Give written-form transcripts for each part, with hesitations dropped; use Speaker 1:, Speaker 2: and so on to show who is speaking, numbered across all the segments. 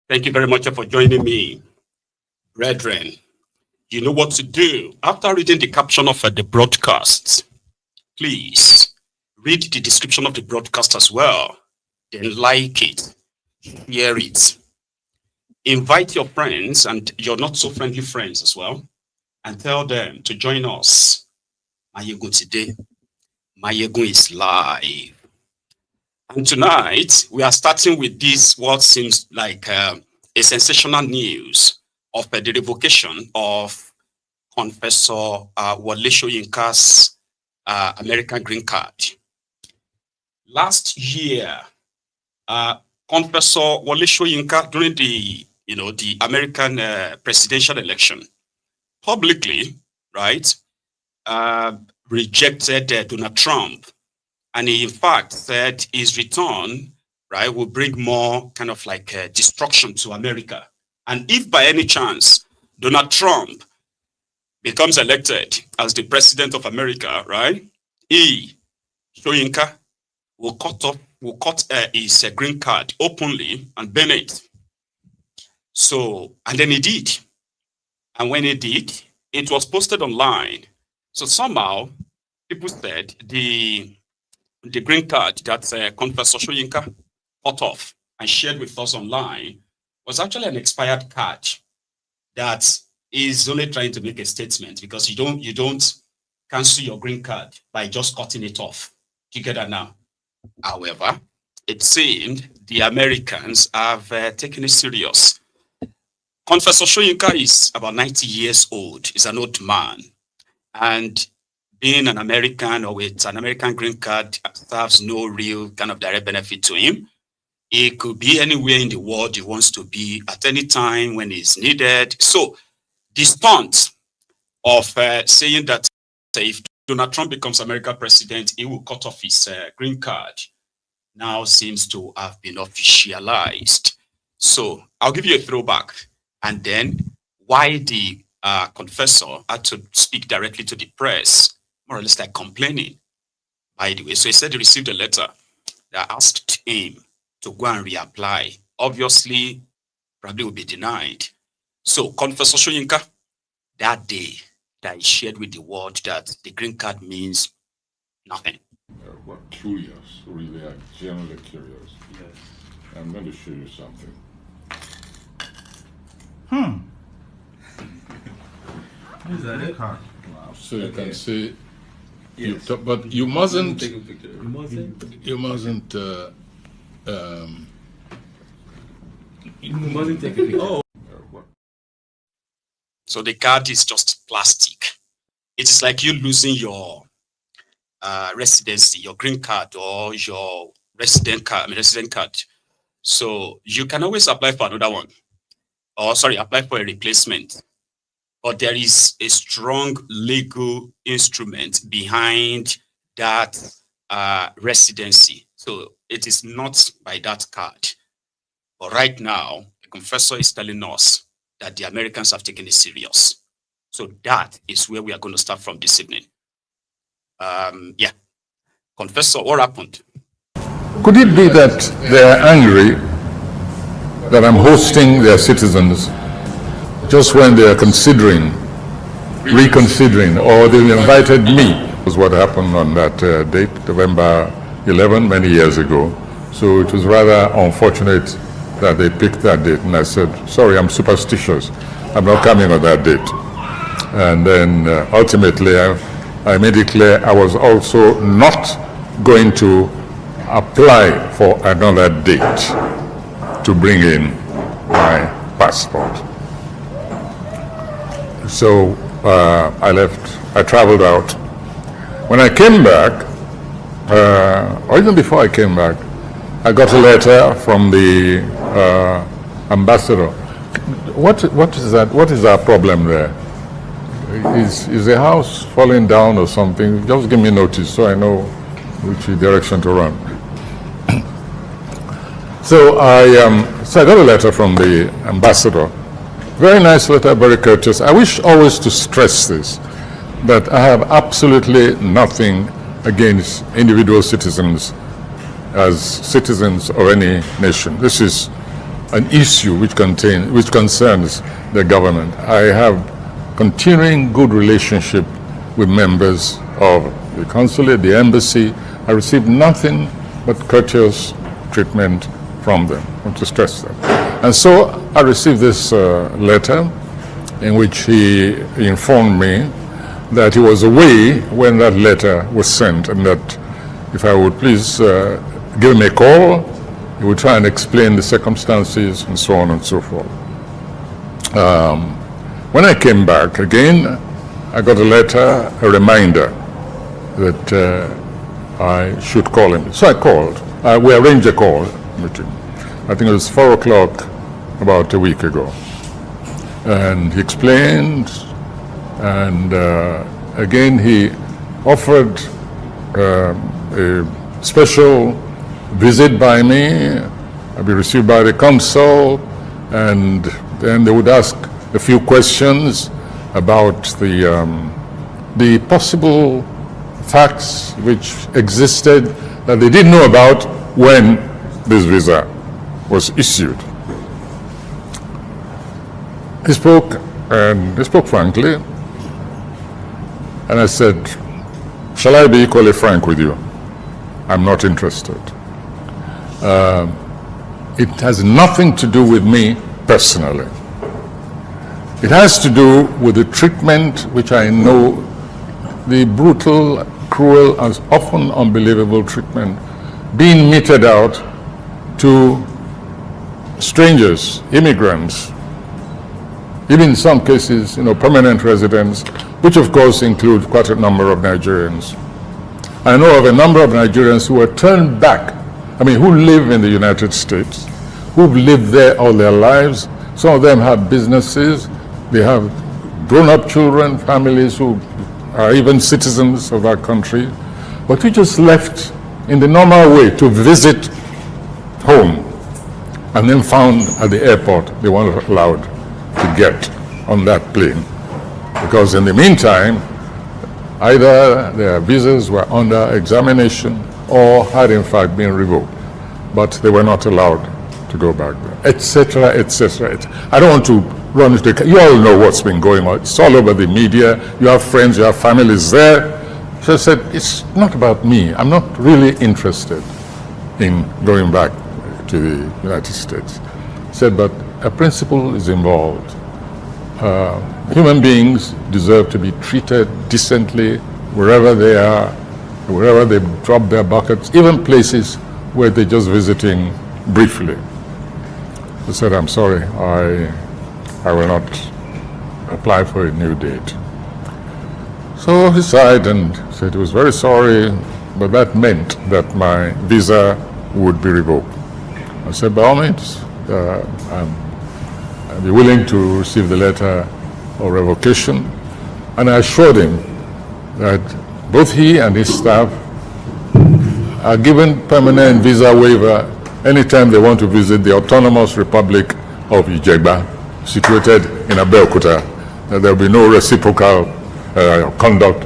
Speaker 1: Thank you very much for joining me, brethren. You know what to do. After reading the caption of the broadcast, please read the description of the broadcast as well. Then like it, share it. Invite your friends and your not so friendly friends as well, and tell them to join us. Maiyegun today. Maiyegun is live. And tonight, we are starting with this, what seems like a sensational news of the revocation of Professor Soyinka's American green card. Last year, Professor Soyinka, during the American presidential election, publicly, right, rejected Donald Trump. And he, in fact, said his return, right, will bring more kind of like destruction to America. And if by any chance Donald Trump becomes elected as the president of America, right, Soyinka, will cut his green card openly and ban it. So, and then he did. And when he did, it was posted online. So somehow, people said the green card that Professor Soyinka cut off and shared with us online was actually an expired card that is only trying to make a statement, because you don't cancel your green card by just cutting it off. Do you get that now? However, it seemed the Americans have taken it serious. Professor Soyinka is about 90 years old. He's an old man. And being an American or with an American green card serves no real kind of direct benefit to him. He could be anywhere in the world he wants to be at any time when it's needed. So the stunt of saying that if Donald Trump becomes American president, he will cut off his green card now seems to have been officialized. So I'll give you a throwback, and then why the confessor had to speak directly to the press, more or less like complaining, by the way. So he said he received a letter that asked him to go and reapply. Obviously, probably will be denied. So Confessor Soyinka, that day that he shared with the world that the green card means nothing.
Speaker 2: We're curious, really are genuinely curious.
Speaker 3: Yes.
Speaker 2: I'm going to show you something.
Speaker 3: Is that it?
Speaker 2: Wow. So you
Speaker 3: Okay.
Speaker 2: can see,
Speaker 3: Yes.
Speaker 2: but you mustn't,
Speaker 3: Take a picture.
Speaker 2: you mustn't,
Speaker 3: You mustn't take a picture. Oh.
Speaker 1: So the card is just plastic. It is like you losing your residency, your green card, or your resident card. So you can always apply for another one, or apply for a replacement. But there is a strong legal instrument behind that residency. So it is not by that card. But right now, the confessor is telling us that the Americans have taken it serious. So that is where we are going to start from this evening. Yeah. Confessor, what happened?
Speaker 2: could it be that they're angry that I'm hosting their citizens just when they're reconsidering, or they invited me? Was what happened on that date, November 11, many years ago. So it was rather unfortunate that they picked that date. And I said, sorry, I'm superstitious. I'm not coming on that date. And then ultimately, I made it clear I was also not going to apply for another date to bring in my passport. So I left, I traveled out. When I came back, or even before I came back, I got a letter from the ambassador. What is that? What is our problem there? Is the house falling down or something? Just give me notice so I know which direction to run. So I got a letter from the ambassador. Very nice letter, very courteous. I wish always to stress this, that I have absolutely nothing against individual citizens as citizens of any nation. This is an issue which concerns the government. I have continuing good relationship with members of the consulate, the embassy. I received nothing but courteous treatment from them. I want to stress that. And so I received this letter in which he informed me that he was away when that letter was sent, and that if I would please give him a call, he would try and explain the circumstances and so on and so forth. When I came back again, I got a letter, a reminder that I should call him. So I called. We arranged a call with him. I think it was 4 o'clock about a week ago. And he explained, and again he offered a special visit by me. I'd be received by the consul, and then they would ask a few questions about the possible facts which existed that they didn't know about when this visa was issued. He spoke, and he spoke frankly, and I said, shall I be equally frank with you? I'm not interested. It has nothing to do with me personally. It has to do with the treatment which I know, the brutal, cruel, and often unbelievable treatment being meted out to strangers, immigrants, even in some cases, permanent residents, which of course include quite a number of Nigerians. I know of a number of Nigerians who were turned back, who live in the United States, who've lived there all their lives. Some of them have businesses, they have grown-up children, families who are even citizens of our country, but we just left in the normal way to visit home, and then found at the airport they weren't allowed to get on that plane, because in the meantime, either their visas were under examination or had in fact been revoked, but they were not allowed to go back there, etc., etc. I don't want to run into you all know what's been going on. It's all over the media. You have friends, you have families there. So I said, it's not about me. I'm not really interested in going back to the United States. I said, but a principle is involved. Human beings deserve to be treated decently wherever they are, wherever they drop their buckets, even places where they're just visiting briefly. I said, I'm sorry, I will not apply for a new date. So he sighed and said he was very sorry, but that meant that my visa would be revoked. I said, by all means, I'd be willing to receive the letter of revocation. And I assured him that both he and his staff are given permanent visa waiver anytime they want to visit the Autonomous Republic of Ijegba, situated in Abeokuta. That there will be no reciprocal conduct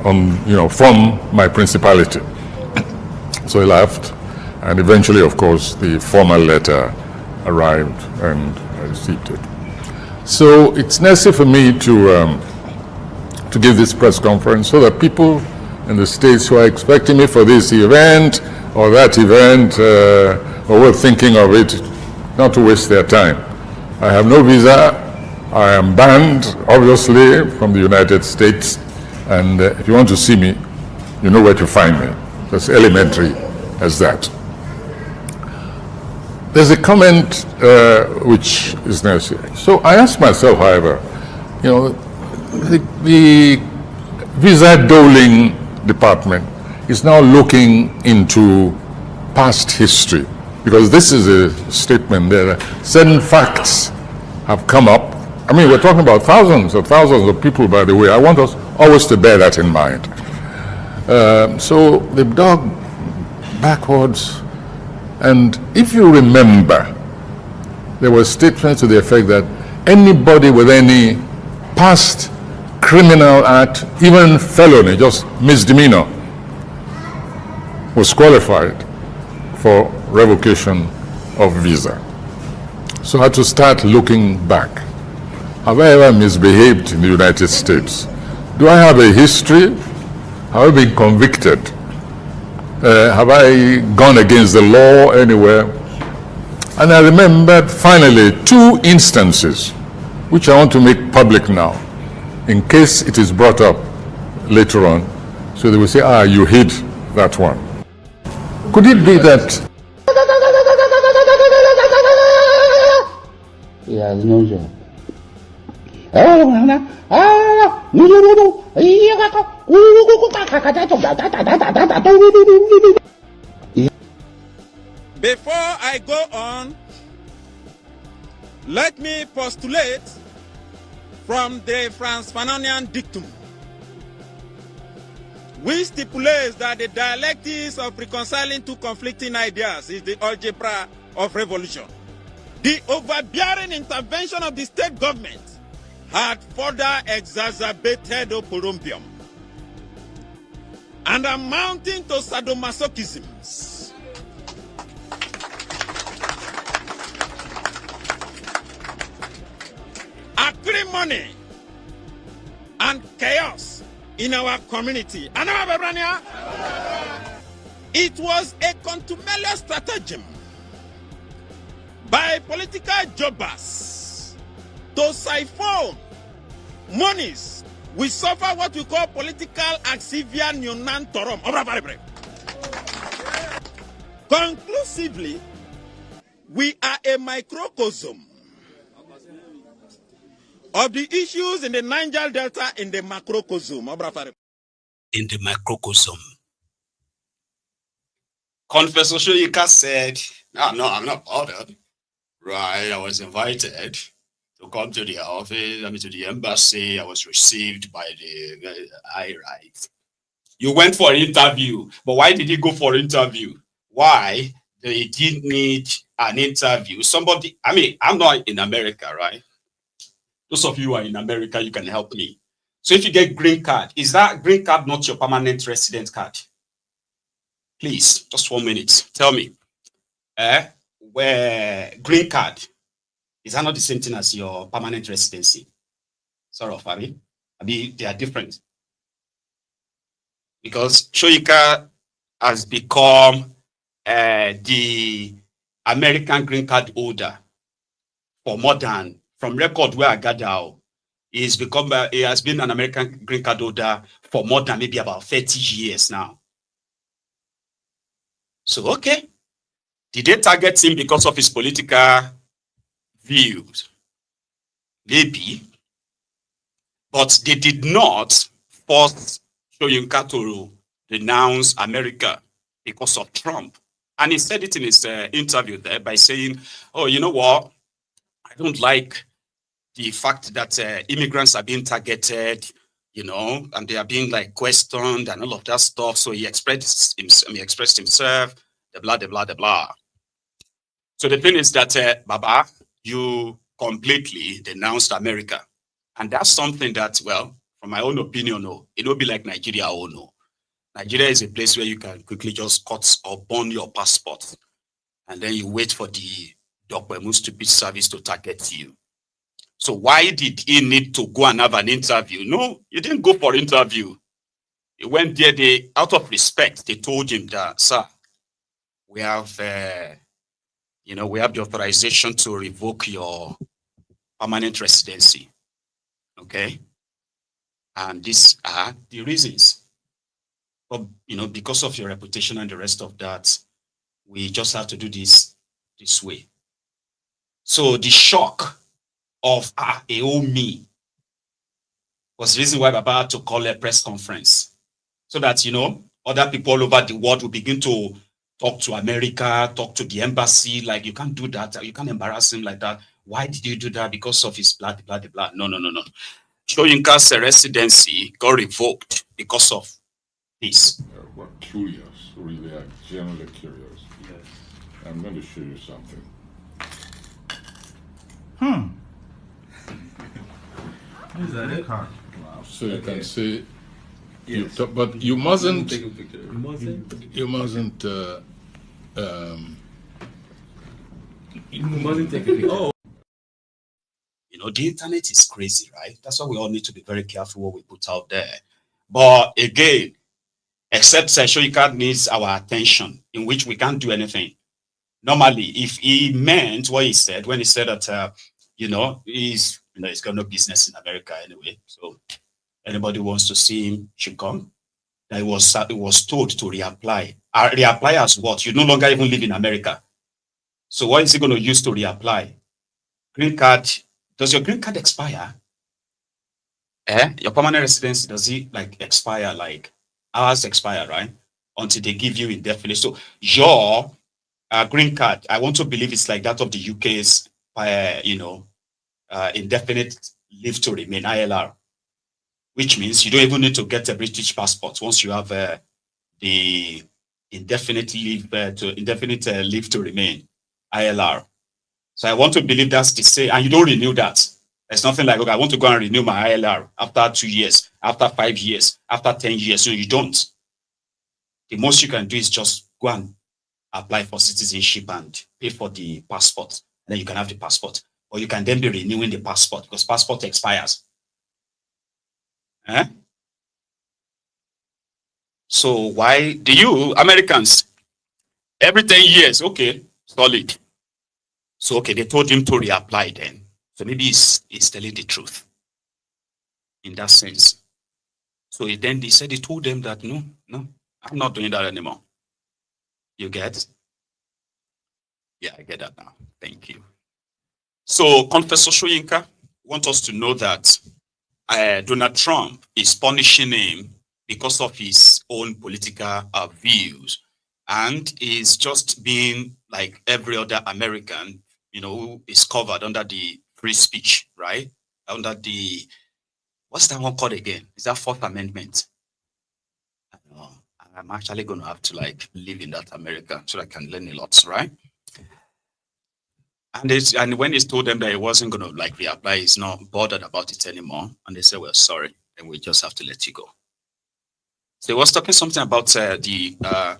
Speaker 2: from my principality. So he laughed, and eventually, of course, the formal letter arrived and I received it. So it's necessary for me to give this press conference so that people in the States who are expecting me for this event or that event or were thinking of it, not to waste their time. I have no visa. I am banned, obviously, from the United States. And if you want to see me, you know where to find me. That's elementary as that. There's a comment which is necessary. So I asked myself, however, the visa doling department is now looking into past history, because this is a statement that certain facts have come up. We're talking about thousands of people, by the way. I want us always to bear that in mind. So they've dug backwards, and if you remember, there were statements to the effect that anybody with any past criminal act, even felony, just misdemeanor, was qualified for revocation of visa. So I had to start looking back. Have I ever misbehaved in the United States? Do I have a history? Have I been convicted? Have I gone against the law anywhere? And I remembered finally 2 instances which I want to make public now, in case it is brought up later on. So they will say, ah, you hid that one. Could it be that
Speaker 4: he has no job?
Speaker 5: Before I go on, let me postulate from the Franz Fanonian dictum, which stipulates that the dialectics of reconciling 2 conflicting ideas is the algebra of revolution. The overbearing intervention of the state government had further exacerbated oporombium and amounting to sadomasochisms. Acrimony and chaos in our community. It was a contumelious stratagem by political jobbers to siphon monies. We suffer what we call political axivia nunantorum. Conclusively, we are a microcosm of the issues in the Niger Delta in the macrocosm.
Speaker 1: In the microcosm. Confessor Soyinka said, no, I'm not bothered. Right, I was invited to come to the office, to the embassy. I was received by the right. You went for an interview, but why did you go for an interview? Why? They didn't need an interview. Somebody, I'm not in America, right? Those of you who are in America, you can help me. So if you get green card, is that green card not your permanent resident card? Please, just 1 minute. Tell me. Where green card, is that not the same thing as your permanent residency? Sort of, they are different. Because Soyinka has become the American green card holder for more than, from record where I gather, he has been an American green card holder for more than maybe about 30 years now. So, okay. Did they target him because of his political views? Maybe. But they did not force Soyinka to renounce America because of Trump. And he said it in his interview there by saying, oh, you know what? I don't like the fact that immigrants are being targeted, and they are being questioned and all of that stuff. So he expressed himself, the blah, the blah, the blah. So the thing is that, Baba, you completely denounced America. And that's something that, well, from my own opinion, it will be like Nigeria or no. Nigeria is a place where you can quickly just cut or burn your passport. And then you wait for the Dokwemu stupid service to target you. So why did he need to go and have an interview? No, he didn't go for interview. He went there, out of respect, they told him that, sir, we have, we have the authorization to revoke your permanent residency. Okay? And these are the reasons. But, because of your reputation and the rest of that, we just have to do this way. So the shock of me was the reason why Baba had to call a press conference. So that, other people all over the world will begin to talk to America, talk to the embassy. Like, you can't do that. You can't embarrass him like that. Why did you do that? Because of his blah, blah, blah. No. Soyinka's residency got revoked because of this.
Speaker 2: We're curious, really, are genuinely curious.
Speaker 3: Yes.
Speaker 2: I'm going to show you something.
Speaker 3: Is that it?
Speaker 2: Wow. So you can see,
Speaker 3: Yes.
Speaker 2: but you mustn't,
Speaker 3: Take a picture.
Speaker 2: you mustn't
Speaker 1: Oh. You know, the internet is crazy, right? That's why we all need to be very careful what we put out there. But again, except Soyinka needs our attention, in which we can't do anything. Normally, if he meant what he said when he said that, he's got no business in America anyway. So anybody who wants to see him should come. That it was told to reapply. Reapply as what? You no longer even live in America. So what is he going to use to reapply? Green card. Does your green card expire? Your permanent residency, does it expire, ours expire, right? Until they give you indefinite. So your green card, I want to believe it's like that of the UK's, indefinite leave to remain, ILR, which means you don't even need to get a British passport once you have the indefinite leave to remain, ILR. So I want to believe that's the same, and you don't renew that. There's nothing like, okay, I want to go and renew my ILR after 2 years, after 5 years, after 10 years. So you don't. The most you can do is just go and apply for citizenship and pay for the passport. And then you can have the passport. Or you can then be renewing the passport because passport expires. So why do you Americans every 10 years? Okay, solid. So okay, they told him to reapply then. So maybe he's telling the truth in that sense. So then he said he told them that no, I'm not doing that anymore. You get? Yeah, I get that now. Thank you. So Confessor Soyinka want us to know that Donald Trump is punishing him because of his own political views, and is just being like every other American, who is covered under the free speech, right? Under the, what's that one called again? Is that Fourth Amendment? I don't know. I'm actually going to have to live in that America so I can learn a lot, right? And when he's told them that he wasn't going to reapply, he's not bothered about it anymore. And they say, well, sorry, and we just have to let you go. So he was talking something about the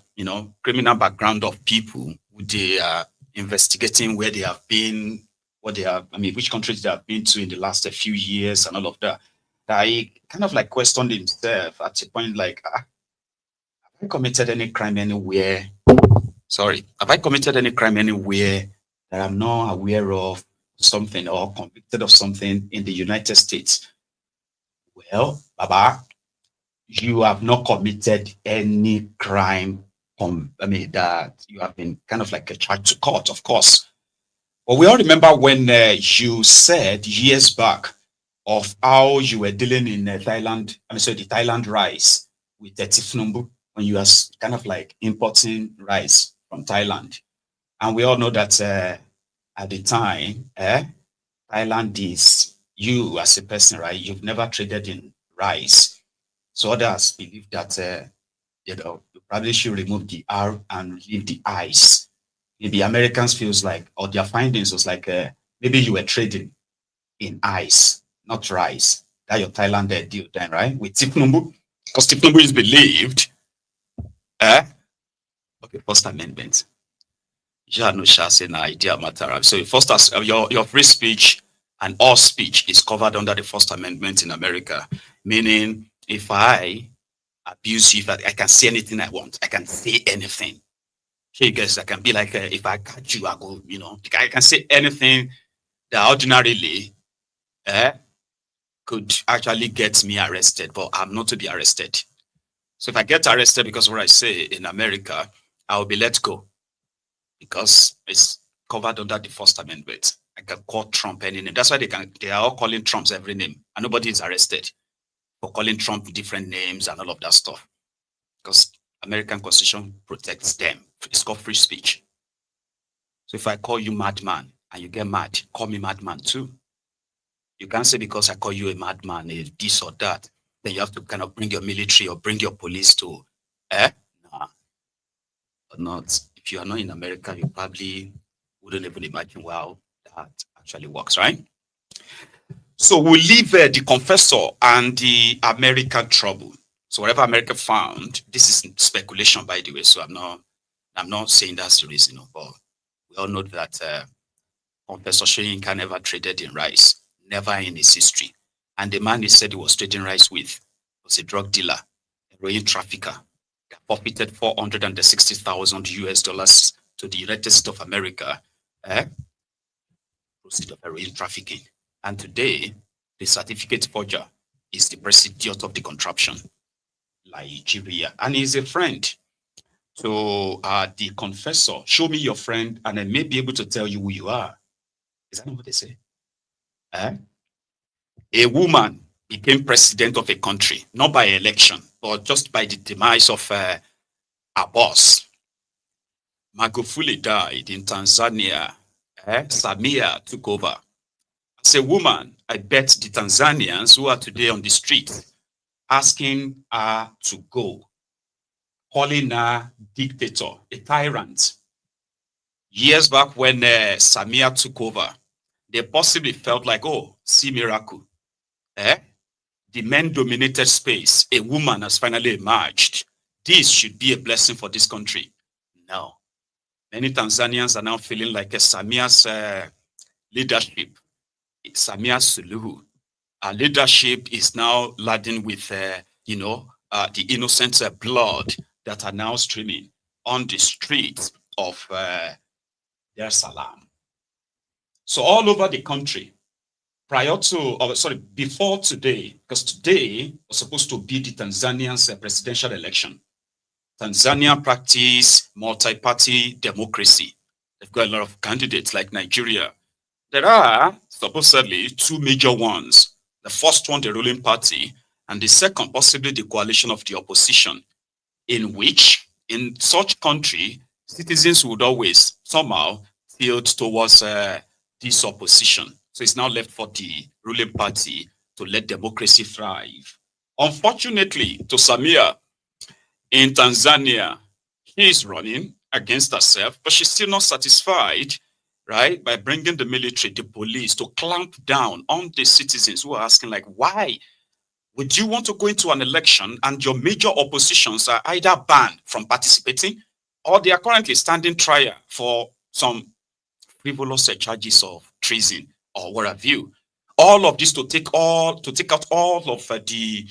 Speaker 1: criminal background of people who they are investigating, where they have been, which countries they have been to in the last few years and all of that. That he kind of questioned himself at a point, have I committed any crime anywhere? Sorry, have I committed any crime anywhere that I'm not aware of something or convicted of something in the United States? Well, Baba, you have not committed any crime that you have been kind of charged to court, of course. But we all remember when you said years back of how you were dealing in Thailand, the Thailand rice with Tifnumbu, when you were kind of importing rice from Thailand. And we all know that at the time, Thailand is, you as a person, right? You've never traded in rice. So others believe that, you probably should remove the R and leave the I's. Maybe Americans feels or their findings was maybe you were trading in ice, not rice. That your Thailand deal then, right? With Tifnumbu, because Tifnumbu is believed. Okay, First Amendment. Idea matter. So first, your free speech and all speech is covered under the First Amendment in America, meaning if I abuse you, I can say anything I want. I can say anything. Okay, guys, I can be if I catch you, I go, I can say anything that ordinarily could actually get me arrested, but I'm not to be arrested. So if I get arrested because of what I say in America, I will be let go because it's covered under the First Amendment. I can call Trump any name. That's why they are all calling Trump's every name, and nobody is arrested for calling Trump different names and all of that stuff, because American Constitution protects them. It's called free speech. So if I call you madman and you get mad, call me madman too. You can't say because I call you a madman, this or that, then you have to kind of bring your military or bring your police to, nah, or not. If you are not in America, you probably wouldn't even imagine how that actually works, right? So we'll leave the confessor and the American trouble. So whatever America found, this is speculation, by the way, so I'm not I'm not saying that's the reason, but we all know that Professor Soyinka never traded in rice, never in his history. And the man he said he was trading rice with was a drug dealer, a heroin trafficker. He forfeited 460,000 US dollars to the United States of America, proceed of heroin trafficking. And today, the certificate forger is the president of the contraption, Nigeria, and he's a friend to the confessor. Show me your friend, and I may be able to tell you who you are. Is that not what they say? A woman became president of a country, not by election, but just by the demise of her boss. Magufuli died in Tanzania. Samia took over. As a woman, I bet the Tanzanians who are today on the street asking her to go, calling her dictator, a tyrant. Years back when Samia took over, they possibly felt like, oh, see miracle. The men-dominated space, a woman has finally emerged. This should be a blessing for this country. No. Many Tanzanians are now feeling like Samia's leadership. It's Samia Suluhu. Our leadership is now laden with, the innocent blood that are now streaming on the streets of Dar es Salaam. So all over the country, before today, because today was supposed to be the Tanzanian's presidential election. Tanzania practice multi-party democracy. They've got a lot of candidates like Nigeria. There are supposedly two major ones. The first one, the ruling party, and the second, possibly the coalition of the opposition, in which, in such country, citizens would always somehow tilt towards this opposition. So it's now left for the ruling party to let democracy thrive. Unfortunately, to Samia, in Tanzania, she is running against herself, but she's still not satisfied, right, by bringing the military, the police, to clamp down on the citizens who are asking, like, why would you want to go into an election and your major oppositions are either banned from participating or they are currently standing trial for some frivolous charges of treason or what have you? All of this to take out all of the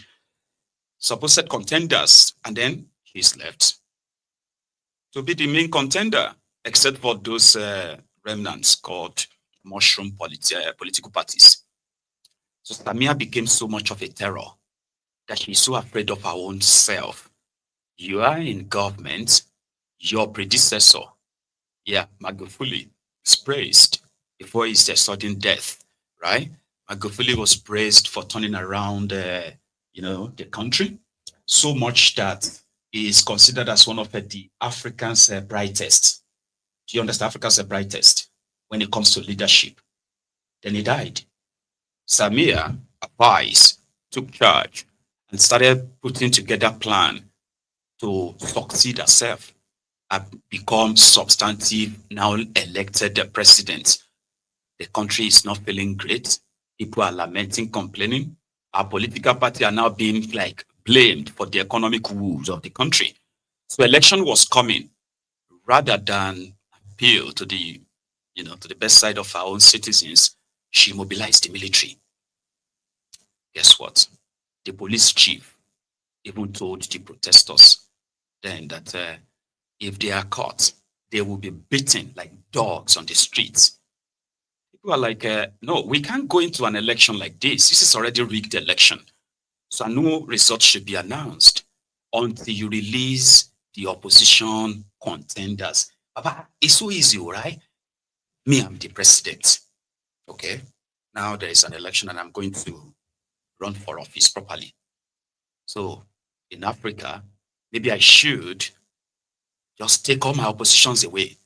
Speaker 1: supposed contenders, and then he's left to be the main contender, except for those remnants called mushroom political parties. So Samia became so much of a terror that she's so afraid of her own self. You are in government, your predecessor, Magufuli, is praised before his sudden death, right? Magufuli was praised for turning around, the country, so much that he is considered as one of the Africa's brightest. Do you understand? Africa's brightest when it comes to leadership. Then he died. Samia advised, took charge, and started putting together a plan to succeed herself and become substantive, now elected the president. The country is not feeling great. People are lamenting, complaining. Our political party are now being blamed for the economic woes of the country. So election was coming. Rather than appeal to the best side of our own citizens, she mobilized the military. Guess what? The police chief even told the protesters then that if they are caught, they will be beaten like dogs on the streets. People are like, no, we can't go into an election like this. This is already rigged election. So no result should be announced until you release the opposition contenders. Baba, it's so easy, right? Me, I'm the president. Okay. Now there is an election and I'm going to run for office properly. So in Africa, maybe I should just take all my oppositions away,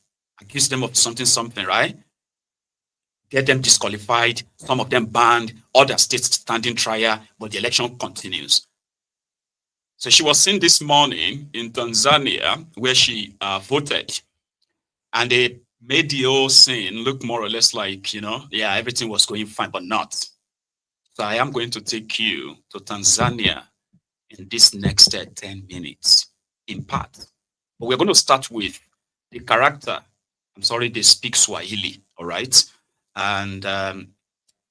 Speaker 1: accuse them of something, right? Get them disqualified, some of them banned, other states standing trial, but the election continues. So she was seen this morning in Tanzania where she voted, and they made the whole scene look more or less like, everything was going fine, but not. So I am going to take you to Tanzania in this next 10 minutes in part. But we're going to start with the character, I'm sorry, they speak Swahili, all right? And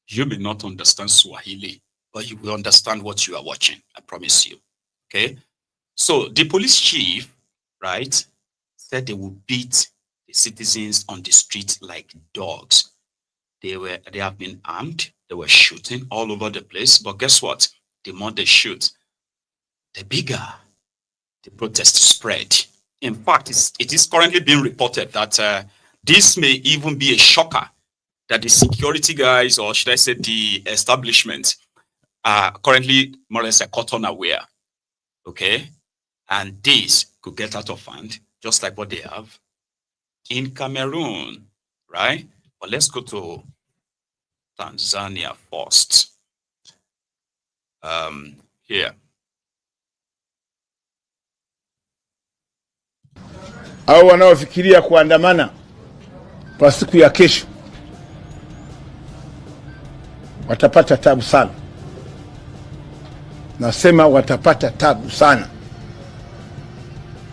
Speaker 1: you may not understand Swahili, but you will understand what you are watching, I promise you, okay? So the police chief, right, said they will beat the citizens on the street like dogs. They have been armed, they were shooting all over the place, but guess what? The more they shoot, the bigger the protest spread. In fact, it is currently being reported that this may even be a shocker that the security guys, or should I say the establishment, are currently more or less caught unaware. Okay? And this could get out of hand, just like what they have in Cameroon, right? But let's go to Tanzania first. Here.
Speaker 4: Au wanaofikiria kuandamana kwa siku ya kesho watapata tabu sana. Nasema watapata tabu sana.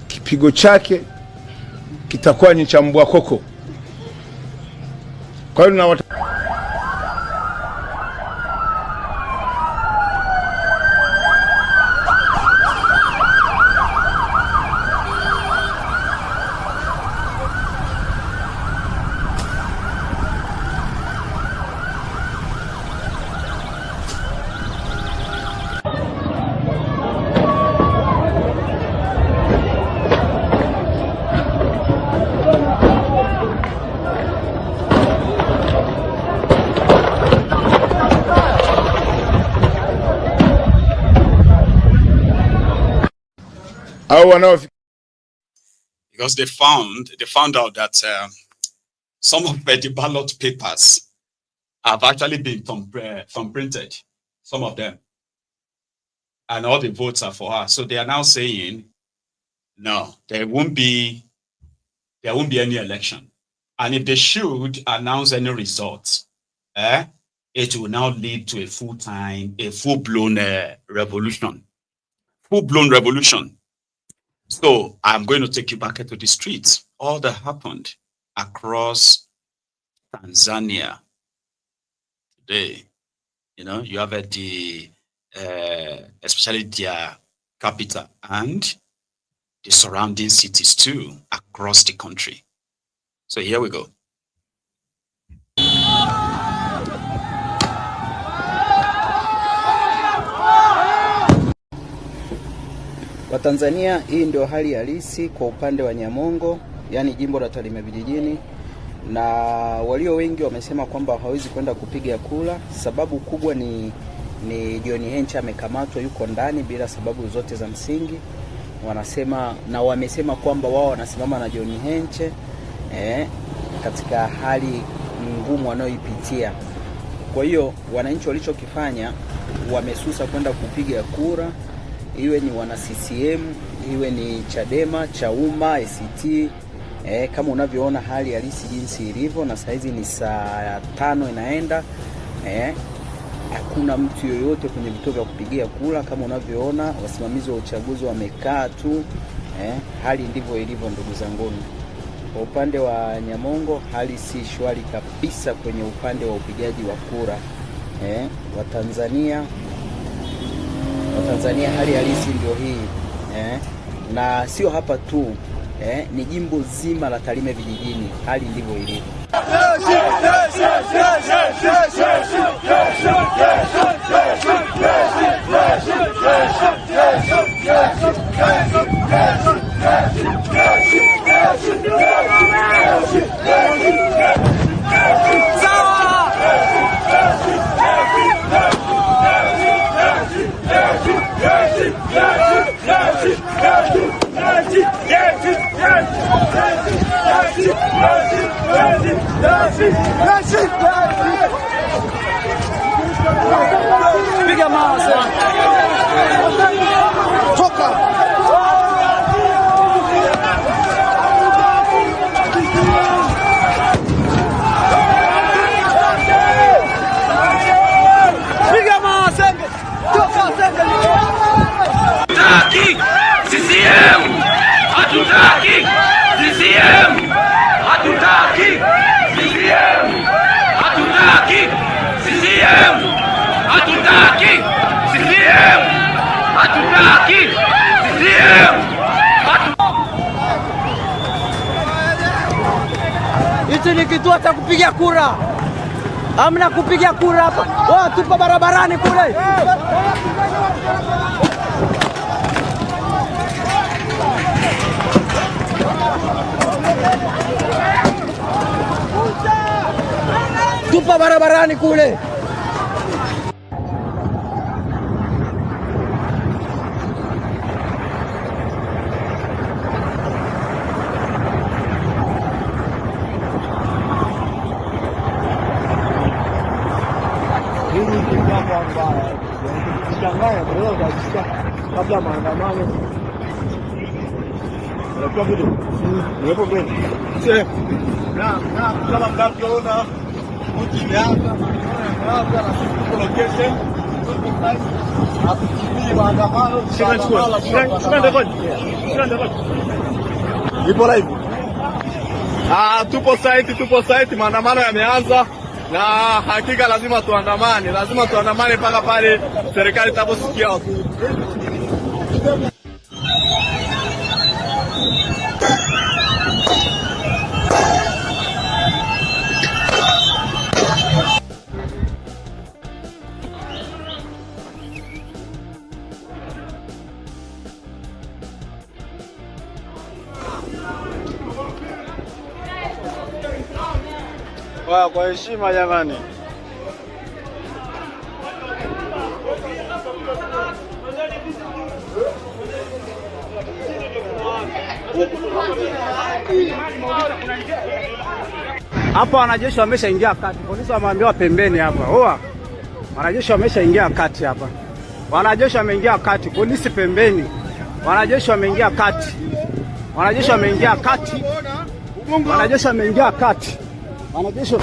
Speaker 4: Kipigo chake kitakuwa ni cha mbwa koko. Kwa hiyo na
Speaker 1: because they found out that some of the ballot papers have actually been thumbprinted, some of them, and all the votes are for her. So they are now saying, no, there won't be any election, and if they should announce any results, it will now lead to a full-blown revolution. Full-blown revolution. So I'm going to take you back into the streets. All that happened across Tanzania today. You know, you have especially their capital and the surrounding cities too across the country. So here we go.
Speaker 6: Watanzania, hii ndio hali halisi kwa upande wa Nyamongo, yani jimbo la Tarime vijijini, na walio wengi wamesema kwamba hawezi kwenda kupiga kura. Sababu kubwa ni John Heche amekamatwa, yuko ndani bila sababu zote za msingi. Wanasema na wamesema kwamba wao wanasimama na John Heche katika hali ngumu wanayoipitia. Kwa hiyo wananchi walichokifanya wamesusa kwenda kupiga kura, iwe ni wana CCM, iwe ni Chadema, Chauma, ACT. Kama unavyoona hali halisi jinsi ilivyo, na saizi ni saa 5 inaenda. Hakuna mtu yoyote kwenye vituo vya kupigia kura. Kama unavyoona wasimamizi wa uchaguzi wamekaa tu. Hali ndivyo ilivyo ndugu zangu. Kwa upande wa Nyamongo hali si shwari kabisa kwenye upande wa upigaji wa kura. Watanzania hali halisi ndio hii. Na sio hapa tu, ni jimbo zima la Tarime vijijini, hali ndivyo ilivyo.
Speaker 7: Yes! kituo cha kupiga kura. Hamna kupiga kura hapa. Oh, tupo barabarani kule. Tupo barabarani kule.
Speaker 8: Kabla maandamano kama mnavyoona ipo live. Tupo site, maandamano yameanza na hakika lazima tuandamane mpaka pale serikali itaposikia wakuu. Kwa heshima jamani.
Speaker 7: Hapa wanajeshi wameshaingia kati. Polisi wameambiwa pembeni hapa. Oa. Wanajeshi wameshaingia kati hapa. Wanajeshi wameingia kati, polisi pembeni. Wanajeshi wameingia kati. Wanajeshi wameingia kati. Wanajeshi wameingia kati. Wanajeshi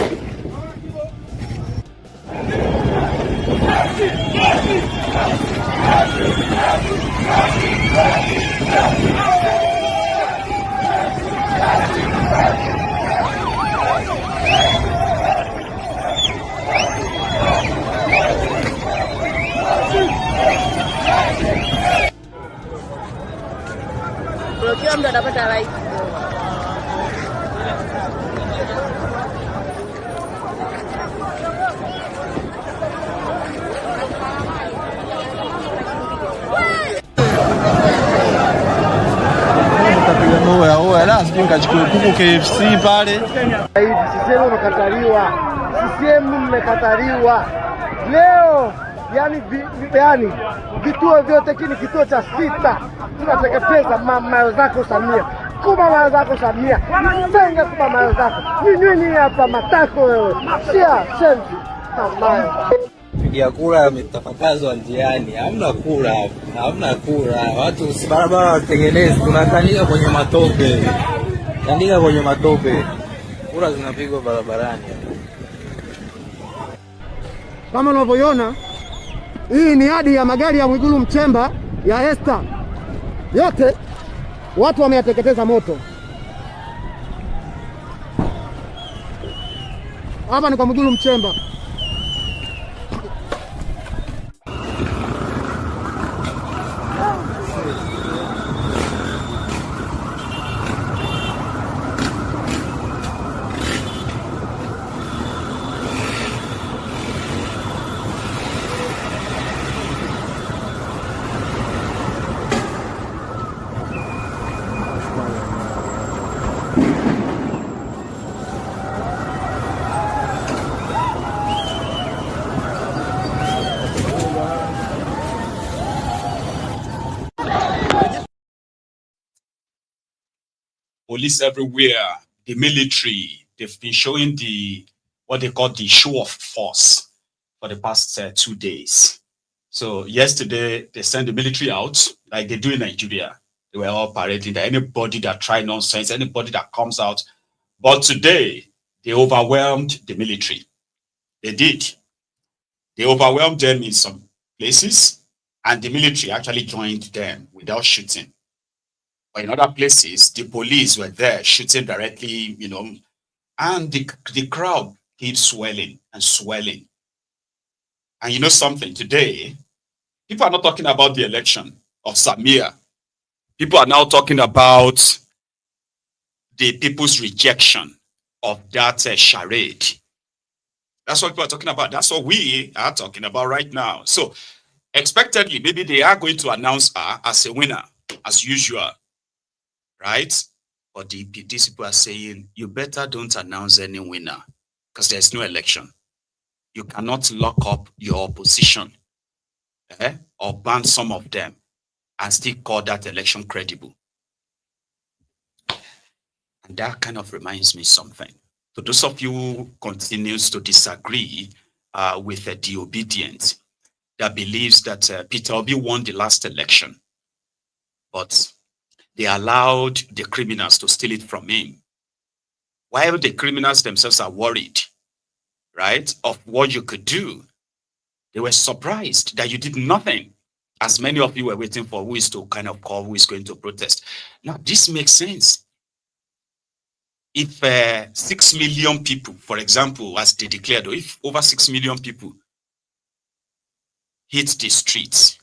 Speaker 9: kila mtu atapata like.
Speaker 8: Sijui nikachukua kuku KFC pale.
Speaker 7: CCM umekataliwa. CCM mmekataliwa. Leo yani vituo vyote kini kituo cha 6 tunateketeza mayo zako Samia. Kuma mayo zako Samia. Msenge kuma mayo zako. Nyinyi hapa matako wewe. Sia sensi. Mayo.
Speaker 6: Pigia kura yametafakazwa njiani. Hamna kura. Hamna kura. Watu si barabara watengeneze. Tunatandika kwenye matope. Tandika kwenye matope. Kura zinapigwa barabarani.
Speaker 7: Kama unavyoona, hii ni hadi ya magari ya Mwigulu Mchemba ya Esther. Yote watu wameyateketeza moto. Hapa ni kwa Mwigulu Mchemba.
Speaker 1: Police everywhere, the military, they've been showing what they call the show of force for the past 2 days. So yesterday, they sent the military out, like they do in Nigeria. They were all parading that anybody that try nonsense, anybody that comes out. But today, they overwhelmed the military. They did. They overwhelmed them in some places, and the military actually joined them without shooting. But in other places, the police were there shooting directly, and the crowd keeps swelling and swelling. And you know something, today, people are not talking about the election of Samia. People are now talking about the people's rejection of that charade. That's what people are talking about. That's what we are talking about right now. So expectedly, maybe they are going to announce her as a winner, as usual, right? But these people are saying, you better don't announce any winner because there's no election. You cannot lock up your opposition or ban some of them and still call that election credible. And that kind of reminds me something. So those of you who continues to disagree with the obedient, that believes that Peter Obi won the last election, but they allowed the criminals to steal it from him. While the criminals themselves are worried, right, of what you could do, they were surprised that you did nothing, as many of you were waiting for who is to kind of call, who is going to protest. Now, this makes sense. If 6 million people, for example, as they declared, or if over 6 million people hit the streets,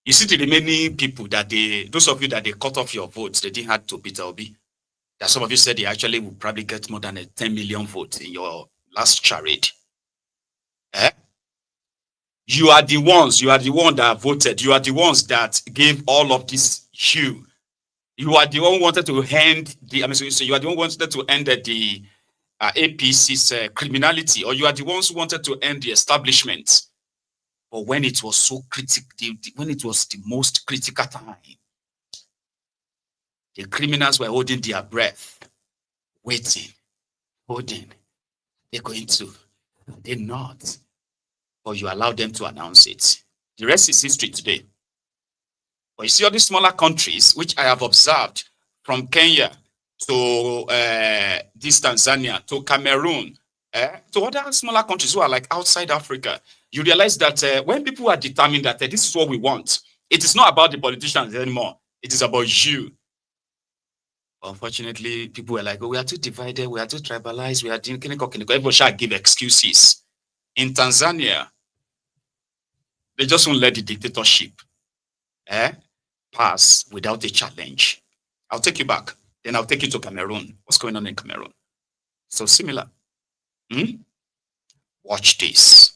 Speaker 1: you see the remaining people that those of you that they cut off your votes, they didn't have to Peter Obi. That some of you said they actually will probably get more than 10 million votes in your last charade. You are the one that voted. You are the ones that gave all of this hue. You are the one who wanted to end so you are the one who wanted to end the APC's criminality, or you are the ones who wanted to end the establishment. But when it was so critical, when it was the most critical time, the criminals were holding their breath, waiting, holding. They're going to, they're not. But you allow them to announce it. The rest is history today. But you see all these smaller countries, which I have observed, from Kenya to this Tanzania, to Cameroon, to other smaller countries who are like outside Africa, you realize that when people are determined that this is what we want, it is not about the politicians anymore. It is about you. Unfortunately, people were like, oh, we are too divided, we are too tribalized, we are doing everybody shall give excuses. In Tanzania, they just won't let the dictatorship pass without a challenge. I'll take you back. Then I'll take you to Cameroon. What's going on in Cameroon? So similar. Watch this.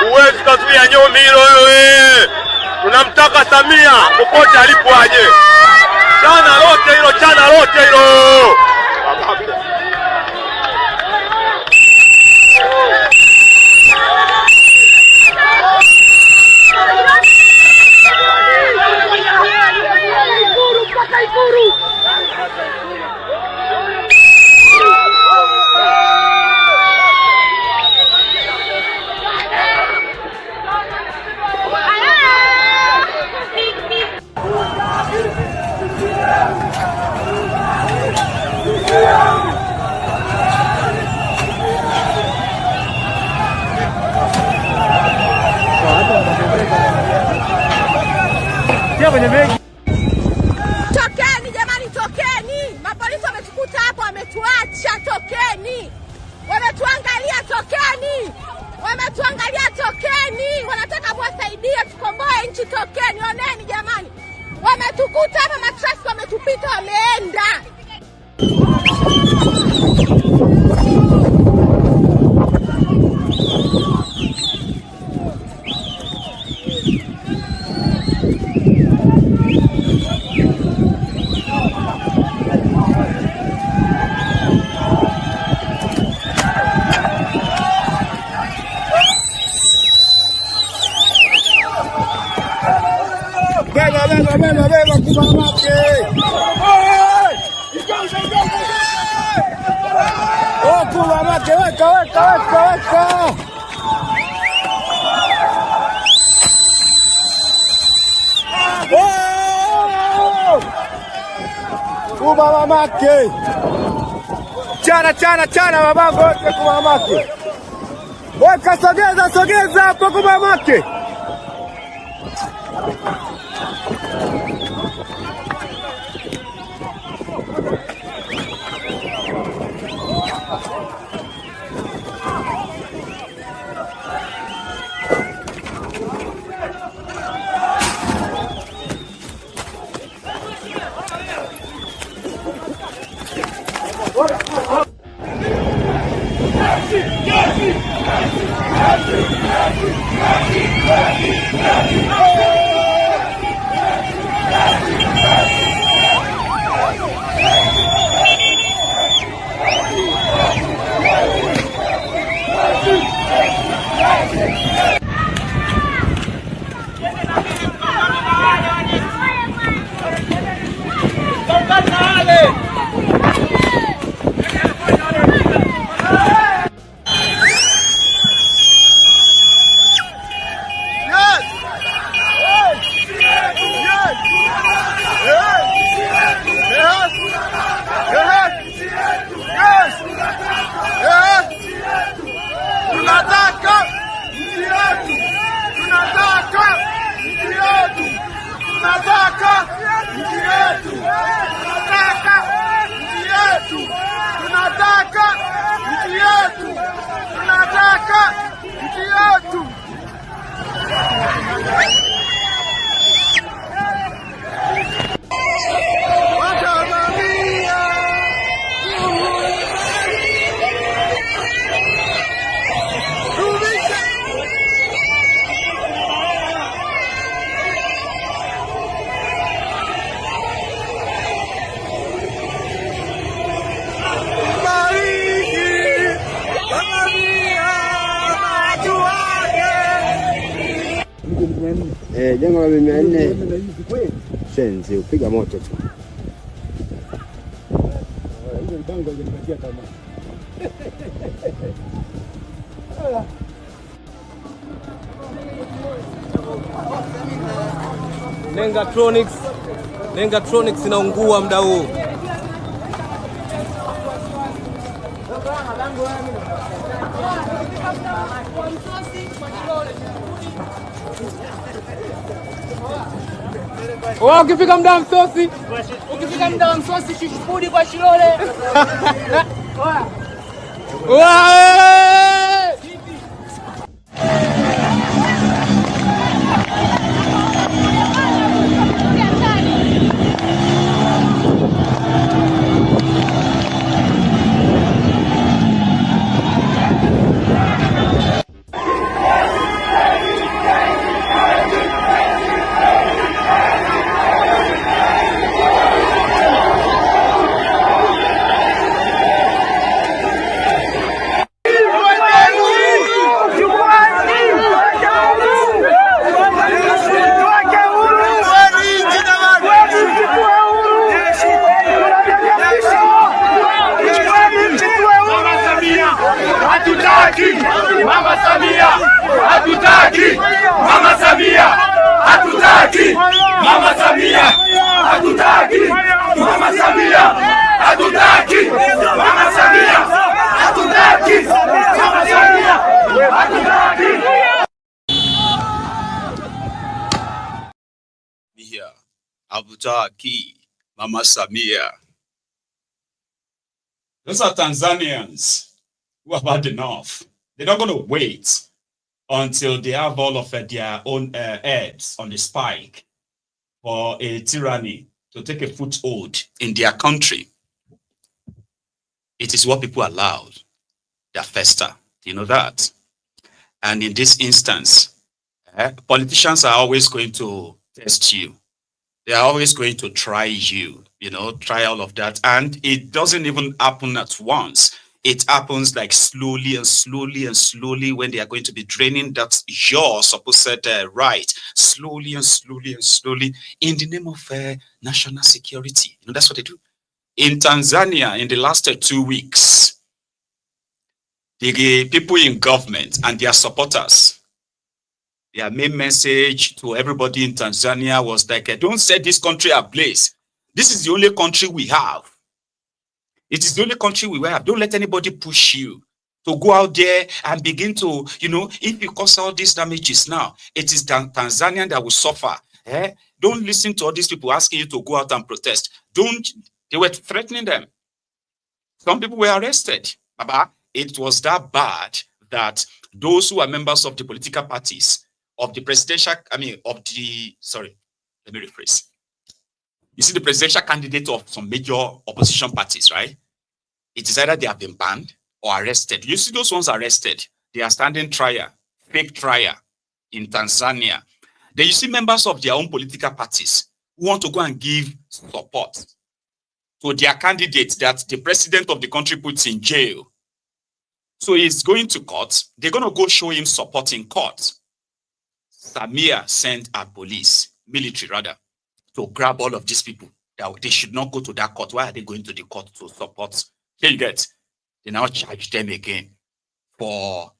Speaker 8: Huwezi kuzuia Nyomiro wewe. Tunamtaka Samia popote alipo aje. Chana lote hilo.
Speaker 9: Tokeni jamani, tokeni! Mapolisi wametukuta hapo, wametuacha. Tokeni! Wametuangalia, tokeni! Tokeni! Wanataka muwasaidie tukomboe nchi. Tokeni! Oneni jamani, wametukuta hapa, matrafiki wametupita, wameenda.
Speaker 7: Mamake. Chana mabango yote kwa mamake. Weka sogeza hapo kwa mamake.
Speaker 10: Jengo la 400 shenzi upiga moto tu.
Speaker 11: Nengatronics inaungua muda huu. Ukifika muda wa msosi shishipudi kwa Shilole.
Speaker 1: Hatutaki Mama Samia. Those are Tanzanians who have had enough. They're not going to wait until they have all of their own heads on the spike for a tyranny to take a foothold in their country. It is what people allowed. They're fester. You know that? And in this instance, politicians are always going to test you. They are always going to try you, try all of that. And it doesn't even happen at once. It happens like slowly and slowly and slowly when they are going to be draining that your supposed right, slowly and slowly and slowly in the name of national security. You know, that's what they do. In Tanzania, in the last 2 weeks, the people in government and their supporters, their main message to everybody in Tanzania was like, don't set this country ablaze. This is the only country we have. It is the only country we have. Don't let anybody push you to go out there and begin to, you know, if you cause all these damages now, it is Tanzania that will suffer. Don't listen to all these people asking you to go out and protest. They were threatening them. Some people were arrested. Baba, it was that bad that those who are members of the political parties, of the presidential, let me rephrase. You see, the presidential candidate of some major opposition parties, right? It is either they have been banned or arrested. You see those ones arrested, they are standing trial, fake trial in Tanzania. Then you see members of their own political parties who want to go and give support to their candidate that the president of the country puts in jail. So he's going to court. They're going to go show him support in court. Samia sent a military rather, to grab all of these people. That they should not go to that court. Why are they going to the court to support? Here you get. They now charge them again for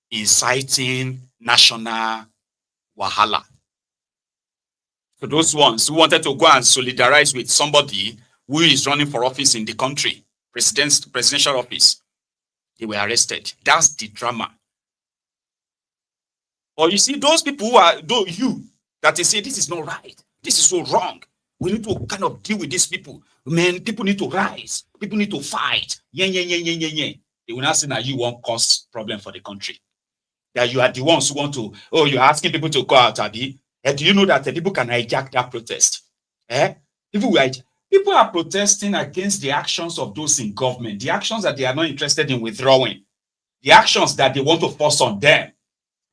Speaker 1: inciting national wahala. So those ones who wanted to go and solidarize with somebody who is running for office in the country, presidential office, they were arrested. That's the drama. Or you see, those people who are, you, that they say this is not right, this is so wrong. We need to kind of deal with these people. Man, people need to rise. People need to fight. They will not say that you won't cause problem for the country. That you are the ones who want to, you're asking people to go out, Abi. Do you know that people can hijack that protest? People are protesting against the actions of those in government, the actions that they are not interested in withdrawing, the actions that they want to force on them.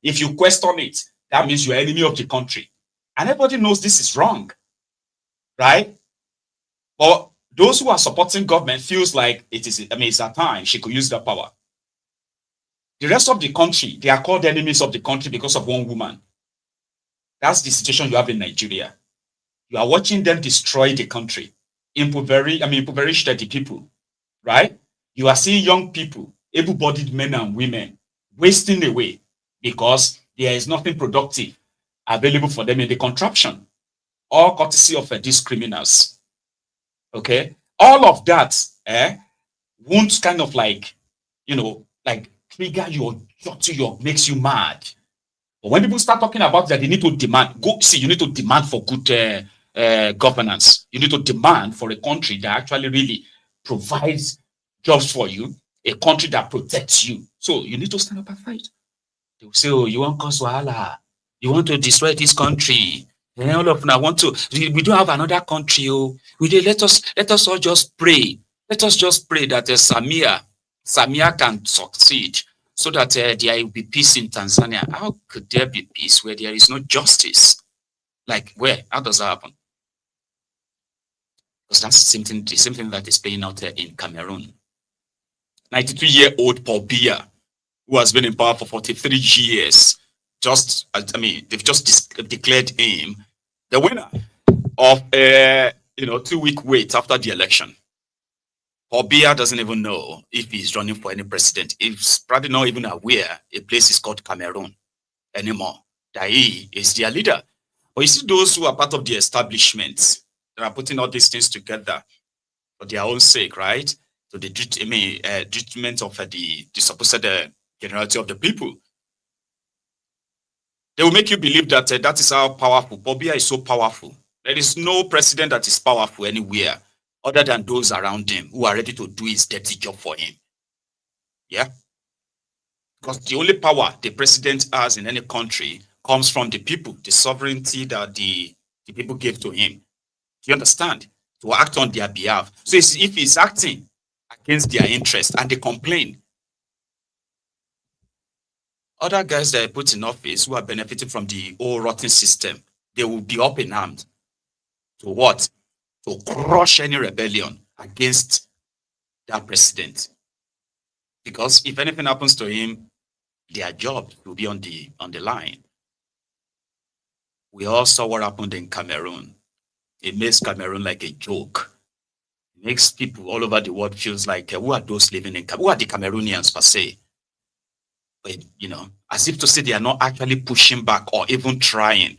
Speaker 1: If you question it, that means you're enemy of the country. And everybody knows this is wrong, right? But those who are supporting government feels like it's a time she could use that power. The rest of the country, they are called enemies of the country because of one woman. That's the situation you have in Nigeria. You are watching them destroy the country, impoverish the people, right? You are seeing young people, able-bodied men and women, wasting away because there is nothing productive available for them in the contraption, all courtesy of these criminals. Okay, all of that won't kind of like, trigger your makes you mad. But when people start talking about that, they need to demand. You need to demand for good governance. You need to demand for a country that actually really provides jobs for you, a country that protects you. So you need to stand up and fight. They will say, you want cause wahala. You want to destroy this country. And all of them want to. We don't have another country. Let us all just pray. Let us just pray that Samia can succeed, so that there will be peace in Tanzania. How could there be peace where there is no justice? Like where? How does that happen? Because that's the same thing that is playing out in Cameroon. 92-year-old Paul Biya, who has been in power for 43 years. They've just declared him the winner of a 2-week wait after the election. Paul Biya doesn't even know if he's running for any president. He's probably not even aware a place is called Cameroon anymore, that he is their leader. But you see those who are part of the establishment that are putting all these things together for their own sake, right? So the treatment of the supposed generality of the people. They will make you believe that that is how powerful. Paul Biya is so powerful. There is no president that is powerful anywhere other than those around him who are ready to do his dirty job for him. Yeah? Because the only power the president has in any country comes from the people, the sovereignty that the people gave to him. Do you understand? To act on their behalf. So if he's acting against their interest and they complain, other guys that are put in office who are benefiting from the old rotten system, they will be up in arms. To what? To crush any rebellion against that president. Because if anything happens to him, their job will be on the line. We all saw what happened in Cameroon. It makes Cameroon like a joke. It makes people all over the world feels like, who are those living in Cameroon? Who are the Cameroonians per se? But, as if to say they are not actually pushing back or even trying,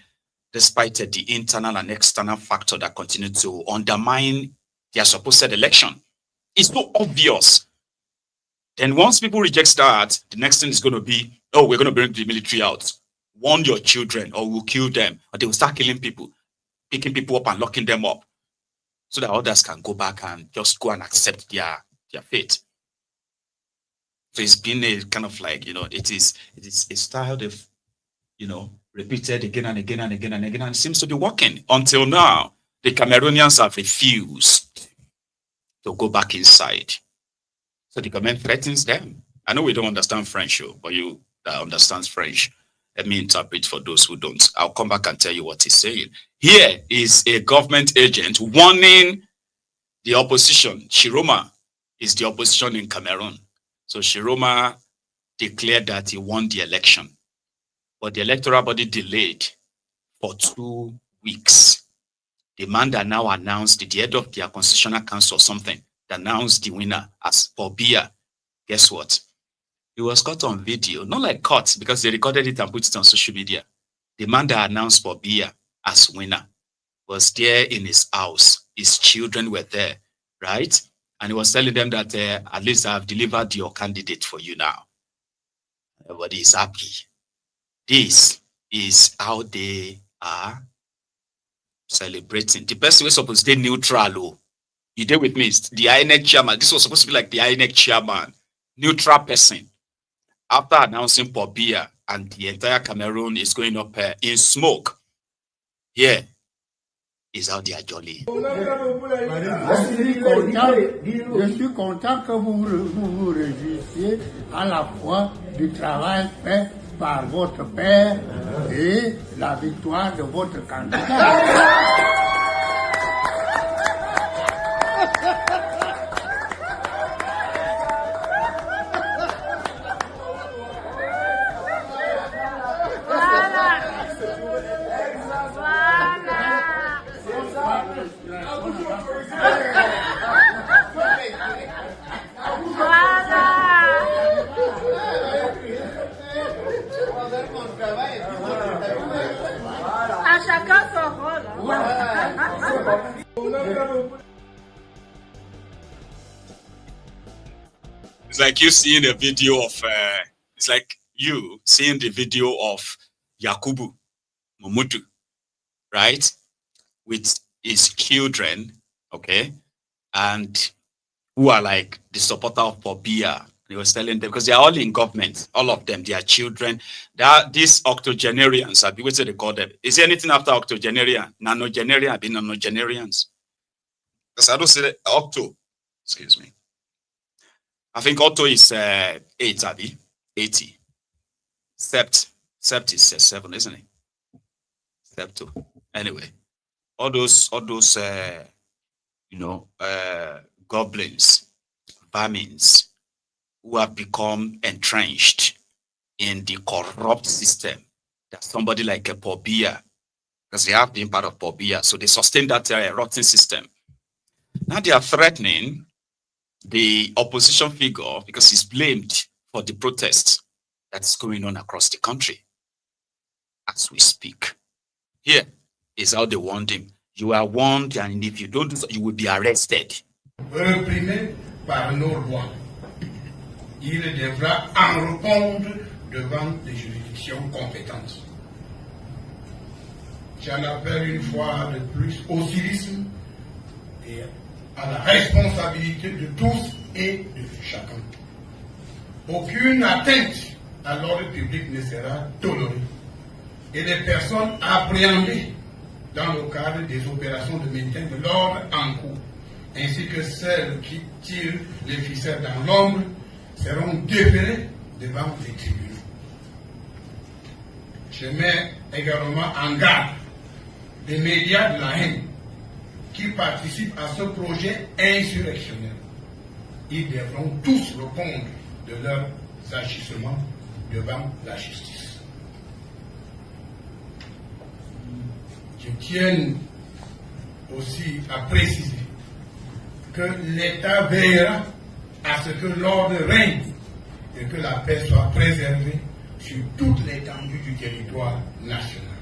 Speaker 1: despite the internal and external factor that continue to undermine their supposed election. It's so obvious. Then once people reject that, the next thing is going to be, oh, we're going to bring the military out. Warn your children or we'll kill them. Or they will start killing people, picking people up and locking them up so that others can go back and just go and accept their fate. So it's been a kind of like, it is a style of, repeated again and again and again and again, and it seems to be working. Until now, the Cameroonians have refused to go back inside. So the government threatens them. I know we don't understand French, but you that understands French, let me interpret for those who don't. I'll come back and tell you what he's saying. Here is a government agent warning the opposition. Chiroma is the opposition in Cameroon. So Chiroma declared that he won the election. But the electoral body delayed for 2 weeks. The man that now announced, the head of their constitutional council or something, that announced the winner as Pobia. Guess what? He was caught on video. Not like caught, because they recorded it and put it on social media. The man that announced Pobia as winner was there in his house. His children were there, right? And he was telling them that at least I've delivered your candidate for you now. Everybody is happy. This is how they are celebrating. The person was supposed to be neutral. You there with me? The INEC chairman. This was supposed to be like the INEC chairman. Neutral person. After announcing Pobia and the entire Cameroon is going up in smoke. Here is how they are jolly.
Speaker 12: Je suis content que vous vous réjouissiez à la fois du travail fait par votre père et la victoire de votre candidat.
Speaker 1: It's like you seeing a video of, it's like you seeing the video of Yakubu Momutu, right? With his children, okay? And who are like the supporter of Pobia. He was telling them, because they are all in government, all of them, their children. These octogenarians, I what they call them. Is there anything after octogenarian? Nanogenarian, I've been nanogenarians. Because I don't say that, octo, excuse me. I think Otto is 8, 80. Sept is 7, isn't it? Septo. Anyway, all those goblins, vermins, who have become entrenched in the corrupt system that somebody like a Pobia, because they have been part of Pobia, so they sustain that rotten system. Now they are threatening the opposition figure because he's blamed for the protests that's going on across the country as we speak. Here is how they warned him. You are warned, and if you don't do so, you will be arrested.
Speaker 12: Reprimé par nos lois, il devra en répondre devant les juridictions compétentes. J'en appelle une fois de plus au civisme et à la responsabilité de tous et de chacun. Aucune atteinte à l'ordre public ne sera tolérée et les personnes appréhendées dans le cadre des opérations de maintien de l'ordre en cours, ainsi que celles qui tirent les ficelles dans l'ombre, seront déférées devant les tribunaux. Je mets également en garde les médias de la haine qui participent à ce projet insurrectionnel. Ils devront tous répondre de leurs agissements devant la justice. Je tiens aussi à préciser que l'État veillera à ce que l'ordre règne et que la paix soit préservée sur toute l'étendue du territoire national.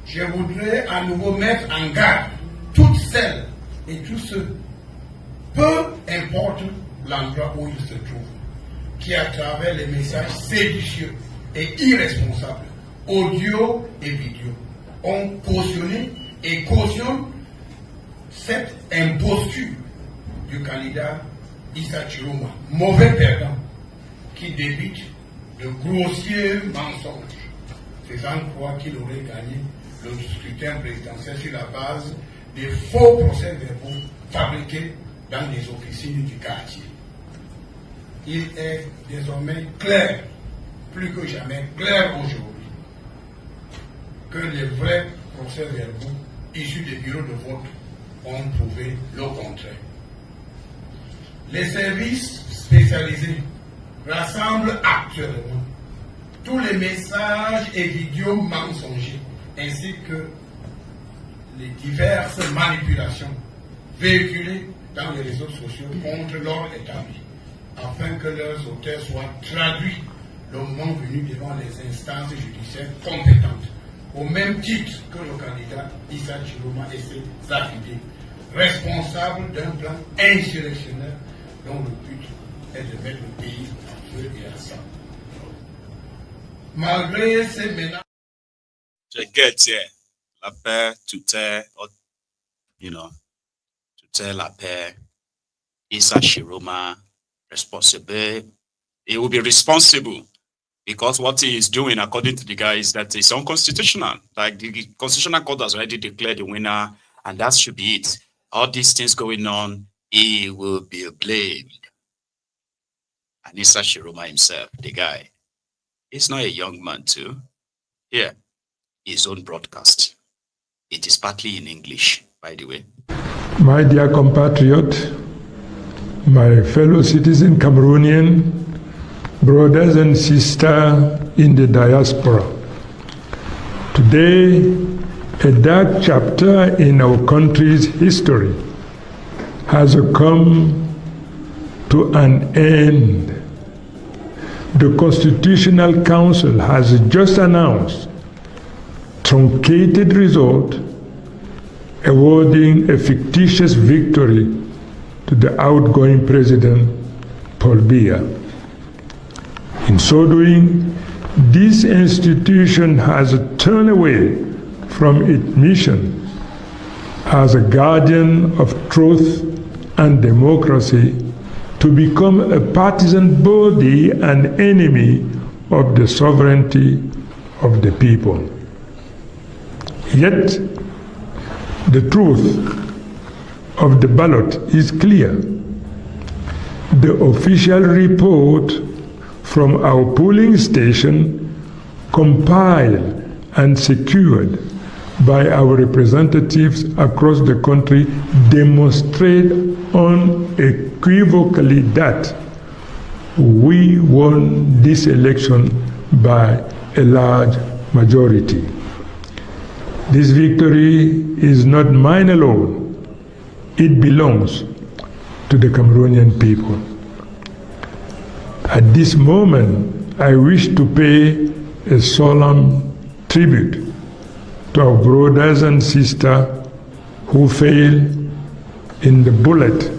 Speaker 12: Je voudrais à nouveau mettre en garde toutes celles et tous ceux, peu importe l'endroit où ils se trouvent, qui à travers les messages séditieux et irresponsables, audio et vidéo, ont cautionné et cautionnent cette imposture du candidat Issa Chiroma, mauvais perdant, qui débite de grossiers mensonges, faisant croire qu'il aurait gagné le scrutin présidentiel sur la base des faux procès-verbaux fabriqués dans les officines du quartier. Il est désormais clair, plus que jamais clair aujourd'hui, que les vrais procès-verbaux issus des bureaux de vote ont prouvé le contraire. Les services spécialisés rassemblent actuellement tous les messages et vidéos mensongers ainsi que les diverses manipulations véhiculées dans les réseaux sociaux contre l'ordre établi, afin que leurs auteurs soient traduits le moment venu devant les instances judiciaires compétentes, au même titre que le candidat Issa Chiroma et ses affidés, responsables d'un plan insurrectionnel dont le but est de mettre le pays à feu et à sang. Malgré ces menaces,
Speaker 1: je get here, la paix, tout est, tout est la paix. Issa Chiroma, responsible. He will be responsible because what he is doing, according to the guy, is that it's unconstitutional. Like the Constitutional Court has already declared the winner, and that should be it. All these things going on, he will be blamed. And Issa Chiroma himself, the guy, he's not a young man too. Here, his own broadcast. It is partly in English, by the way.
Speaker 13: My dear compatriot, my fellow citizen Cameroonian, brothers and sisters in the diaspora. Today, a dark chapter in our country's history has come to an end. The Constitutional Council has just announced truncated result awarding a fictitious victory to the outgoing president, Paul Biya. In so doing, this institution has turned away from its mission as a guardian of truth and democracy to become a partisan body and enemy of the sovereignty of the people. Yet, the truth of the ballot is clear. The official report from our polling station, compiled and secured by our representatives across the country, demonstrate unequivocally that we won this election by a large majority. This victory is not mine alone. It belongs to the Cameroonian people. At this moment, I wish to pay a solemn tribute to our brothers and sisters who fell in the bullet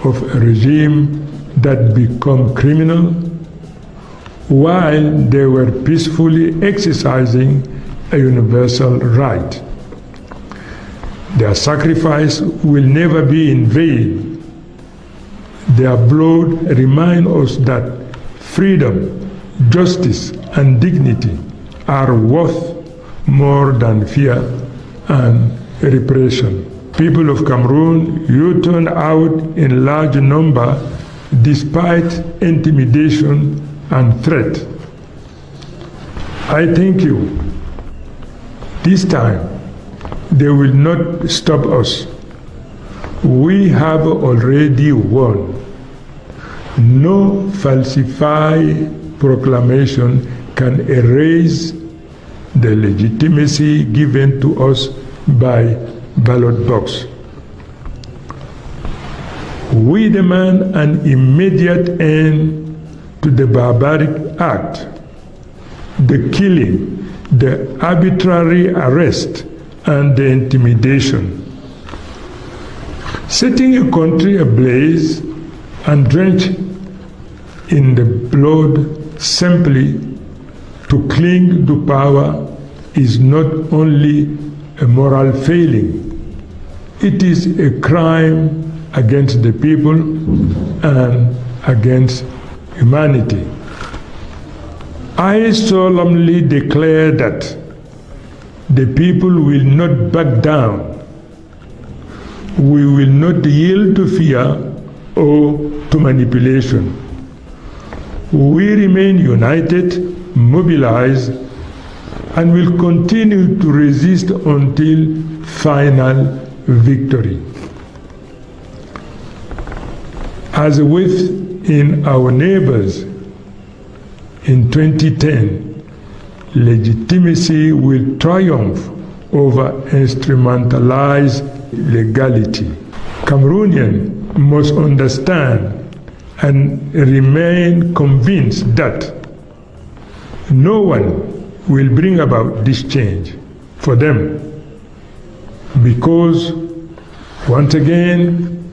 Speaker 13: of a regime that became criminal while they were peacefully exercising a universal right. Their sacrifice will never be in vain. Their blood reminds us that freedom, justice, and dignity are worth more than fear and repression. People of Cameroon, you turned out in large number despite intimidation and threat. I thank you. This time, they will not stop us. We have already won. No falsified proclamation can erase the legitimacy given to us by ballot box. We demand an immediate end to the barbaric act, the killing, the arbitrary arrest, and the intimidation. Setting a country ablaze and drenched in the blood simply to cling to power is not only a moral failing, it is a crime against the people and against humanity. I solemnly declare that the people will not back down. We will not yield to fear or to manipulation. We remain united, mobilized, and will continue to resist until final victory. As with in our neighbors, in 2010, legitimacy will triumph over instrumentalized legality. Cameroonians must understand and remain convinced that no one will bring about this change for them, because once again,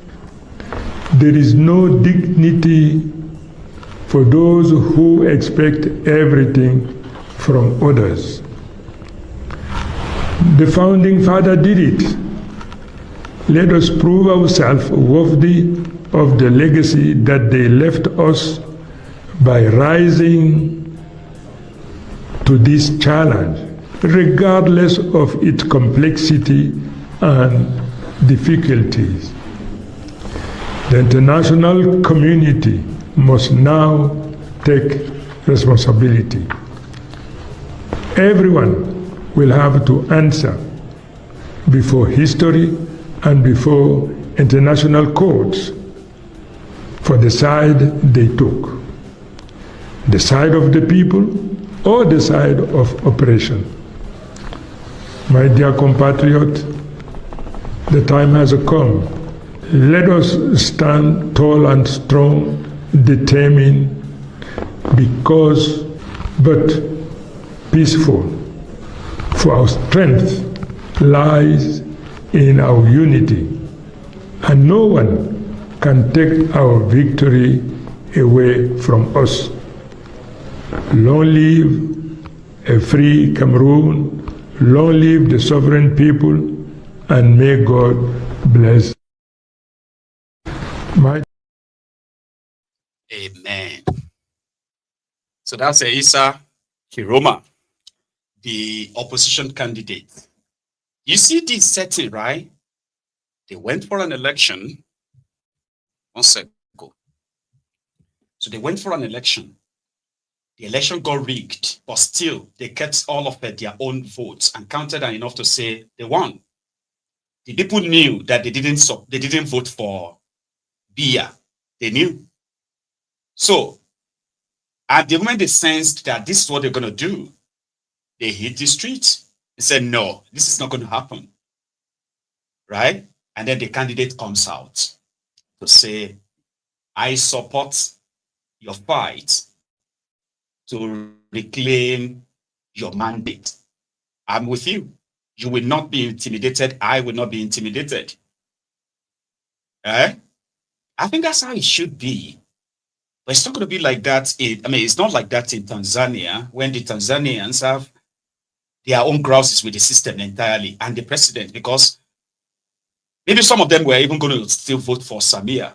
Speaker 13: there is no dignity for those who expect everything from others. The founding father did it. Let us prove ourselves worthy of the legacy that they left us by rising to this challenge, regardless of its complexity and difficulties. The international community must now take responsibility. Everyone will have to answer before history and before international courts for the side they took, the side of the people or the side of oppression. My dear compatriot, the time has come. Let us stand tall and strong, determined, but peaceful. For our strength lies in our unity, and no one can take our victory away from us. Long live a free Cameroon, long live the sovereign people, and may God bless.
Speaker 1: Amen. So that's Isa Kiroma, the opposition candidate. You see this setting, right? They went for an election 1 second ago. So they went for an election. The election got rigged, but still they kept all of their own votes and counted enough to say they won. The people knew that they didn't vote for Biya. They knew. So at the moment they sensed that this is what they're going to do, they hit the streets. They said, no, this is not going to happen. Right? And then the candidate comes out to say, I support your fight to reclaim your mandate. I'm with you. You will not be intimidated. I will not be intimidated. I think that's how it should be. But it's not going to be like that. It's not like that in Tanzania, when the Tanzanians have their own grouses with the system entirely and the president, because maybe some of them were even going to still vote for Samia.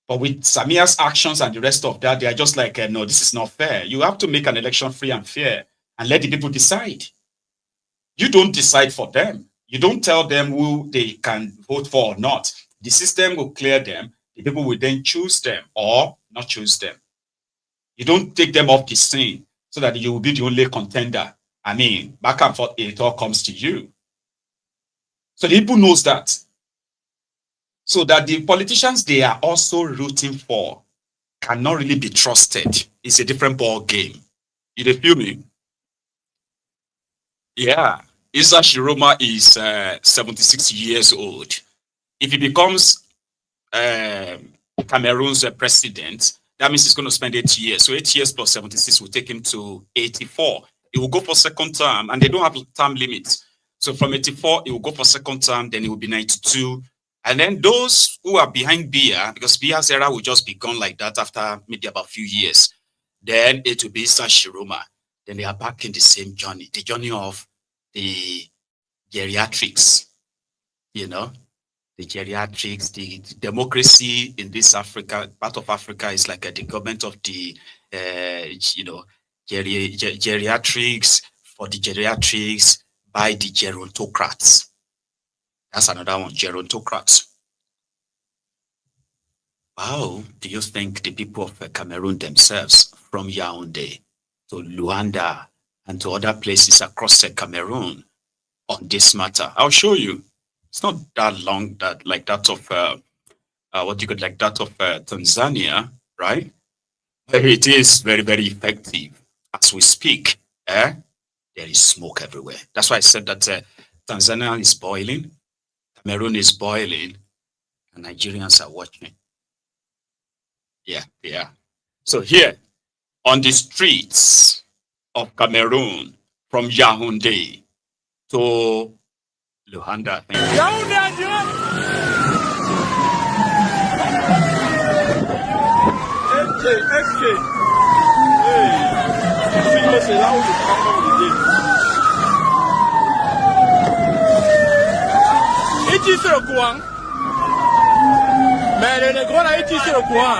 Speaker 1: But with Samia's actions and the rest of that, they are just like, no, this is not fair. You have to make an election free and fair and let the people decide. You don't decide for them. You don't tell them who they can vote for or not. The system will clear them. The people will then choose them or not choose them. You don't take them off the scene so that you will be the only contender. Back and forth, it all comes to you. So the people knows that. So that the politicians they are also rooting for cannot really be trusted. It's a different ball game. You feel me? Yeah. Issa Shiroma is 76 years old. If he becomes Cameroon's president, that means he's going to spend 8 years. So 8 years plus 76 will take him to 84. He will go for second term, and they don't have term limits. So from 84, he will go for second term, then he will be 92. And then those who are behind Biya, because Biya's era will just be gone like that after maybe about a few years, then it will be Issa Shiroma. Then they are back in the same journey, the journey of the geriatrics, you know, the geriatrics, the democracy in this Africa, part of Africa is like the government of the, geriatrics, for the geriatrics, by the gerontocrats. That's another one, gerontocrats. How do you think the people of Cameroon themselves, from Yaoundé to Luanda and to other places across Cameroon, on this matter? I'll show you. It's not that long, that like that of Tanzania, right? It is very, very effective. As we speak, there is smoke everywhere. That's why I said that Tanzania is boiling, Cameroon is boiling, and Nigerians are watching. Yeah. So here, on the streets of Cameroon, from Yaoundé to Luanda.
Speaker 8: C'est là où je prends mon idée. Il tisse le courant. Mais le négro là, il tisse le courant.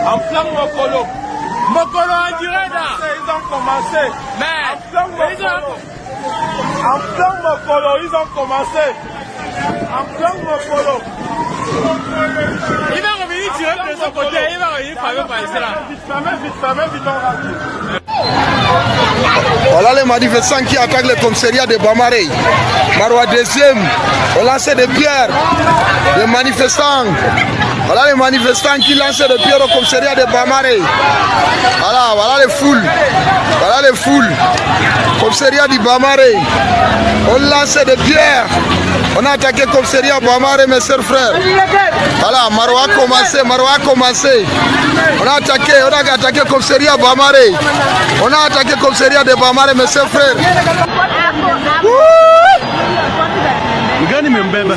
Speaker 8: En plein Mokolo. Mokolo en direct là. Ils ont commencé. Mais en plein Mokolo, ils ont commencé. En plein Mokolo. Il va revenir tirer de son côté, il va revenir frapper par ici là.
Speaker 14: Voilà les manifestants qui attaquent le commissariat de Bamare. Marois deuxième, on lançait des pierres. Les manifestants. Voilà les manifestants qui lançaient des pierres au commissariat de Bamare. Voilà les foules. Voilà les foules. Commissariat de Bamare. On lançait des pierres. On a attaqué le commissariat de Bamare, mes chers frères. Voilà, Marois a commencé. On a attaqué le commissariat de Bamare. On a attaqué le commissariat de Bamare, mes chers frères.
Speaker 15: Gani membeba?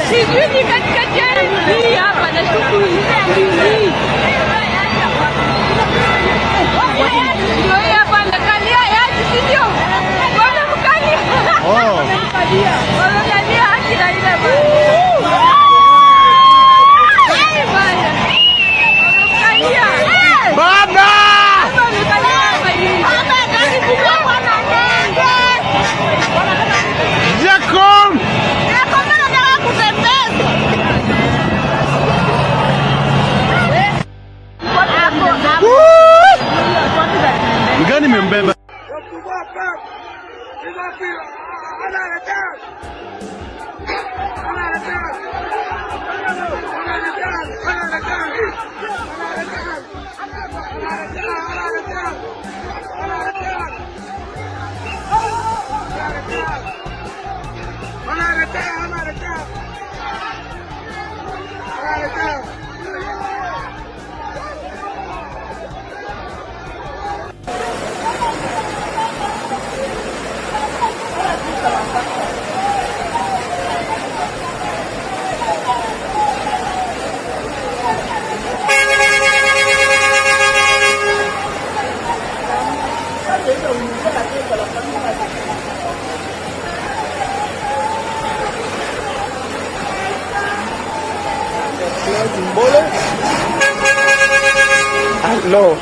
Speaker 15: Gani membeba?
Speaker 14: No.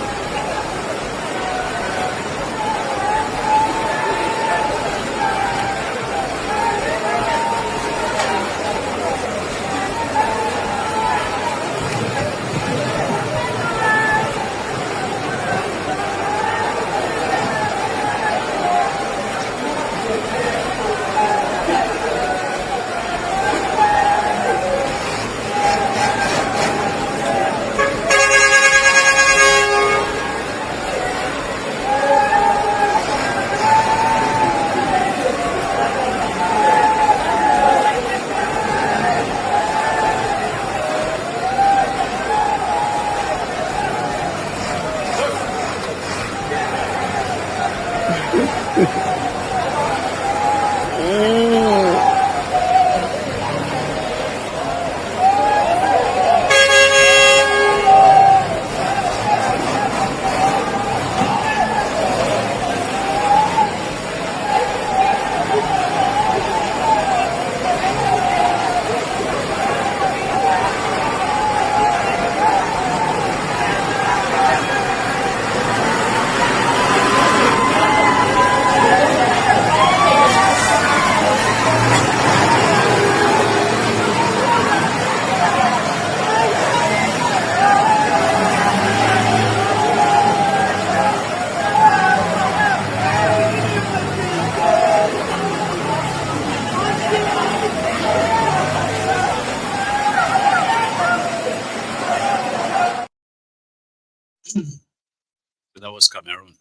Speaker 1: That was Cameroon.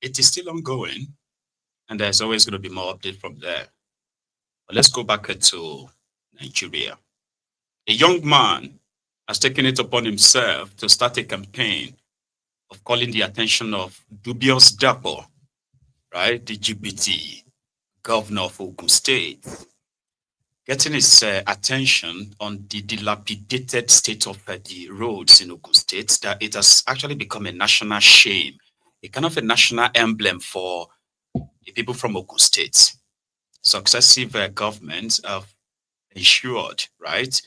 Speaker 1: It is still ongoing, and there's always going to be more update from there. But let's go back to Nigeria. A young man has taken it upon himself to start a campaign of calling the attention of dubious Dapo, right, the GPT governor of Ogun State, getting his attention on the dilapidated state of the roads in Ogun State, that it has actually become a national shame, a kind of a national emblem for the people from Ogun State. Successive governments have ensured, right,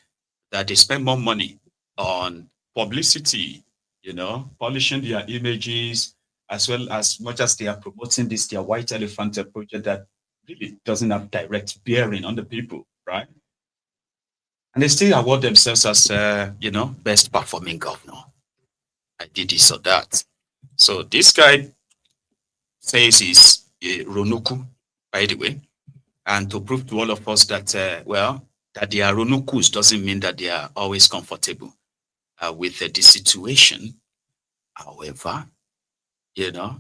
Speaker 1: that they spend more money on publicity, you know, polishing their images, as well as much as they are promoting this, their white elephant project that really doesn't have direct bearing on the people, right? And they still award themselves as, you know, best performing governor. I did this or that. So this guy says he's a Ronuku, by the way, and to prove to all of us that, well, that they are Ronukus doesn't mean that they are always comfortable with the situation. However, you know,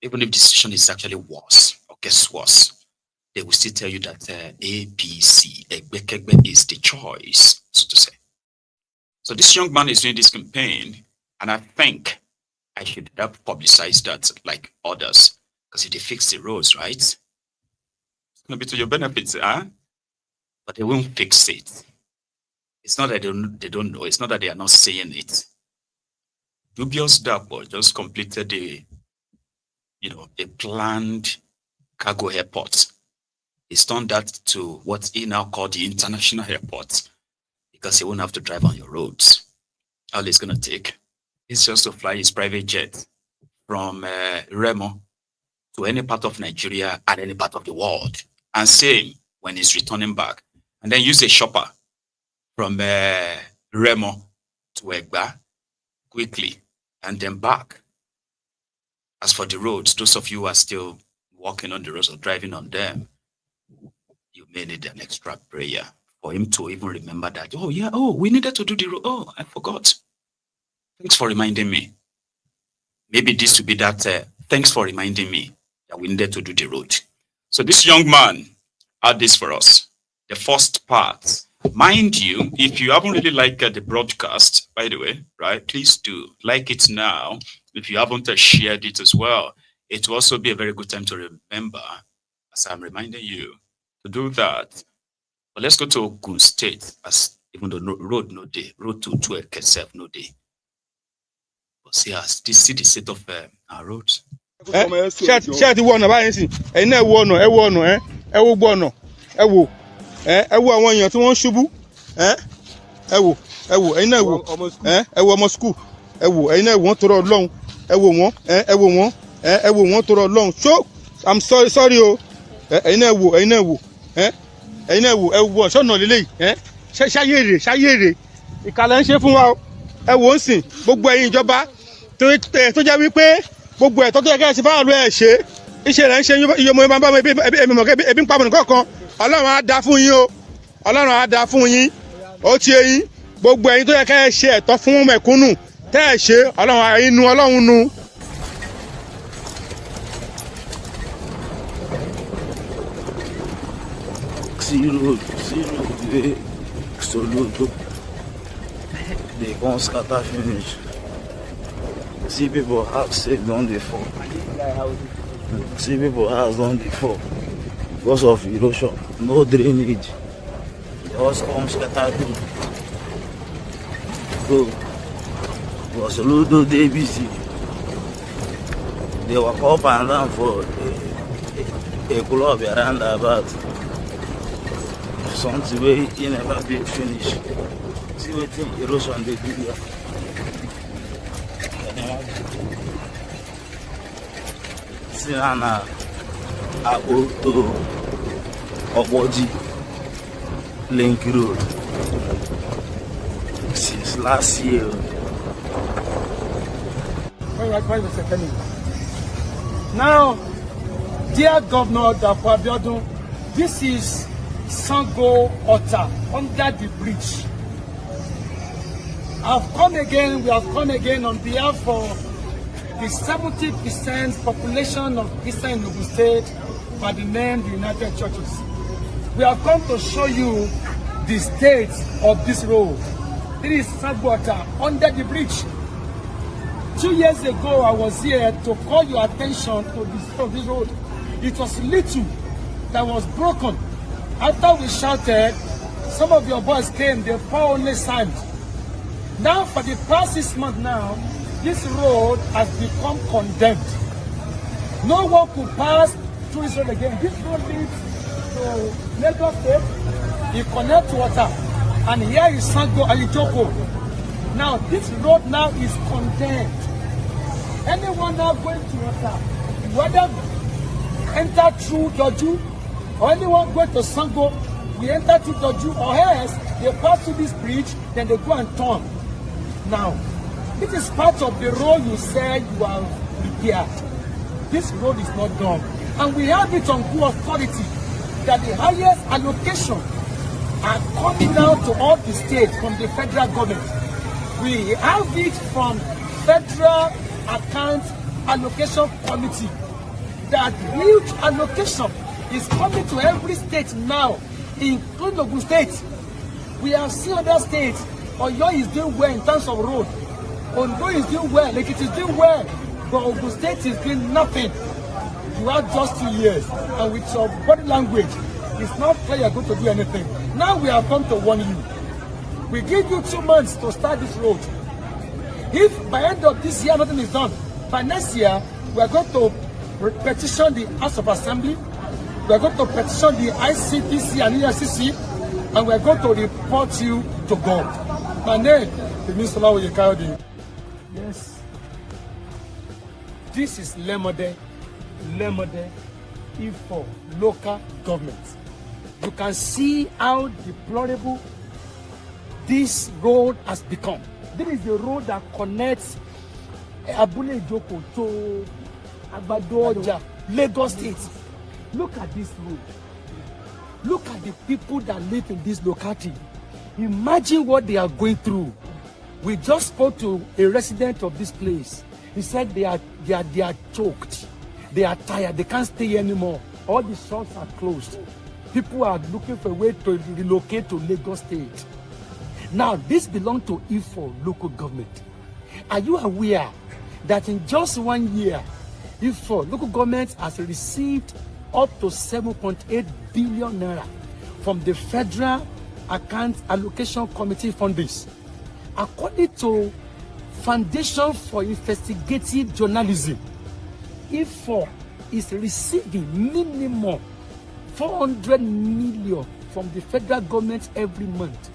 Speaker 1: even if the situation is actually worse or gets worse, they will still tell you that APC, Egbekegbe, is the choice, so to say. So this young man is doing this campaign, and I think I should have publicized that like others, because if they fix the roads, right, it's going to be to your benefit, huh? But they won't fix it. It's not that they don't know. It's not that they are not saying it. Dubious Dapo just completed a planned cargo airport. He's turned that to what he now called the international airport, because he won't have to drive on your roads. All it's going to take is just to fly his private jet from Remo to any part of Nigeria and any part of the world, and same when he's returning back, and then use a shopper from Remo to Egba quickly and then back. As for the roads, those of you who are still walking on the roads or driving on them, you may need an extra prayer for him to even remember that, oh yeah, oh, we needed to do the road. Oh, I forgot. Thanks for reminding me. Maybe this will be that, thanks for reminding me that we needed to do the road. So this young man had this for us. The first part. Mind you, if you haven't really liked the broadcast, by the way, right, please do like it now. If you haven't shared it as well, it will also be a very good time to remember, as I'm reminding you, to do that. But let's go to Ogun State, as even though road no day, road to Ekesef no day. But see the state of our roads.
Speaker 8: Ṣé ti wọ ọ̀nà báyìí sí? Ẹ̀yin náà wo ọ̀nà, ẹ wo ọ̀nà, ẹ wo gbọ́ ọ̀nà, ẹ wo àwọn èèyàn tí wọ́n ń ṣubú, ẹ wo, ẹ̀yin náà wo, ẹ wo ọmọ school, ẹ wo, ẹ̀yin náà wọ́n tọrọ Ọlọ́run, ẹ wo wọ́n, ẹ wo wọ́n tọrọ Ọlọ́run. So I'm sorry o, ẹ̀yin náà wo, ẹ wo ṣọ́nà lélẹ́yìí, ṣáyèrè, ìkàlẹ̀ ń ṣe fún wa o, ẹ wo ń sìn, gbogbo ẹ̀yin ìjọba tó jẹ́ wípé gbogbo ẹ̀tọ́ tó yẹ kẹ́ ẹ ṣe fáwọn ọ̀lú ẹ̀ ṣe, iṣẹ́ rẹ̀ ń ṣe iye ọmọ ìbámu ẹbí mọ̀ ebi ń pa ọmọ nìkan, Ọlọ́run á dá fún yín o, Ọlọ́run á dá fún yín, ó ti yín, gbogbo ẹ̀yin tó yẹ kẹ́ ẹ ṣe ẹ̀tọ́ fún mẹ̀kúnnù tẹ́ ẹ ṣe, Ọlọ́run á inú Ọlọ́run nu.
Speaker 16: They won't scatter finish. See people have saved on the phone. See people has done before because of erosion, no drainage. The house comes scattered through. So it was a little day busy. They walk up and down for a club around about something where you never be finished. See what erosion they do here. See now Oboji Link Road since last year.
Speaker 7: Now, dear Governor Dapo, this is Sango Ota under the bridge. We have come again on behalf of the 70% population of Eastern Ogun State by the name the United Churches. We have come to show you the state of this road. It is Sango Ota under the bridge. 2 years ago, I was here to call your attention to this road. It was little that was broken. After we shouted, some of your boys came, they pour only sand. Now, for the past 6 months now, this road has become condemned. No one could pass through this road again. This road leads to Lagos State, it connects to water, and here is Sango Alijoko. Now, this road now is condemned. Anyone now going to water, whether enter through Doju, or anyone going to Sango, we enter through Doju, or else they pass through this bridge, then they go and turn. Now, this is part of the road you said you have repaired. This road is not done. And we have it on good authority that the highest allocation are coming out to all the states from the federal government. We have it from Federal Account Allocation Committee. That huge allocation is coming to every state now, including Ogun State. We have seen other states. Oyo is doing well in terms of road. Ondo is doing well, Ekiti is doing well, but Ogun State is doing nothing. You have just 2 years, and with your body language, it's not clear you're going to do anything. Now we have come to warn you. We give you 2 months to start this road. If by end of this year nothing is done, by next year we are going to petition the House of Assembly, we are going to petition the ICPC and EFCC, and we are going to report you to God. My name is Mr. Soyinka. Yes. This is Lemode Ifo local government. You can see how deplorable this road has become. This is the road that connects Abule Joko to Agbadoja, Lagos State. Look at this road. Look at the people that live in this locality. Imagine what they are going through. We just spoke to a resident of this place. He said they are choked. They are tired. They can't stay anymore. All the shops are closed. People are looking for a way to relocate to Lagos State. Now, this belongs to Ifo local government. Are you aware that in just 1 year, Ifo local government has received up to 7.8 billion naira from the Federal Account Allocation Committee fundings? According to Foundation for Investigative Journalism, Ifo is receiving minimum 400 million from the federal government every month.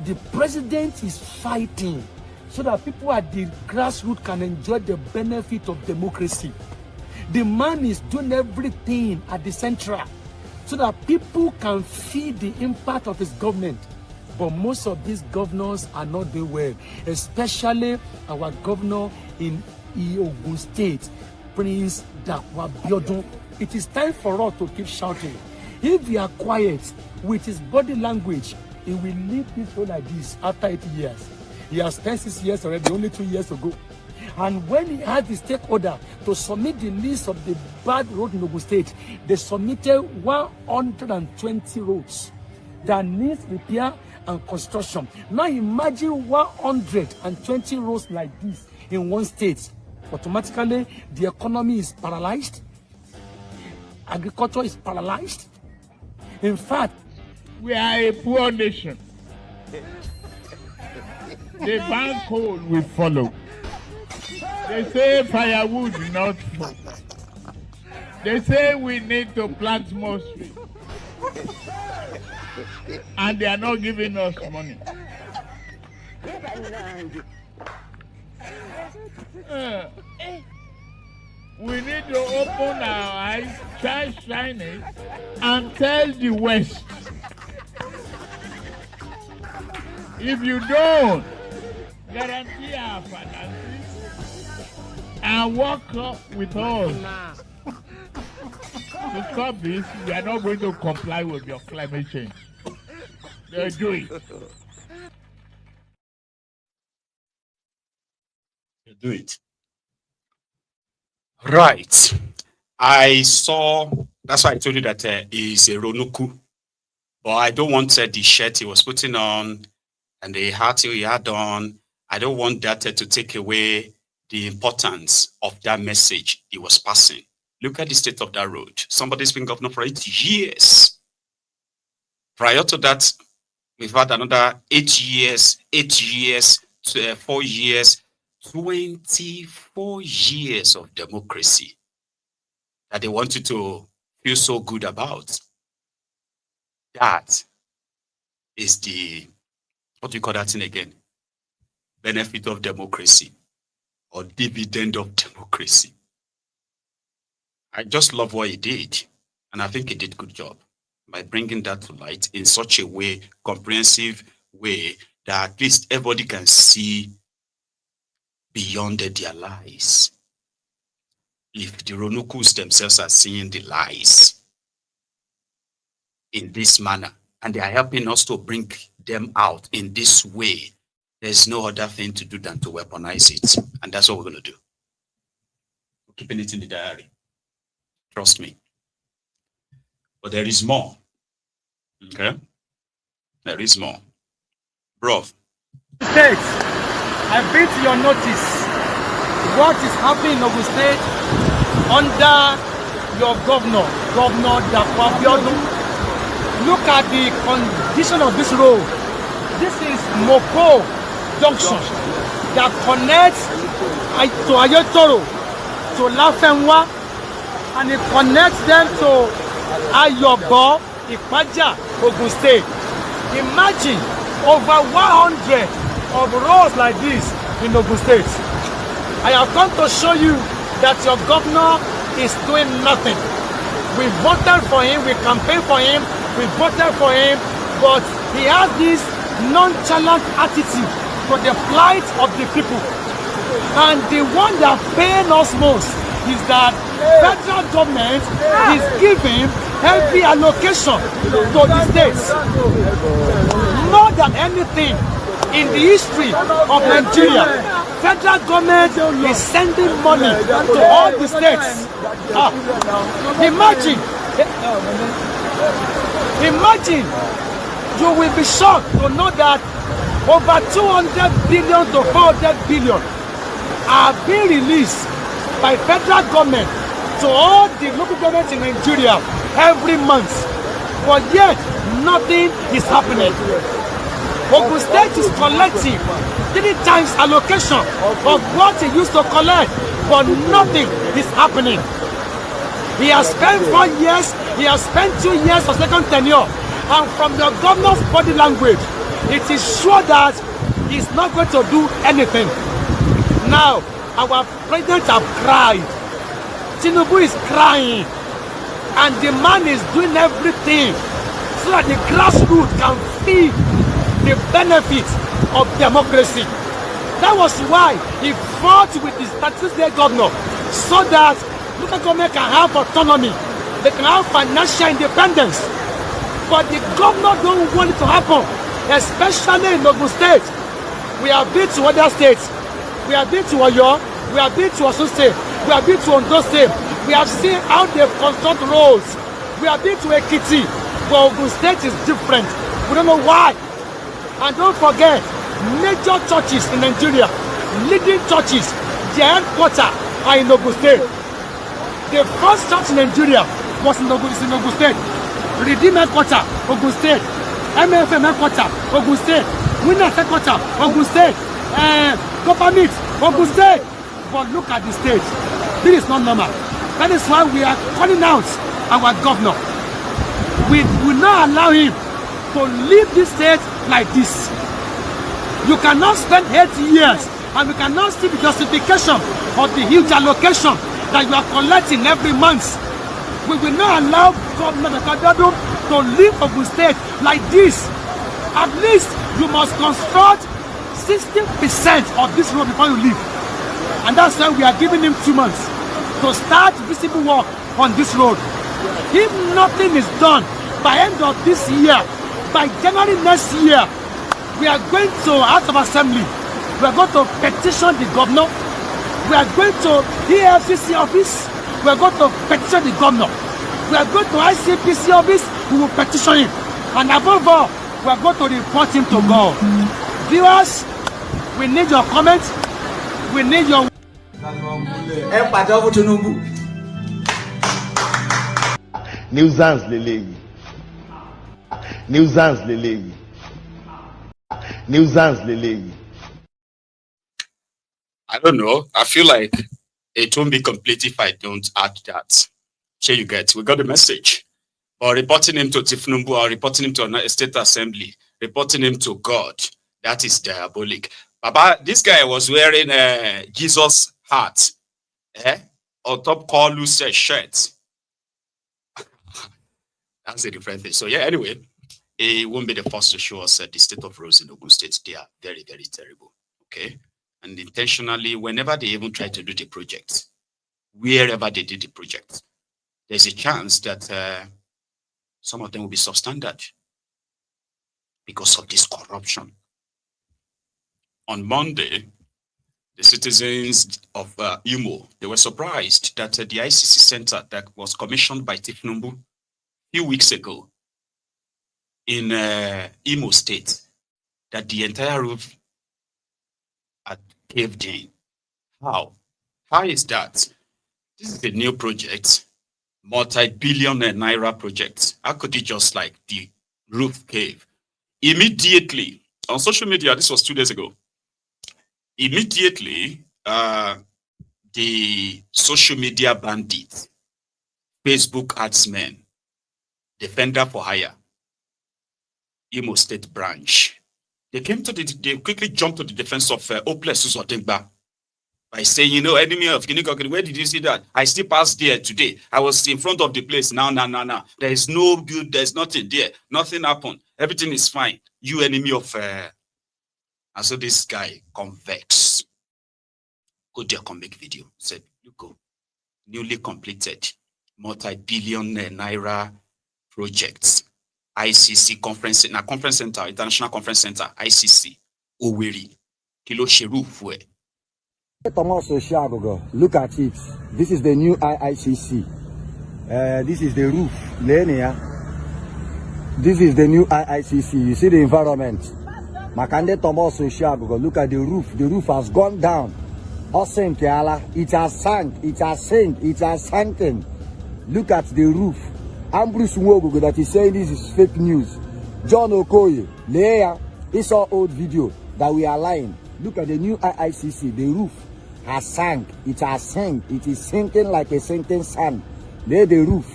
Speaker 7: The president is fighting so that people at the grassroots can enjoy the benefit of democracy. The man is doing everything at the central so that people can feel the impact of his government. But most of these governors are not doing well, especially our governor in Ogun State, Prince Dakwa Biodun. It is time for us to keep shouting. If we are quiet with his body language, he will leave this road like this after 8 years. He has spent 6 years already, only 2 years ago. And when he had the stakeholder to submit the list of the bad roads in Ogun State, they submitted 120 roads that needs repair and construction. Now imagine 120 roads like this in one state.
Speaker 11: automatically the economy is paralyzed, agriculture is paralyzed. In fact,
Speaker 17: we are a poor nation. The bank coal will follow. They say firewood not smoke. They say we need to plant more trees. And they are not giving us money. We need to open our eyes, shine it, and tell the West. If you don't guarantee our finances and work with us to stop this, we are not going to comply with your climate change. They'll do it.
Speaker 1: They'll do it. Right. I saw, that's why I told you that he's a Ronuku. But I don't want the shirt he was putting on and the hat he had on. I don't want that to take away the importance of that message he was passing. Look at the state of that road. Somebody's been governor for 8 years. Prior to that, we've had another 8 years, 4 years, 24 years of democracy that they wanted to feel so good about. That is the, what do you call that thing again? Benefit of democracy or dividend of democracy. I just love what he did, and I think he did a good job by bringing that to light in such a way, comprehensive way, that at least everybody can see beyond their lies. If the Ronukus themselves are seeing the lies in this manner, and they are helping us to bring them out in this way, there's no other thing to do than to weaponize it. And that's what we're going to do. We're keeping it in the diary. Trust me. But there is more. Okay? There is more. Bro.
Speaker 11: States, I bring to your notice what is happening in Ogun State under your governor, Governor Dapo. Look at the condition of this road. This is Moko Junction that connects to Ayotoro, to Lafenwa, and it connects them to Ayobo, Ipaja, Ogun State. Imagine over 100 of roads like this in Ogun State. I have come to show you that your governor is doing nothing. We voted for him, we campaigned for him, we voted for him, but he has this nonchalant attitude to the plight of the people. And the one that pains us most is that federal government is giving heavy allocation to the states. More than anything in the history of Nigeria, federal government is sending money to all the states. Imagine, you will be shocked to know that over 200 billion to 400 billion are being released by federal government to all the local governments in Nigeria every month. But yet, nothing is happening. Ogun State is collecting 3 times allocation of what he used to collect, but nothing is happening. He has spent 4 years, he has spent 2 years of second tenure, and from the governor's body language, it is sure that he's not going to do anything. Now, our president have cried. Tinubu is crying, and the man is doing everything so that the grassroots can feel the benefits of democracy. That was why he fought with his 36-day governor, so that local government can have autonomy, they can have financial independence. But the governor don't want it to happen, especially in Ogun State. We have been to other states. We have been to Oyo, we have been to Osun State, we have been to Ondo State. We have seen how they construct roads. We have been to Ekiti, but Ogun State is different. We don't know why. And don't forget, major churches in Nigeria, leading churches, their headquarters are in Ogun State. The first church in Nigeria was in Ogun State. Redeem headquarters, Ogun State. MFM headquarters, Ogun State. Winners headquarters, Ogun State. Government, Ogun State. But look at the state. This is not normal. That is why we are calling out our governor. We will not allow him to leave this state like this. You cannot spend 8 years and we cannot see the justification of the huge allocation that you are collecting every month. We will not allow Governor Kadadum to leave Ogun State like this. At least you must construct 60% of this road before you leave. And that's why we are giving him 2 months to start visible work on this road. If nothing is done by end of this year, by January next year, we are going to House of Assembly. We are going to petition the governor. We are going to EFCC office. We are going to petition the governor. We are going to ICPC office. We will petition him. And above all, we are going to report him to God. Viewers, we need your comments. We need your...
Speaker 18: Nuisance lele. Nuisance lele. Nuisance lele.
Speaker 1: I don't know. I feel like it won't be complete if I don't add that. Here you get. We got the message. Or reporting him to Tifnumbu, or reporting him to a state assembly, reporting him to God. That is diabolic. Baba, this guy was wearing a Jesus hat. On top call loose shirt. That's a different thing. So yeah, anyway, it won't be the first to show us the state of roads in Ogun State. They are very, very terrible. Okay. And intentionally, whenever they even try to do the project, wherever they did the project, there's a chance that some of them will be substandard because of this corruption. On Monday, the citizens of Imo, they were surprised that the ICC center that was commissioned by Tifnumbu a few weeks ago in Imo State, that the entire roof had caved in. How? How is that? This is a new project, multi-billion naira project. How could it just like the roof cave? Immediately, on social media, this was 2 days ago, immediately, the social media bandits, Facebook adsmen, Defender for Hire, Imo State branch, they quickly jumped to the defense of Oplesus Otemba by saying, you know, enemy of Guinea, where did you see that? I still passed there today. I was in front of the place. Now. There is no good, there's nothing there. Nothing happened. Everything is fine. You enemy of... And so this guy, Convex, go there, come make video. Said, you go. Newly completed, multi-billion naira projects. ICC conference, conference center, International Conference Center, ICC, Oweri, Kilo Sherufwe.
Speaker 10: Look at it. This is the new IICC. This is the roof. This is the new IICC. You see the environment. Makande Thomas Oshiago, look at the roof. The roof has gone down. It has sunk. It has sunk. It has sunken. Look at the roof. Ambrose Nwogogo that is saying this is fake news. John Okoye, Leia, it's our old video that we are lying. Look at the new IICC. The roof has sunk. It has sunk. It is sinking like a sinking sand. Lay the roof.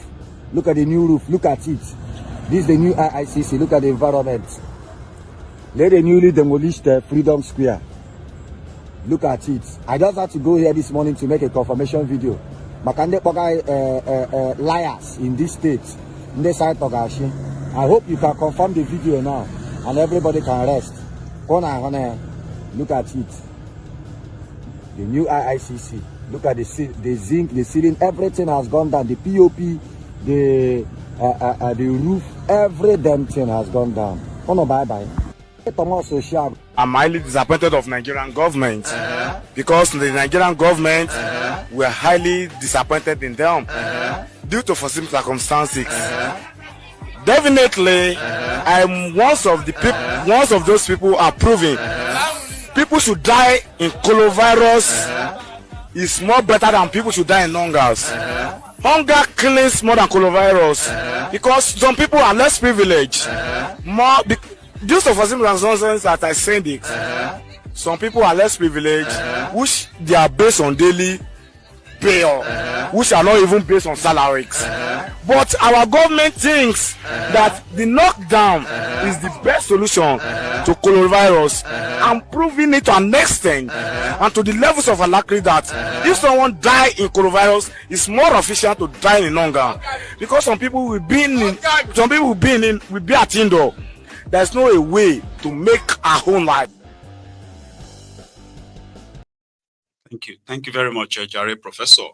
Speaker 10: Look at the new roof. Look at it. This is the new IICC. Look at the environment. Lay the newly demolished Freedom Square. Look at it. I just had to go here this morning to make a confirmation video. Makande Pogai liars in this state. I hope you can confirm the video now and everybody can rest. Look at it. The new IICC. Look at the zinc, the ceiling, everything has gone down. The POP, the roof, every damn thing has gone down. Oh no, bye-bye.
Speaker 19: I'm highly disappointed of Nigerian government because the Nigerian government were highly disappointed in them due to foreseen circumstances. Definitely, I'm one of those people approving. People should die in coronavirus is more better than people should die in hungers. Hunger kills more than coronavirus because some people are less privileged. Due to for simple reasons that I said it, some people are less privileged, which they are based on daily pay, which are not even based on salaries. But our government thinks that the knockdown is the best solution to coronavirus, and proving it to an extent and to the levels of alacrity that if someone die in coronavirus, it's more efficient to die in hunger, because some people will be at indoor. There's no a way to make our own life.
Speaker 1: Thank you very much, Charade, Professor.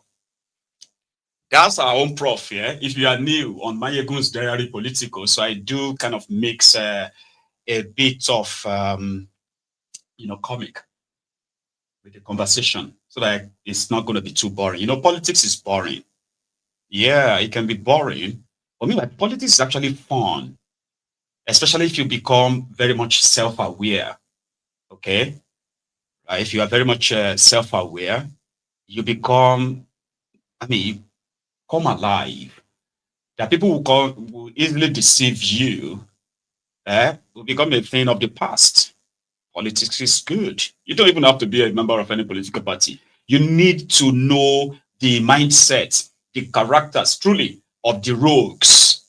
Speaker 1: That's our own prof, yeah? If you are new on Maiyegun's diary Politico, so I do kind of mix a bit of, comic with the conversation so that it's not going to be too boring. Politics is boring. Yeah, it can be boring. For me, like, politics is actually fun, especially if you become very much self-aware, okay? If you are very much self-aware, you become, you come alive. That people will easily deceive you, will become a thing of the past. Politics is good. You don't even have to be a member of any political party. You need to know the mindset, the characters, truly, of the rogues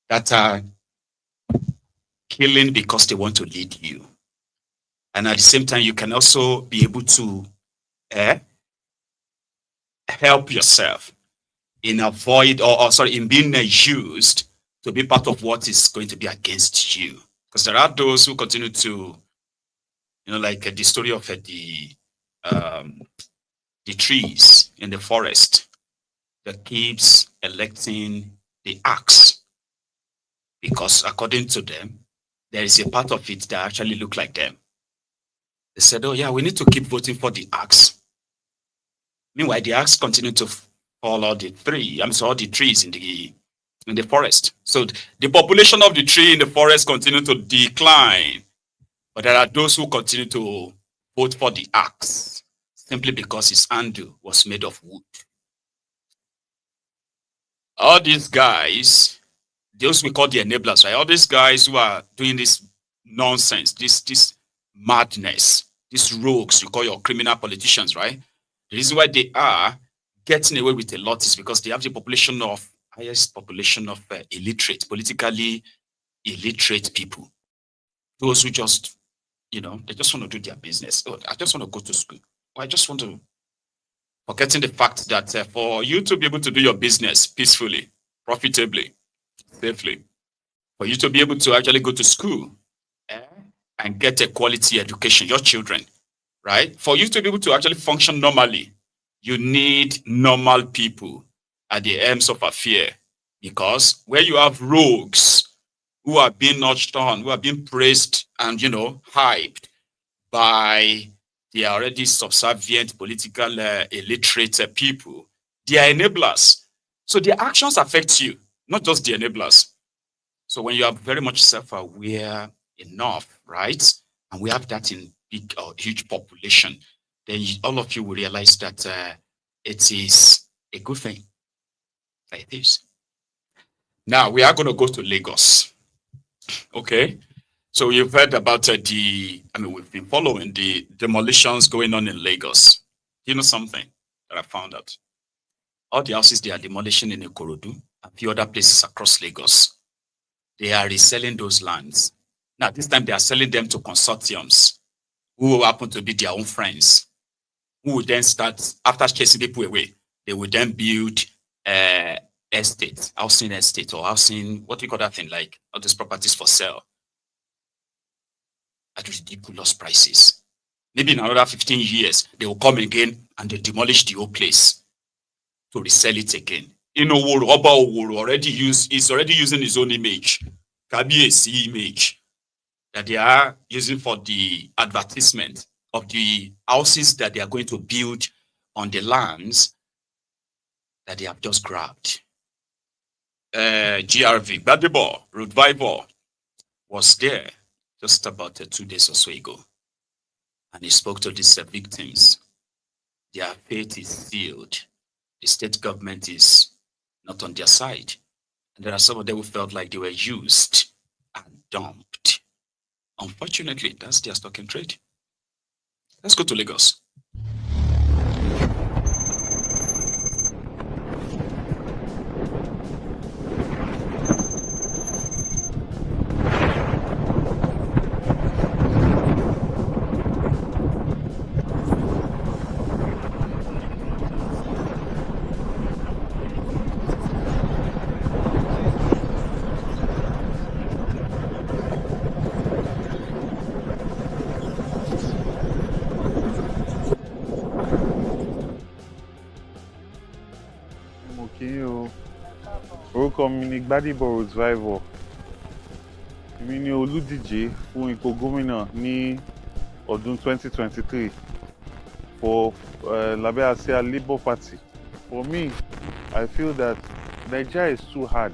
Speaker 1: that are killing because they want to lead you. And at the same time, you can also be able to help yourself in in being used to be part of what is going to be against you. Because there are those who continue to, like the story of the trees in the forest that keeps electing the axe. Because according to them, there is a part of it that actually look like them. They said, oh yeah, we need to keep voting for the axe. Meanwhile, the axe continue to fall all the trees in the forest. So the population of the tree in the forest continue to decline. But there are those who continue to vote for the axe simply because his handle was made of wood. All these guys, those we call the enablers, right? All these guys who are doing this nonsense, this madness, these rogues, you call your criminal politicians, right? The reason why they are getting away with a lot is because they have the highest population of politically illiterate people. Those who just, they just want to do their business. Oh, I just want to go to school. Or I just want to, forgetting the fact that for you to be able to do your business peacefully, profitably, safely, for you to be able to actually go to school and get a quality education, your children, right? For you to be able to actually function normally, you need normal people at the ends of affair. Because where you have rogues who are being notched on, who are being praised and, hyped by the already subservient, political, illiterate people, they are enablers. So their actions affect you, not just the enablers. So when you are very much self-aware enough, right? And we have that in big or huge population, then all of you will realize that it is a good thing like this. Now we are going to go to Lagos. Okay. So you've heard about we've been following the demolitions going on in Lagos. You know something that I found out? All the houses they are demolishing in Ikorodu and a few other places across Lagos, they are reselling those lands. Now, this time they are selling them to consortiums who happen to be their own friends, who will then start, after chasing people away, they will then build housing estate, or housing, what do you call that thing, like all these properties for sale at ridiculous prices. Maybe in another 15 years, they will come again and they demolish the whole place to resell it again. Oba Oworo is already using his own image, Kabiesi image, that they are using for the advertisement of the houses that they are going to build on the lands that they have just grabbed. GRV, Badebo, Revival, was there just about 2 days or so ago. And he spoke to these victims. their fate is sealed. The state government is not on their side. And there are some of them who felt like they were used and dumped. Unfortunately, that's their stock in trade. Let's go to Lagos.
Speaker 3: Orúkọ mi ni Gbádébọ̀ Revival. Èmi ni olùdíje fún ipò gómìnà ní ọdún 2023 for lábẹ́ àsíá Labour Party. For me, I feel that Nigeria is too hard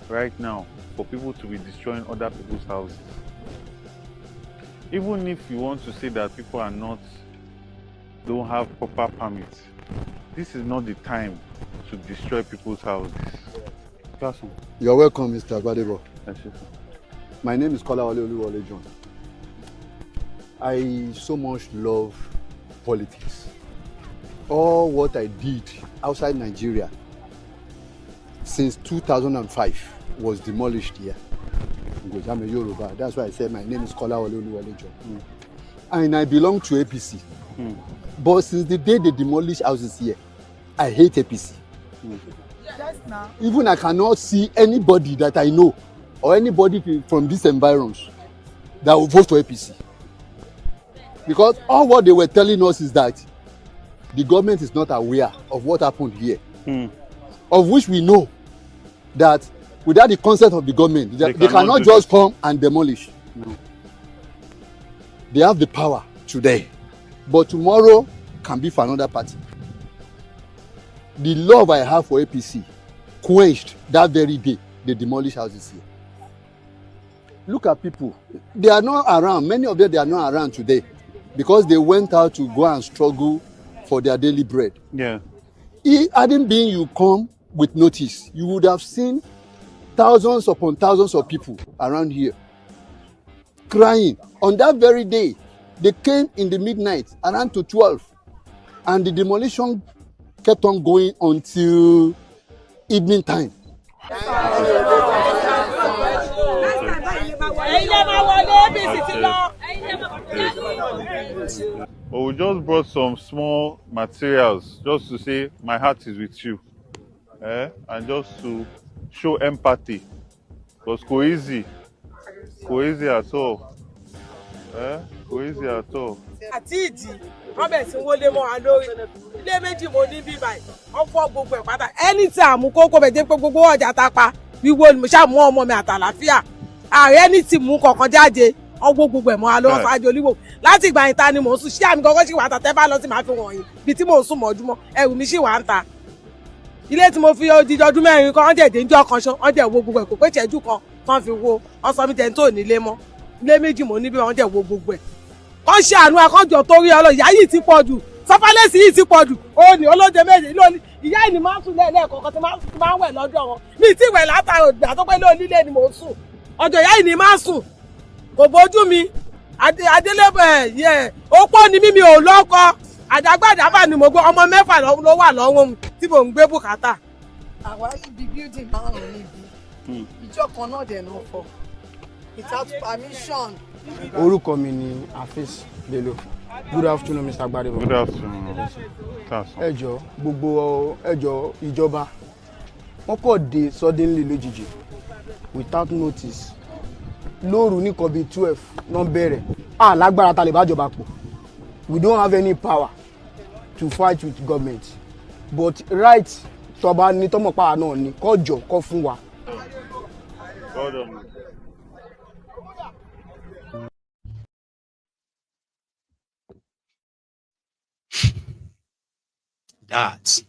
Speaker 3: right now for people to be destroying other people's houses. Even if you want to say that people don't have proper permits, this is not the time to destroy people's houses.
Speaker 20: You're welcome, Mr. Gbadebo. My name is Kolawole Oluwole John. I so much love politics. All what I did outside Nigeria since 2005 was demolished here. Because I'm a Yoruba. That's why I said my name is Kolawole Oluwole John. And I belong to APC. But since the day they demolished houses here, I hate APC. Even I cannot see anybody that I know or anybody from this environment that will vote for APC. Because all what they were telling us is that the government is not aware of what happened here. Of which we know that without the consent of the government, they cannot just come and demolish. No. They have the power today, but tomorrow can be for another party. The love I have for APC quenched that very day they demolished houses here. Look at people. They are not around. Many of them, they are not around today because they went out to go and struggle for their daily bread.
Speaker 3: Yeah.
Speaker 20: It hadn't been you come with notice, you would have seen thousands upon thousands of people around here crying. On that very day, they came in the midnight around to 12, and the demolition kept on going until evening time.
Speaker 3: Well, we just brought some small materials just to say my heart is with you, and just to show empathy. Because cozy at all, cozy at all.
Speaker 11: Ilé méjì mo ní bí báyìí ọ̀pọ̀ gbogbo ẹ̀ pátá anytime kókó bẹ̀jẹ̀ pé gbogbo ọjà ta pa wíwo ni mo ṣáà mú ọmọ mi àtàlàfíà ààrẹ anytime mú kọ̀ọ̀kan jáde ọgbó gbogbo ẹ̀ mọ́ alọ́ fàájì olíwò láti ìgbà yìí ta ni mò ń sùn ṣé àmì kọ́kọ́ sì wà tàtẹ́ bá lọ sí màá fi wọ̀nyí bí tí mò ń sùn mọ́júmọ́ ẹrù mi sì wà ń ta ilé tí mo fi odidi ọdún mẹ́rin kan ọ̀dẹ̀ déńjọ́ kan ṣọ́ ọ̀dẹ̀ wo gbogbo ẹ̀ kò pé ìṣẹ́jú kan tán fi wo ọ̀sán mi tẹ̀ tó nílé mọ́ ilé méjì mo ní bí wọ́n dẹ̀ wo gbogbo ẹ̀ kọ́ ṣe àánú akọ́jọ torí ọlọ́ ìyá yìí ti pọ̀ jù sọfálẹ́sì yìí ti pọ̀ jù ó ní olóde méje lónìí ìyá yìí ni máa ń sùn lẹ́ẹ̀kọ̀ọ̀kan tí máa ń wẹ̀ lọ́dọ̀ wọn mi tí ìwẹ̀ látara ògbà tó pé lónílé ni mò ń sùn ọjọ́ ìyá yìí ni máa ń sùn kò bójú mi adélébọ̀ yẹ opó ni mímí ò lọ́kọ àdàgbàdàbà ni mo gbọ́ ọmọ mẹ́fà ló wà lọ́wọ́ mi tí mò ń gbé bùkátà.
Speaker 21: àwa ibi building máa ń rìn níbi ìjọ kan náà dẹ̀ náà fọ without permission.
Speaker 22: Orúkọ mi ni Afis Bello. Good afternoon, Mr. Gbadebo.
Speaker 3: Good afternoon.
Speaker 22: Gbogbo ìjọba wọ́n kọ̀ dé suddenly lójijì without notice. Lóru ní kọ́bí 12 náà bẹ̀rẹ̀. Lágbára ta lè bá jọba pọ̀. We don't have any power to fight with government. But right tọba ní tọmọpá náà ni kọjọ kọ fún wa.
Speaker 1: That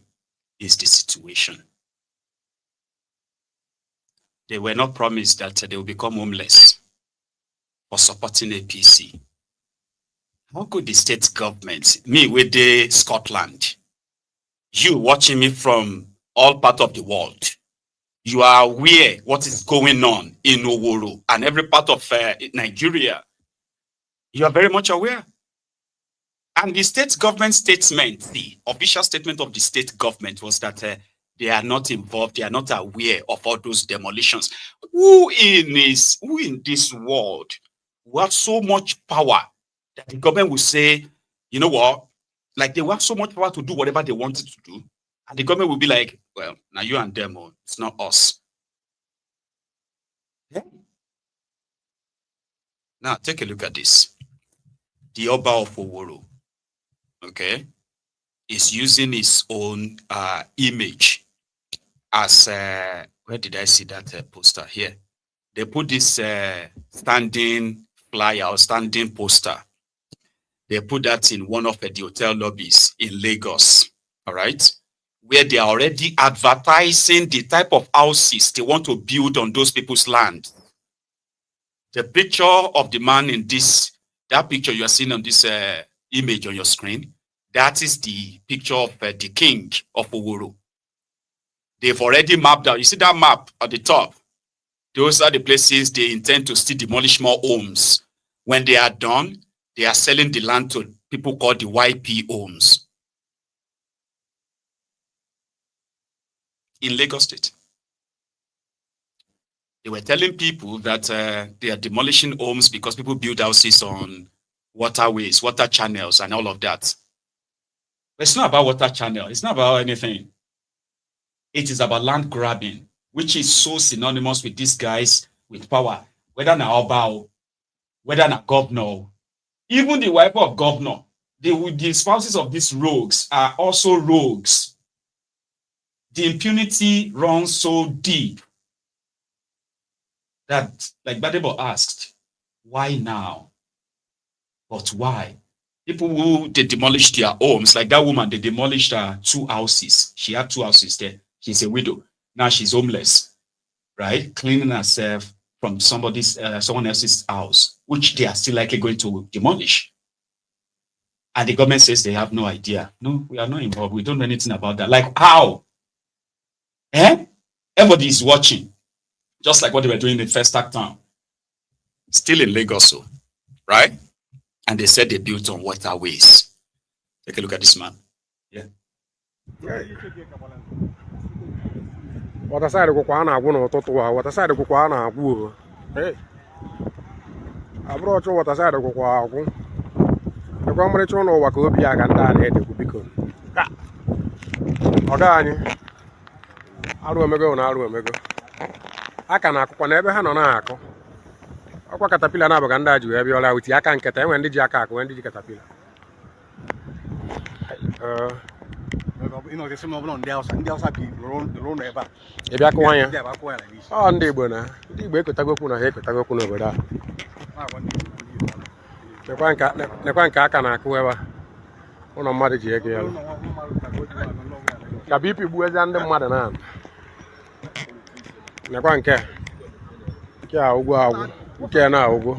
Speaker 1: is the situation. They were not promised that they will become homeless for supporting APC. how could the state government, me with the Scotland, you watching me from all parts of the world, you are aware what is going on in Oworo and every part of Nigeria. You are very much aware. And the state government statement, the official statement of the state government was that they are not involved, they are not aware of all those demolitions. Who in this world who have so much power that the government will say, you know what, like they have so much power to do whatever they wanted to do, and the government will be like, well, now you and them, it's not us. Yeah. Now take a look at this. The Oba of Oworo, okay, is using his own image as where did I see that poster here? They put this standing flyer or standing poster. They put that in one of the hotel lobbies in Lagos, all right, where they are already advertising the type of houses they want to build on those people's land. The picture of the man in that picture you are seeing on this image on your screen, that is the picture of the king of Oworo. They've already mapped out. You see that map at the top? Those are the places they intend to still demolish more homes. When they are done, they are selling the land to people called the YP homes in Lagos State. They were telling people that they are demolishing homes because people build houses on waterways, water channels, and all of that. But it's not about water channel. It's not about anything. It is about land grabbing, which is so synonymous with these guys with power, whether na Oba, whether na governor, even the wife of governor, the spouses of these rogues are also rogues. The impunity runs so deep that, like Badebo asked, why now? But why? People who they demolished their homes, like that woman, they demolished her 2 houses. She had 2 houses there. She's a widow. Now she's homeless, right? Cleaning herself from someone else's house, which they are still likely going to demolish. And the government says they have no idea. No, we are not involved. We don't know anything about that. Like how? Everybody is watching, just like what they were doing in the first act town. Still in Lagos, right? And they said they built on waterways. Take a look at this man. Yeah.
Speaker 2: What side go kwa na agwu n'ụtụtụ a, what side go kwa na agwu. Eh. Abro cho what side go kwa agwu. E kwa mre cho no wa ka obi aga nda na edekwu biko. Ka. Oga anyị. Arụ emego na arụ emego. Aka na akụkọ na ebe ha nọ na akụ. Ọkwa katapila na abaga nda ji wee bịa ọla uti aka nketa enwe ndị ji aka akụ, ndị ji katapila.
Speaker 15: Ino kesi mo ndị Hausa bi ro no eba.
Speaker 2: Ị bịa kụwa ya.
Speaker 15: Ndị aba kụwa ya na isi.
Speaker 2: Ọ ndị Igbo na ndị Igbo ekotagokwu na ha ekotagokwu n'obodo a. Nekwa nke aka na akụ ebe a. Ụlọ mmadụ ji ego ya. Ka BP gbuo eze ndị mmadụ na. Nekwa nke a ụgwọ agwụ, nke na ụgwọ.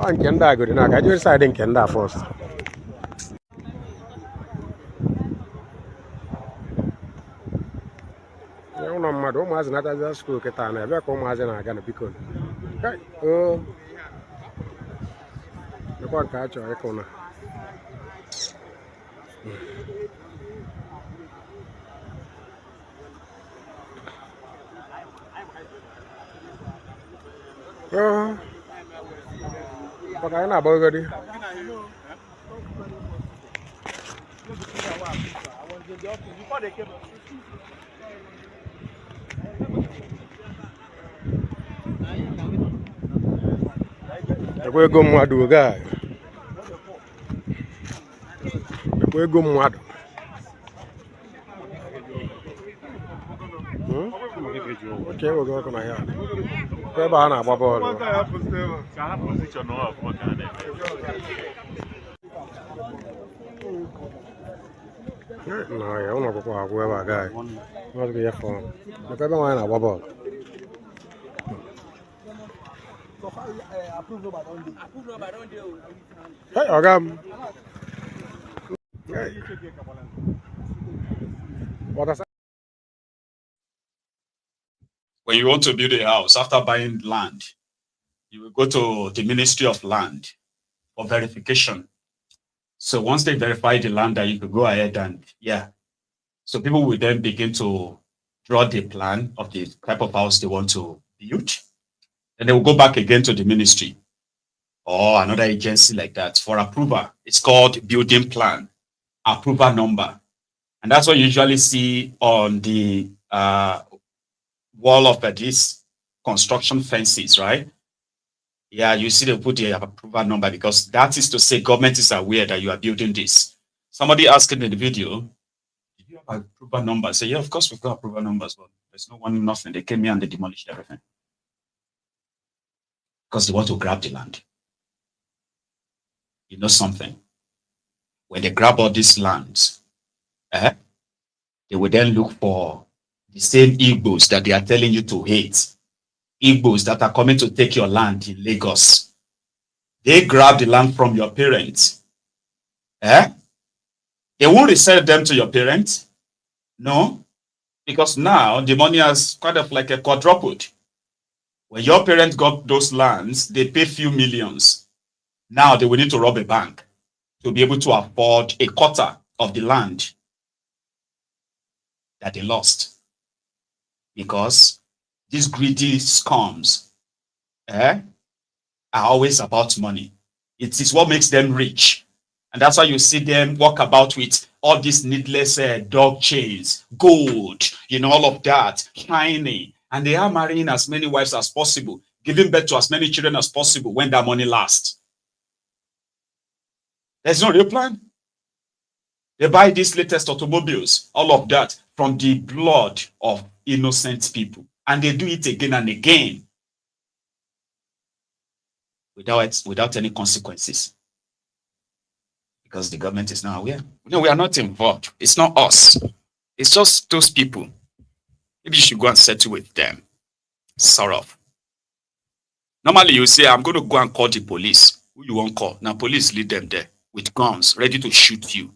Speaker 2: Ọ nke ndị agodi na aka jiri side nke ndị a first. Ụlọ mmadụ ụmụazị na-atazi skuul kịta na ebe ka ụmụazị na-aga na biko. Nekwa nke a chọrọ ịkụ na. Maka anyị na-agbagodi. Ekwe ego mmadụ oge a. Ekwe ego mmadụ. Oke oge ọkụ na ya. Ebe a na-agba bọọlụ. Na ya ụlọ akwụkwọ agwụ ebe a gaghị. N'ọdụ ya fọrọ. Maka ebe nwaanyị na-agba bọọlụ.
Speaker 22: Approve number don't do.
Speaker 2: Hey, Ogam. Hey. What I say?
Speaker 1: When you want to build a house, after buying land, you will go to the Ministry of Land for verification. So once they verify the land, that you could go ahead and, yeah. So people will then begin to draw the plan of the type of house they want to build. And they will go back again to the ministry or another agency like that for approval. It's called building plan, approval number. And that's what you usually see on the wall of these construction fences, right? Yeah, you see they put the approval number because that is to say government is aware that you are building this. Somebody asked in the video, did you have approval number? I say, yeah, of course we've got approval numbers, but there's no one, nothing. They came here and they demolished everything. Because they want to grab the land. You know something? When they grab all these lands, they will then look for the same Igbos that they are telling you to hate. Igbos that are coming to take your land in Lagos. They grab the land from your parents. They won't resell them to your parents. No. Because now the money has kind of like a quadrupled. When your parents got those lands, they pay few millions. Now they will need to rob a bank to be able to afford a quarter of the land that they lost. Because these greedy scums are always about money. It is what makes them rich. And that's why you see them walk about with all these needless dog chains, gold, you know, all of that, shiny. And they are marrying as many wives as possible, giving birth to as many children as possible when that money lasts. There's no real plan. They buy these latest automobiles, all of that, from the blood of innocent people. And they do it again and again without any consequences. Because the government is not aware. No, we are not involved. It's not us. It's just those people. Maybe you should go and settle with them. Sort of. Normally you say, I'm going to go and call the police. Who you won't call? Now police lead them there with guns ready to shoot you.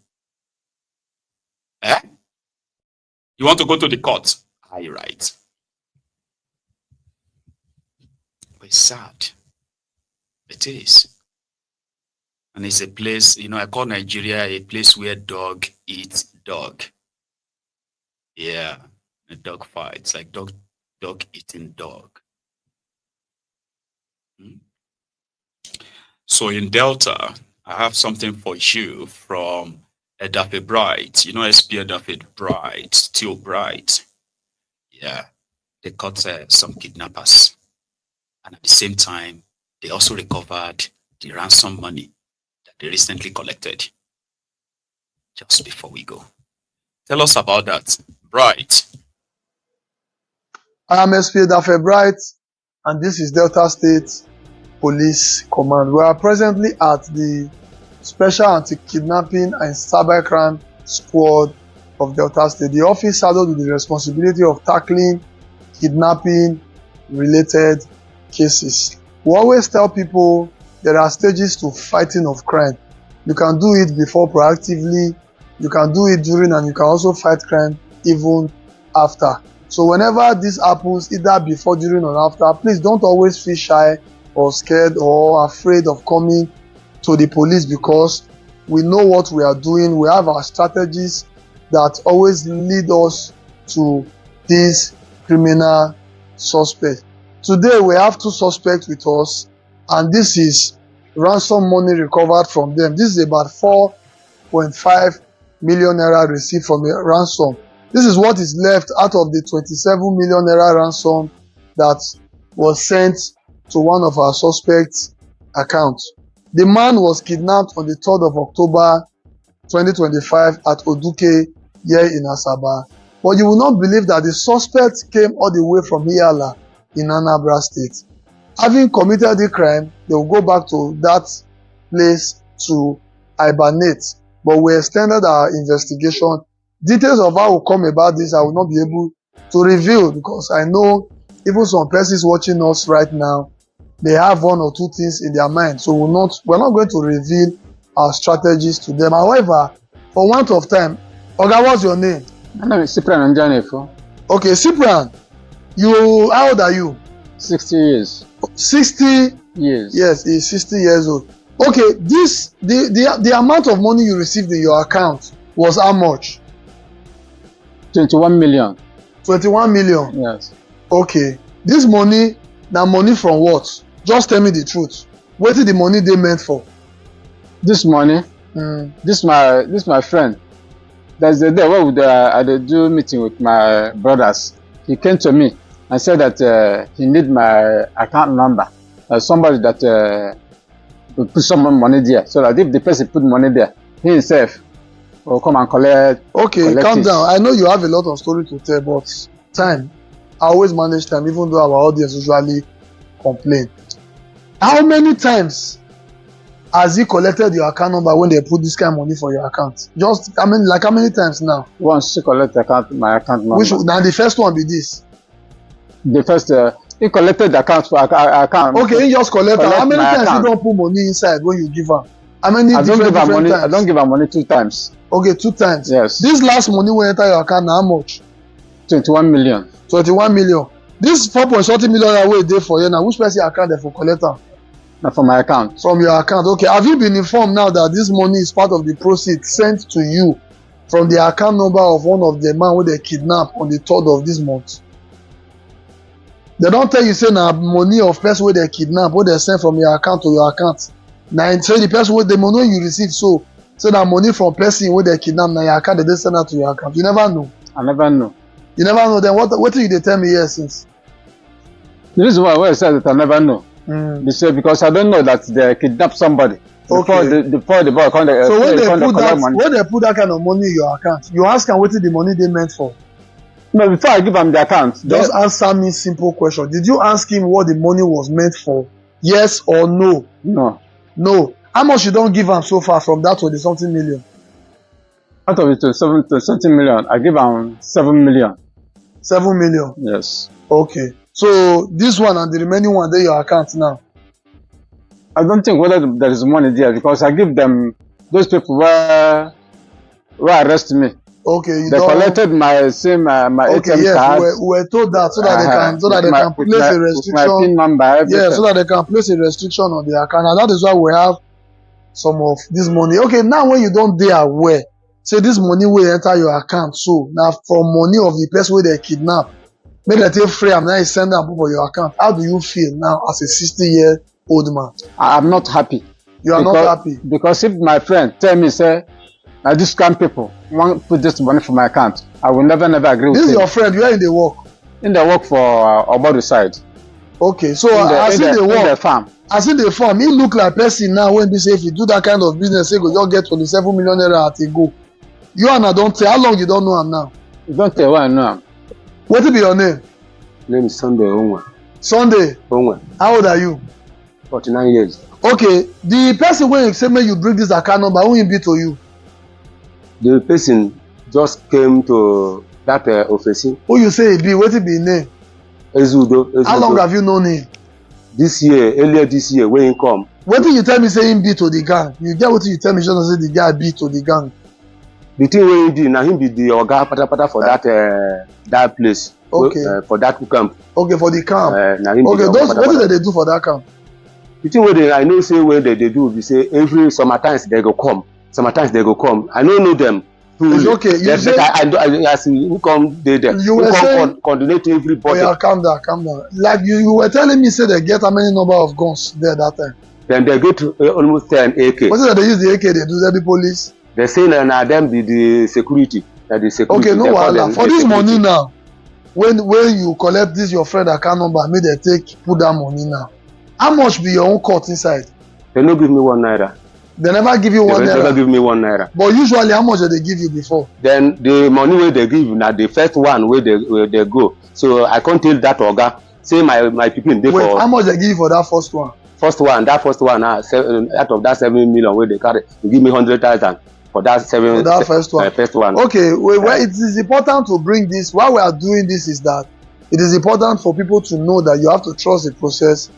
Speaker 1: You want to go to the court? Are you right? But it's sad. It is. And it's a place, you know, I call Nigeria a place where dog eats dog. Yeah, a dog fight. It's like dog eating dog. So in Delta, I have something for you from Edafe Bright. You know SP Edafe Bright, still Bright. Yeah, they caught some kidnappers. And at the same time, they also recovered the ransom money that they recently collected. Just before we go. Tell us about that. Bright.
Speaker 14: I am SP Edafe Bright, and this is Delta State Police Command. We are presently at the Special Anti-Kidnapping and Cybercrime Squad of Delta State. The office saddled with the responsibility of tackling kidnapping related cases. We always tell people there are stages to fighting of crime. You can do it before proactively, you can do it during, and you can also fight crime even after. So whenever this happens, either before, during, or after, please don't always feel shy or scared or afraid of coming to the police, because we know what we are doing. We have our strategies that always lead us to these criminal suspects. Today we have 2 suspects with us, and this is ransom money recovered from them. This is about 4.5 million naira received from a ransom. This is what is left out of the 27 million naira ransom that was sent to one of our suspects' accounts. The man was kidnapped on the 3rd of October 2025 at Oduke here in Asaba. But you will not believe that the suspect came all the way from Iyala in Anambra State. Having committed the crime, they will go back to that place to hibernate. But we extended our investigation. Details of how we come about this, I will not be able to reveal, because I know even some persons watching us right now
Speaker 4: they have one or two things in their mind. So we're not going to reveal our strategies to them. However, for want of time, Oga, what's your name?
Speaker 5: My name is Cyprian Njanefo.
Speaker 4: Okay, Cyprian, how old are you?
Speaker 5: 60 years.
Speaker 4: 60
Speaker 5: years.
Speaker 4: Yes, he's 60 years old. Okay, the amount of money you received in your account was how much?
Speaker 5: 21 million.
Speaker 4: 21 million?
Speaker 5: Yes.
Speaker 4: Okay. This money, now money from what? Just tell me the truth. What is the money they meant for?
Speaker 5: This money? This my friend. There's the day where I did do meeting with my brothers. He came to me and said that he need my account number. Somebody that will put some money there, so that if the person put money there, he himself will come and collect.
Speaker 4: Okay, calm down. I know you have a lot of story to tell, but time. I always manage time, even though our audience usually complain. How many times has he collected your account number when they put this kind of money for your account? Just how many times now?
Speaker 5: Once he collect my account number.
Speaker 4: Now the first one be this.
Speaker 5: The first he collected the account for account.
Speaker 4: Okay, he just collected. How many times you don't put money inside when you give her? How many
Speaker 5: I don't give her money.
Speaker 4: times?
Speaker 5: I don't give her money 2 times.
Speaker 4: Okay, 2 times.
Speaker 5: Yes.
Speaker 4: This last money will enter your account now, how much?
Speaker 5: 21 million.
Speaker 4: 21 million. This 4.something million away there for you now. Which person account there for collector?
Speaker 5: Not from my account.
Speaker 4: From your account. Okay. Have you been informed now that this money is part of the proceeds sent to you from the account number of one of the man who they kidnapped on the 3rd of this month? They don't tell you say now money of person where they kidnap, what they send from your account to your account. Now say the person with the money you receive, so that money from person where they kidnap now your account, they send that to your account. You never know.
Speaker 5: I never know.
Speaker 4: You never know. Then what did they tell me here since?
Speaker 5: The reason why I said that I never know. They say because I don't know that they kidnapped somebody.
Speaker 4: Okay.
Speaker 5: Before the boy come.
Speaker 4: So when they put that kind of money in your account, you ask them what is the money they meant for?
Speaker 5: No, before I give him the account.
Speaker 4: Just answer me simple question. Did you ask him what the money was meant for? Yes or no?
Speaker 5: No.
Speaker 4: No. How much you don't give him so far from that 20-something million?
Speaker 5: Out of it to something million, I give him 7 million.
Speaker 4: 7 million?
Speaker 5: Yes.
Speaker 4: Okay. So this one and the remaining one, they your account now?
Speaker 5: I don't think whether there is money there because I give them, those people were arrest me.
Speaker 4: Okay,
Speaker 5: they collected my ATM
Speaker 4: yes,
Speaker 5: card.
Speaker 4: we were told that so that they can place a restriction.
Speaker 5: My PIN number, everything.
Speaker 4: Yeah, so that they can place a restriction on the account, and that is why we have some of this money. Okay, now when you don't dey aware, say this money will enter your account. So now from money of the person where they kidnap, make they take free and now you send them for your account. How do you feel now as a 60-year-old man?
Speaker 5: I'm not happy.
Speaker 4: You are not happy
Speaker 5: because if my friend tell me say, "Now this scam people want to put this money for my account," I will never agree with him.
Speaker 4: This is your friend. You are in the work.
Speaker 5: In the work for Obodo side.
Speaker 4: Okay, so as in the work, in the farm. As in the farm, he look like person now when they say if you do that kind of business, say go just get 27 million naira at a go. You and I don't tell. How long you don't know him now?
Speaker 5: You don't tell why I know him.
Speaker 4: What will be your name?
Speaker 23: Name is Sunday Onwa.
Speaker 4: Sunday.
Speaker 23: Onwa.
Speaker 4: How old are you?
Speaker 23: 49 years.
Speaker 4: Okay, the person when you say may you bring this account number, who he be to you?
Speaker 23: The person just came to that office.
Speaker 4: Who you say he be? What will be his name?
Speaker 23: Ezudo.
Speaker 4: How long have you known him?
Speaker 23: Earlier this year, when he come.
Speaker 4: What did you tell me say him be to the gang? You get what you tell me just say the guy be to the gang?
Speaker 23: The thing wey he do, na him be the oga patapata for that place.
Speaker 4: Okay.
Speaker 23: For that camp.
Speaker 4: Okay, for the camp.
Speaker 23: Okay,
Speaker 4: what did they do for that camp?
Speaker 23: The thing wey I know say when they do be say every sometimes they go come. Sometimes they go come. I don't know them.
Speaker 4: It's okay. You say
Speaker 23: I see who come there.
Speaker 4: You were saying
Speaker 23: coordinate everybody.
Speaker 4: Oh yeah, calm down. Like you were telling me, say they get how many number of guns there that time?
Speaker 23: Then they get almost 10 AK.
Speaker 4: What is that they use the AK? They do that the police?
Speaker 23: They say na them be the security. That the security.
Speaker 4: Okay, no wahala. For this money now, when you collect this your friend account number, make they put that money now. How much be your own cut inside?
Speaker 23: They no give me 1 naira.
Speaker 4: They never give you 1 naira.
Speaker 23: They never give me 1 naira.
Speaker 4: But usually, how much did they give you before?
Speaker 23: Then the money where they give na the first one where they go. So I can't tell that oga. Say my people dey for.
Speaker 4: Wait, how much they give you for that first one?
Speaker 23: That first one out of that 7 million where they carry, they give me 100,000 for that 7.
Speaker 4: For that first one.
Speaker 23: First one.
Speaker 4: Okay, well, it is important to bring this. Why we are doing this is that it is important for people to know that you have to trust the process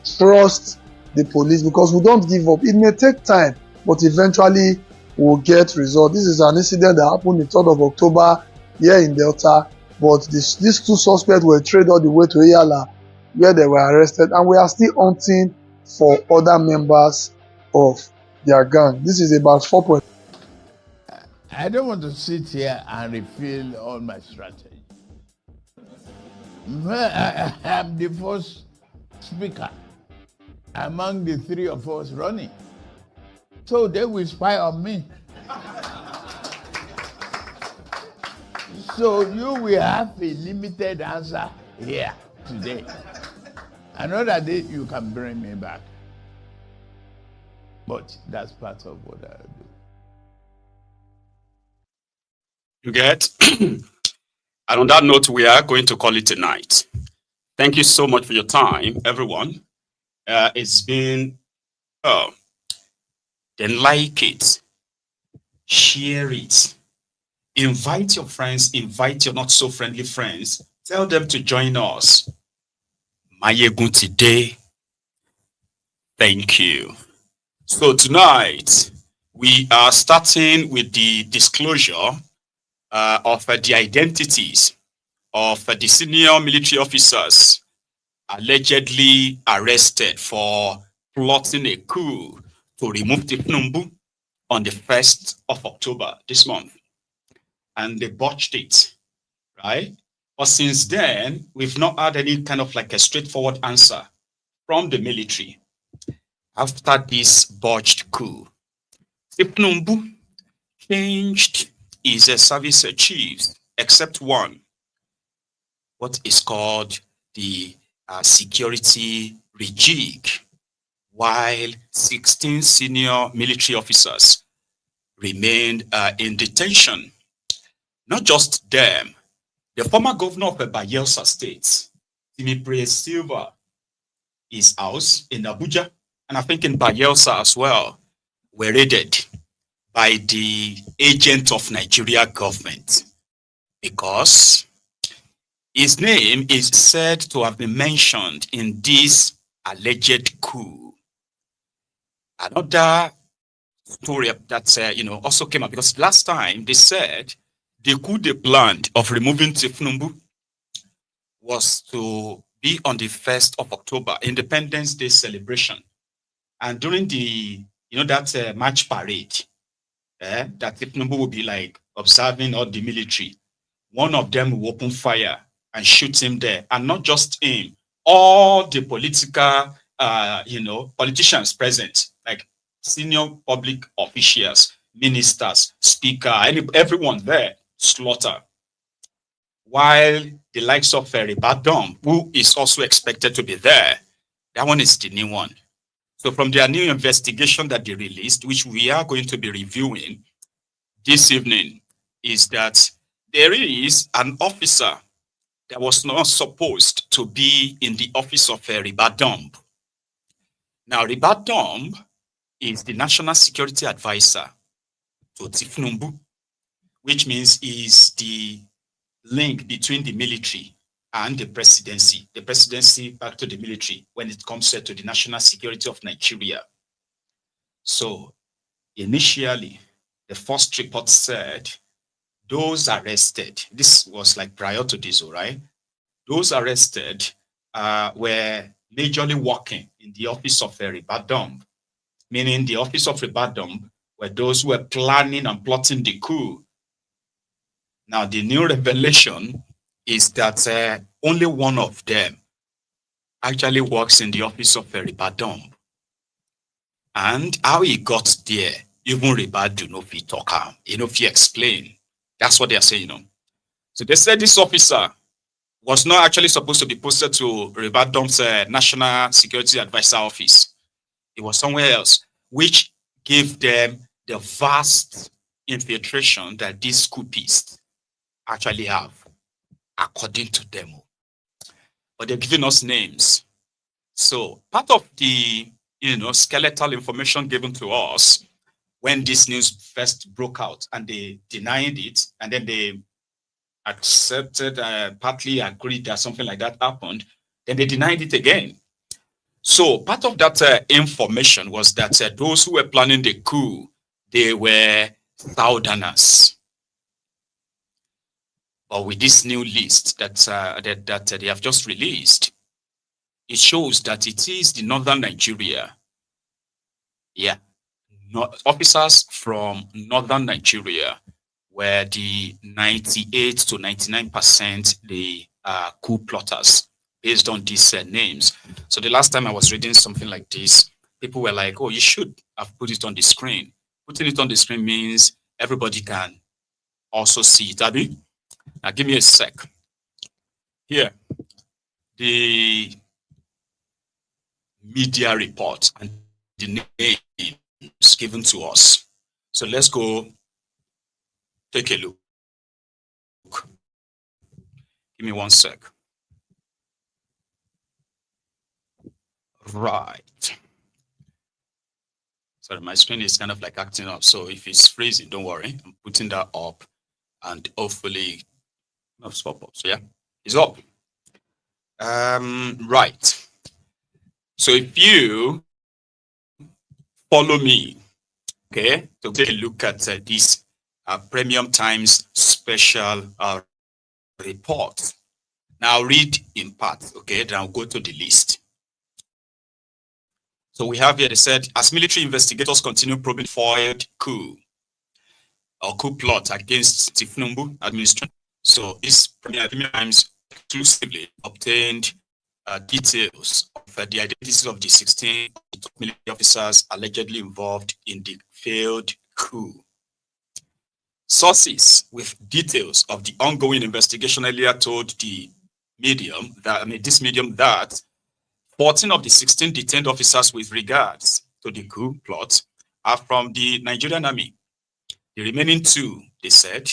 Speaker 4: trust the police because we don't give up. It may take time, but eventually we'll get results. This is an incident that happened the 3rd of October here in Delta, but these two suspects were trailed all the way to Iyala where they were arrested, and we are still hunting for other members of their gang. This is about 4.
Speaker 17: I don't want to sit here and reveal all my strategy. I am the first speaker among the 3 of us running. So they will spy on me. So you will have a limited answer here today. Another day you can bring me back. But that's part of what I do.
Speaker 1: You get? And on that note, we are going to call it a night. Thank you so much for your time, everyone. It's been, then like it, share it, invite your friends, invite your not so friendly friends, tell them to join us. Maiyegun today. Thank you. So tonight, we are starting with the disclosure of the identities of the senior military officers allegedly arrested for plotting a coup to remove Tinubu on the 1st of October this month. And they botched it, right? But since then, we've not had any kind of like a straightforward answer from the military after this botched coup. Tinubu changed his service chiefs, except one, what is called the security rejig, while 16 senior military officers remained in detention. Not just them, the former governor of Bayelsa State, Timipre Silva, his house in Abuja, and I think in Bayelsa as well, were raided by the agent of Nigeria government because his name is said to have been mentioned in this alleged coup. Another story that also came up because last time they said the coup they planned of removing Tinubu was to be on the 1st of October, Independence Day celebration, and during the that march parade. That Tinubu will be like observing all the military. One of them will open fire and shoot him there. And not just him, all the political, politicians present, like senior public officials, ministers, speaker, everyone there, slaughter. While the likes of Referendum, who is also expected to be there, that one is the new one. So from their new investigation that they released, which we are going to be reviewing this evening, is that there is an officer that was not supposed to be in the office of Referendum. Now, Referendum is the National Security Advisor to Tinubu, which means is the link between the military and the presidency back to the military when it comes to the national security of Nigeria. So initially, the first report said those arrested, this was like prior to this, right? Those arrested were majorly working in the office of Referendum, meaning the office of Referendum were those who were planning and plotting the coup. Now, the new revelation is that only one of them actually works in the office of Referendum. And how he got there, even Referendum do not fit talk him, if you explain. That's what they are saying, So they said this officer was not actually supposed to be posted to Referendum's National Security Advisor office. It was somewhere else, which gave them the vast infiltration that these coupists actually have, according to them. But they're giving us names. So part of the skeletal information given to us when this news first broke out, and they denied it, and then they accepted, partly agreed that something like that happened, then they denied it again. So part of that information was that those who were planning the coup, they were Southerners. But with this new list that they have just released, it shows that it is the northern Nigeria. Yeah, officers from northern Nigeria were the 98 to 99% the coup plotters based on these names. So the last time I was reading something like this, people were like, oh, you should have put it on the screen. Putting it on the screen means everybody can also see it. Abby? Now give me a sec. Here, the media report and the names given to us. So let's go take a look. Give me one sec. Right. Sorry, my screen is kind of like acting up. So if it's freezing, don't worry. I'm putting that up and hopefully not swap up. So yeah, it's up. Right. So if you follow me, okay, to take a look at this Premium Times special report. Now I'll read in part, okay, then I'll go to the list. So we have here, they said, as military investigators continue probing foiled coup plot against Tifnumbu administration. So this Premium Times exclusively obtained details of the identities of the 16 military officers allegedly involved in the failed coup. Sources with details of the ongoing investigation earlier told the medium that 14 of the 16 detained officers with regards to the coup plot are from the Nigerian Army. The remaining 2, they said,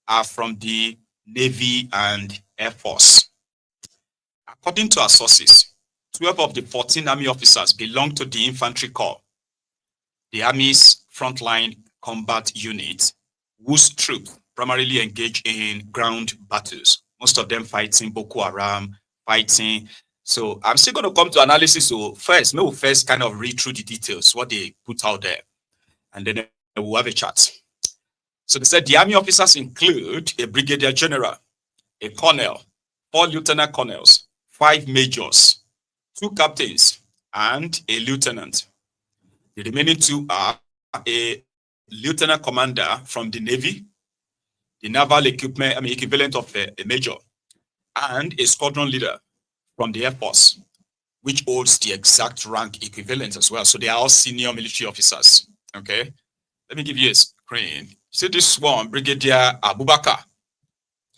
Speaker 1: are from the Navy and Air Force. According to our sources, 12 of the 14 Army officers belong to the Infantry Corps, the Army's frontline combat unit, whose troops primarily engage in ground battles, most of them fighting Boko Haram, fighting. So I'm still going to come to analysis. So first, we'll first kind of read through the details, what they put out there, and then we'll have a chat. So they said the Army officers include a brigadier general, a colonel, 4 lieutenant colonels, 5 majors, 2 captains, and a lieutenant. The remaining 2 are a lieutenant commander from the Navy, the naval equivalent of a major, and a squadron leader from the Air Force, which holds the exact rank equivalent as well. So they are all senior military officers. Okay, let me give you a screen. See this one, Brigadier Abubakar.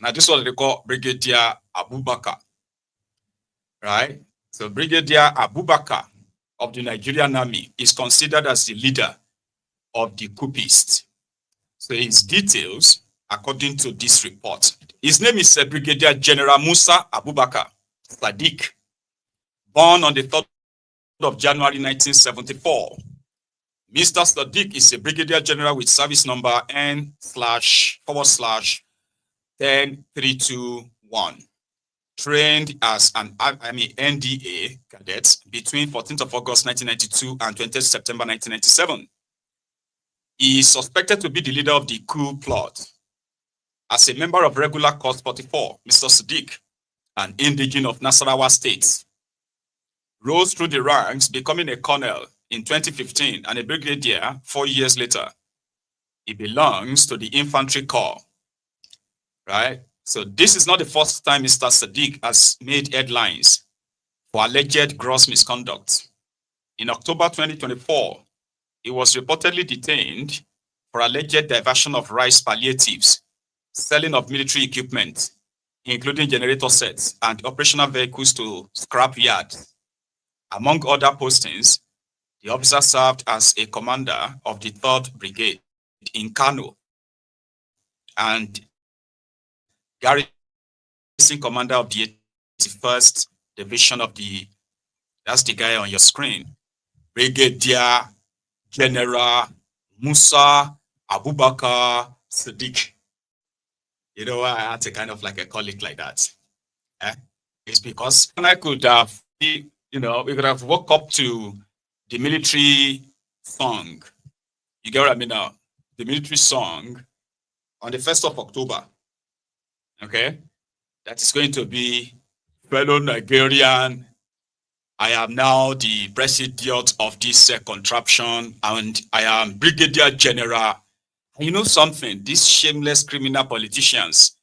Speaker 1: Now this one they call Brigadier Abubakar, right? So Brigadier Abubakar of the Nigerian Army is considered as the leader of the coupists. So his details, according to this report, his name is Brigadier General Musa Abubakar Sadiq, born on the 3rd of January 1974. Mr. Sadiq is a brigadier general with service number N//10321. Trained as an NDA cadet between 14th of August 1992 and 20th September 1997. He is suspected to be the leader of the coup plot. As a member of Regular Corps 44, Mr. Sadiq, an indigene of Nasarawa State, rose through the ranks, becoming a colonel in 2015 and a brigadier 4 years later. He belongs to the Infantry Corps, right? So this is not the first time Mr. Sadiq has made headlines for alleged gross misconduct. In October 2024, he was reportedly detained for alleged diversion of rice palliatives, selling of military equipment, including generator sets and operational vehicles to scrap yards. Among other postings, the officer served as a commander of the 3rd Brigade in Kano and garrison commander of the 81st Division of that's the guy on your screen, Brigadier General Musa Abubakar Sadiq. You know, I had to kind of like call it like that. It's because I could have You know, we could have woke up to the military song. You get what I mean now? The military song on the 1st of October. Okay? That is going to be fellow Nigerian. I am now the president of this contraption, and I am Brigadier General. And you know something? These shameless criminal politicians,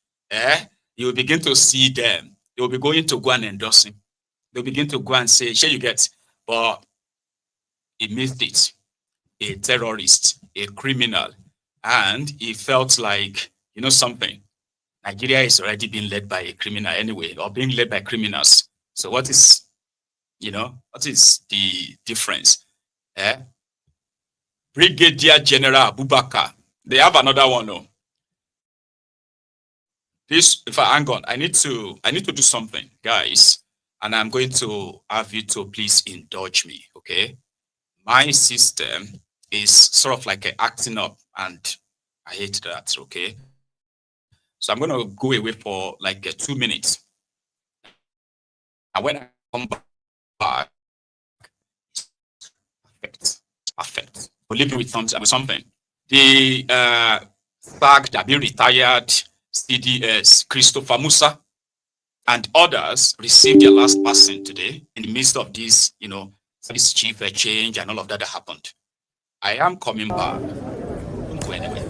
Speaker 1: you will begin to see them. They will be going to go and endorse him. They'll begin to go and say, sure you get, but he missed it. A terrorist, a criminal, and he felt like, you know something, Nigeria is already being led by a criminal anyway, or being led by criminals. So what is the difference? Brigadier General Abubakar. They have another one, no. This, if I hang on, I need to do something, guys, and I'm going to have you to please indulge me, okay? My system is sort of like acting up, and I hate that, okay? So I'm going to go away for like 2 minutes. And when I come back, perfect. We'll leave you with something. The fact that being retired CDS, Christopher Musa, and others received their last passing today in the midst of this, this chief change and all of that happened. I am coming back. Don't go anywhere.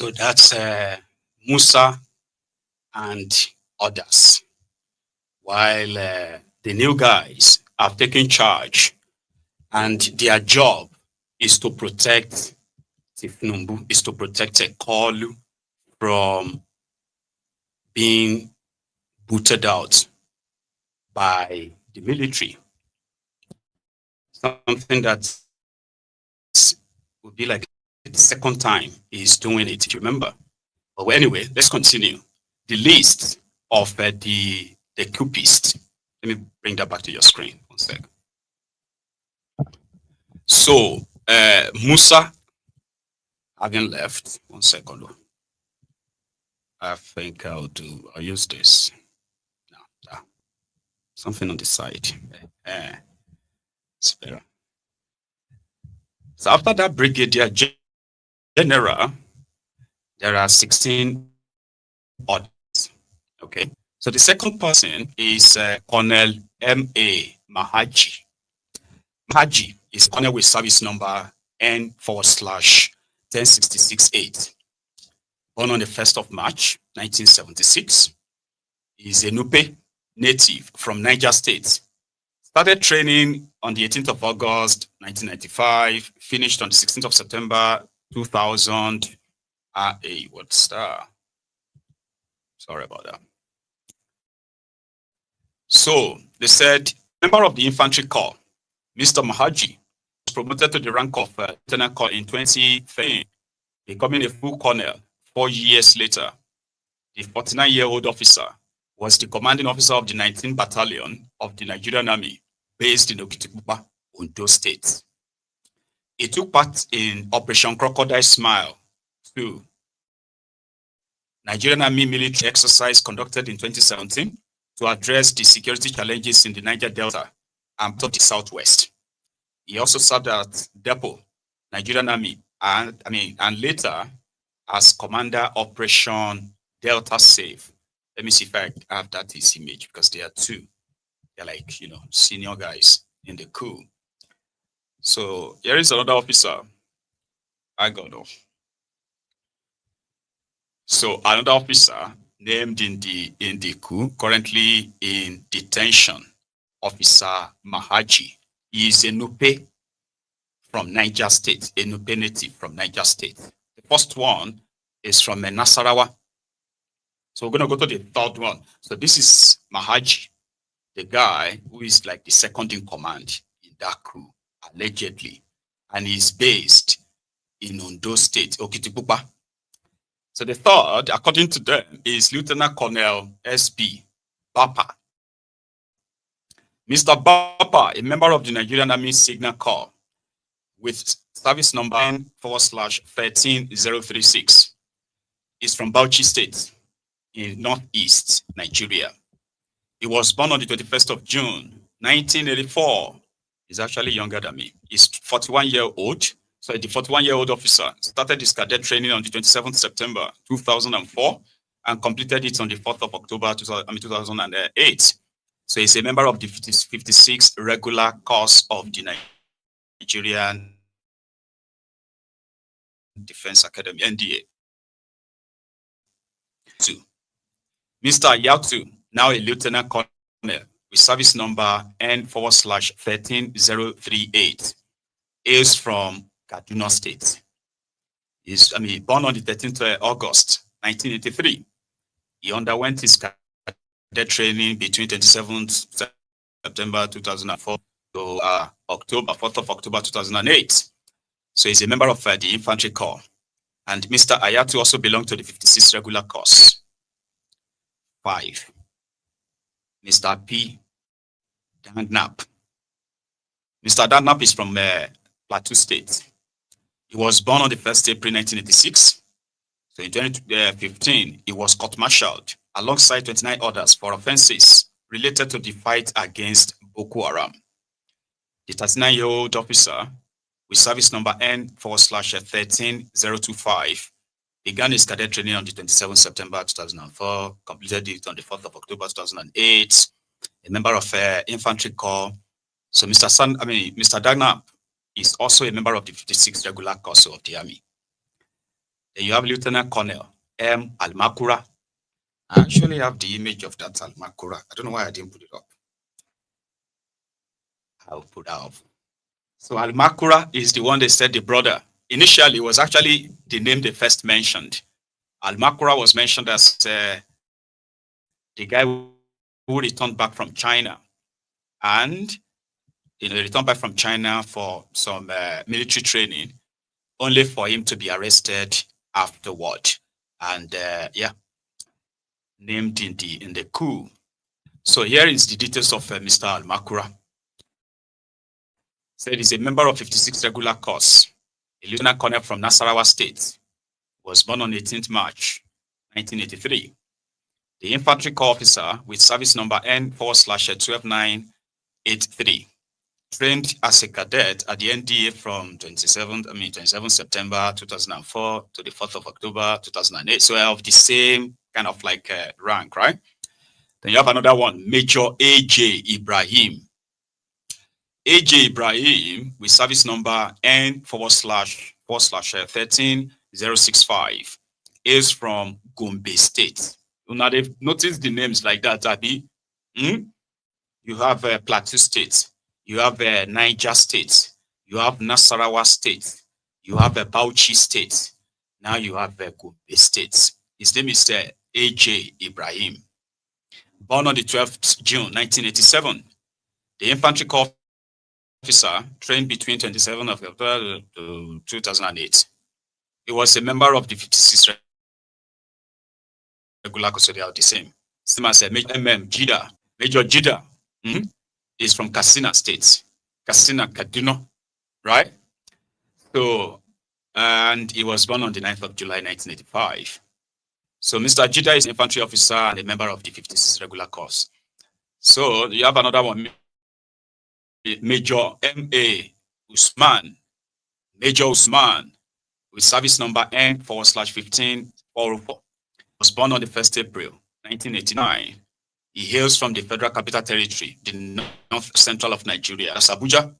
Speaker 1: So that's Musa and others. While the new guys have taken charge, and their job is to protect Tifnumbu, is to protect Ekolu from being booted out by the military. Something that would be like the second time he's doing it, if you remember. But anyway, let's continue. The list of the coupists. Let me bring that back to your screen. One sec. So Musa having left. 1 second. I think I'll use this. No, something on the side. It's better. So after that brigadier general, there are 16 others. Okay. So the second person is Colonel M.A. Mahaji. Mahaji is Colonel with service number N/10668. Born on the 1st of March, 1976. He is a Nupe native from Niger State. Started training on the 18th of August, 1995. Finished on the 16th of September, 2000. What's that? Sorry about that. So they said, member of the infantry corps, Mr. Mahaji, was promoted to the rank of lieutenant colonel in 2013, becoming a full colonel 4 years later. The 49-year-old officer was the commanding officer of the 19th Battalion of the Nigerian Army, based in Okitipupa, Ondo State. He took part in Operation Crocodile Smile 2, Nigerian Army military exercise conducted in 2017 to address the security challenges in the Niger Delta and the Southwest. He also served at Depot, Nigerian Army, and later as Commander Operation Delta Safe. Let me see if I have that his image, because there are two. They're like, senior guys in the coup. So here is another officer. I got off. So another officer named in the coup, currently in detention, Officer Mahaji. He is a Nupe from Niger State, a Nupe native from Niger State. The first one is from Nasarawa. So we're going to go to the third one. So this is Mahaji, the guy who is like the second in command in that coup, allegedly. And he's based in Ondo State, Okitipupa. So the third, according to them, is Lieutenant Colonel S.B. Bapa. Mr. Bapa, a member of the Nigerian Army Signal Corps with service number N/13036, is from Bauchi State in northeast Nigeria. He was born on the 21st of June, 1984. He's actually younger than me. He's 41-year-old. So the 41-year-old officer started his cadet training on the 27th September 2004 and completed it on the 4th of October 2008. So he's a member of the 56th regular course of the Nigerian Defense Academy, NDA. 2. Mr. Yatu, now a lieutenant colonel with service number N/13038, hails from Kaduna State. He's born on the 13th of August, 1983. He underwent his cadet training between 27th September 2004 to 4th of October 2008. So he's a member of the Infantry Corps. And Mr. Ayatu also belonged to the 56th Regular Course. 5. Mr. P. Dangnap. Mr. Dangnap is from Plateau State. He was born on the 1st April 1986. So in 2015, he was court-martialed alongside 29 others for offenses related to the fight against Boko Haram. The 39-year-old officer with service number N/13025 began his cadet training on the 27th September 2004, completed it on the 4th of October 2008, a member of Infantry Corps. So Mr. Dagnap is also a member of the 56th Regular Course of the Army. Then you have Lieutenant Colonel M. Almakura. I actually have the image of that Almakura. I don't know why I didn't put it up. I'll put that up. So Almakura is the one they said the brother. Initially, it was actually the name they first mentioned. Almakura was mentioned as the guy who returned back from China. And he returned back from China for some military training, only for him to be arrested afterward. And named in the coup. So here is the details of Mr. Almakura. Said he's a member of 56 regular corps, a lieutenant colonel from Nasarawa State. Was born on 18th March 1983. The infantry corps officer with service number N/12983. Trained as a cadet at the NDA from 27 September 2004 to the 4th of October 2008. So of the same kind of like rank, right? Then you have another one, Major A.J. Ibrahim. A.J. Ibrahim with service number N/4/13065 is from Gombe State. Now they've noticed the names like that, Abi. You have Plateau State. You have Niger State. You have Nasarawa State. You have Bauchi State. Now you have Gombe State. His name is A.J. Ibrahim. Born on the 12th June 1987. The infantry corps officer trained between 27 of October to 2008. He was a member of the 56 regular custodial, the same. Same as Major M.M. Jida. Major Jida is from Katsina State. Katsina, Kaduna, right? So, and he was born on the 9th of July 1985. So Mr. Jida is an infantry officer and a member of the 56 regular corps. So you have another one, Major M.A. Usman. Major Usman with service number N/15404. Was born on the 1st April 1989. He hails from the Federal Capital Territory, the north central of Nigeria. That's Abuja.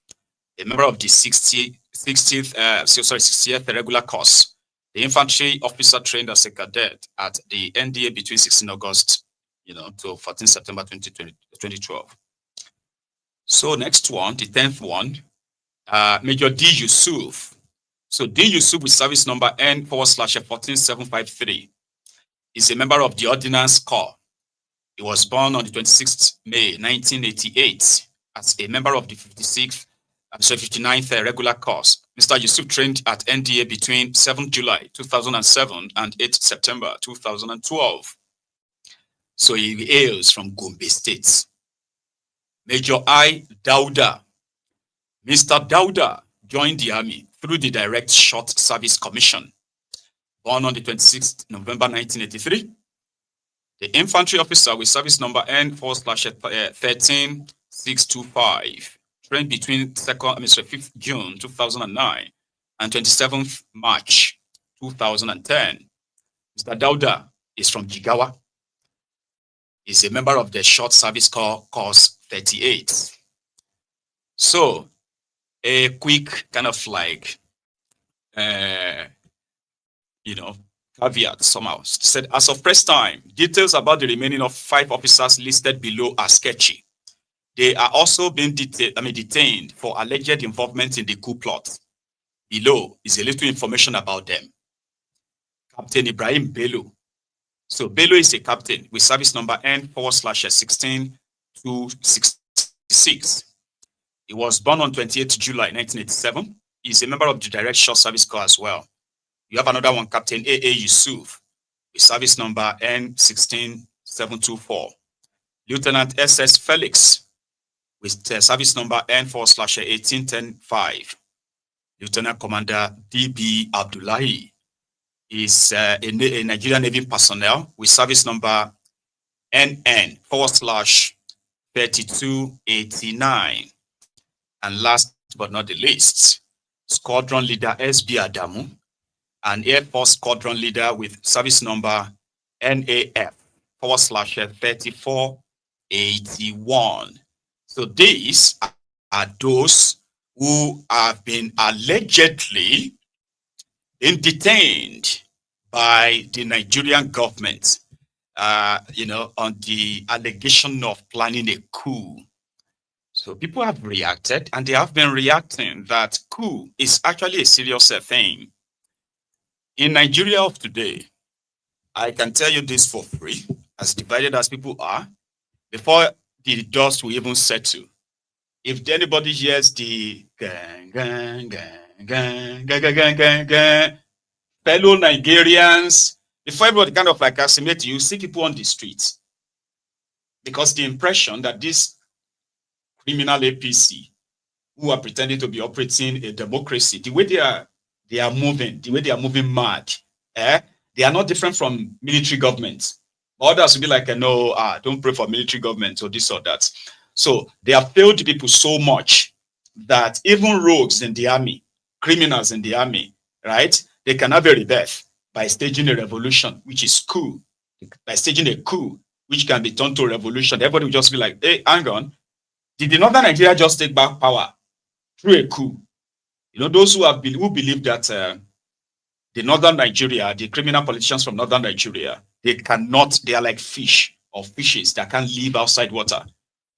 Speaker 1: A member of the 60th regular corps. The infantry officer trained as a cadet at the NDA between 16 August, to 14 September 2012. So next one, the 10th one, Major D. Yusuf. So D. Yusuf with service number N/14753 is a member of the Ordnance Corps. He was born on the 26th May 1988 as a member of the 59th regular corps. Mr. Yusuf trained at NDA between 7 July 2007 and 8 September 2012. So he hails from Gombe State. Major I. Dauda. Mr. Dauda joined the army through the Direct Short Service Commission. Born on the 26th November 1983. The infantry officer with service number N/13625. Trained between 5th June 2009 and 27th March 2010. Mr. Dauda is from Jigawa. He's a member of the Short Service Corps, Course 38. So, a quick kind of like, caveat somehow. Said, as of press time, details about the remaining of 5 officers listed below are sketchy. They are also being detained for alleged involvement in the coup plot. Below is a little information about them. Captain Ibrahim Bello. So Bello is a captain with service number N/16266. He was born on 28th July 1987. He is a member of the Direct Short Service Corps as well. You have another one, Captain A.A. Yusuf, with service number N16724. Lieutenant S.S. Felix, with service number N4/18105. Lieutenant Commander D.B. Abdullahi is a Nigerian Navy personnel with service number NN/3289. And last but not the least, Squadron Leader S.B. Adamu, an Air Force Squadron Leader with service number NAF/3481. So these are those who have been allegedly detained by the Nigerian government, on the allegation of planning a coup. So people have reacted, and they have been reacting that coup is actually a serious thing. In Nigeria of today, I can tell you this for free, as divided as people are, before the dust will even settle. If anybody hears the gang, gang, gang, gang, gang, gang, gang, gang, fellow Nigerians, before everybody kind of like assimilate, you see people on the streets. Because the impression that this criminal APC, who are pretending to be operating a democracy, the way they are moving, the way they are moving mad, they are not different from military government. Others will be like, no, don't pray for military government or this or that. So they have failed the people so much that even rogues in the army, criminals in the army, right? They can have a rebirth by staging a revolution, which is coup. By staging a coup, which can be turned to a revolution. Everybody will just be like, hey, hang on. Did the Northern Nigeria just take back power through a coup? Those who believe that the Northern Nigeria, the criminal politicians from Northern Nigeria, they are like fish or fishes that can't live outside water.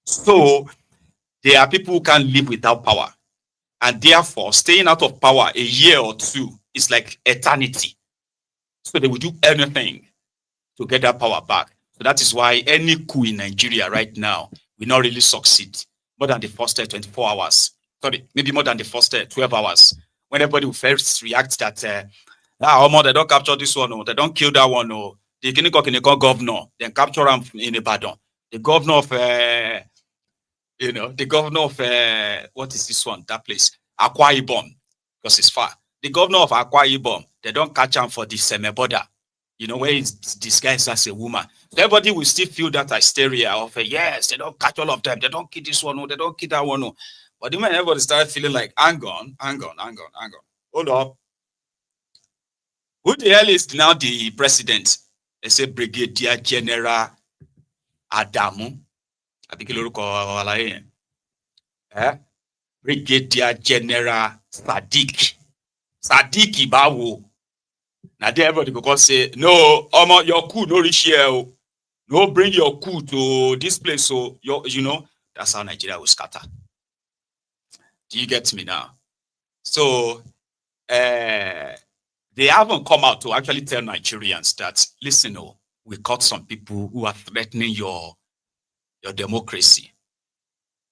Speaker 1: So there are people who can't live without power. And therefore, staying out of power a year or two is like eternity. So they will do anything to get that power back. So that is why any coup in Nigeria right now will not really succeed more than the first 24 hours. Sorry, maybe more than the first 12 hours. When everybody will first react that, they don't capture this one, or they don't kill that one, or the Kiniko governor, then capture him in Ibadan. The governor of, what is this one, that place? Akwa Ibom, because it's far. The governor of Akwa Ibom, they don't catch him for the Seme border, where he's disguised as a woman. So everybody will still feel that hysteria of, yes, they don't catch all of them. They don't kill this one, they don't kill that one. But the moment everybody started feeling like, hang on. Hold up. Who the hell is now the president? They say Brigadier General Adamu. Brigadier General Sadiq. Sadiq Ibawo. Now there everybody go say, no, your coup no reach here. No, bring your coup to this place. So that's how Nigeria will scatter. Do you get me now? So they haven't come out to actually tell Nigerians that, listen, we caught some people who are threatening your democracy.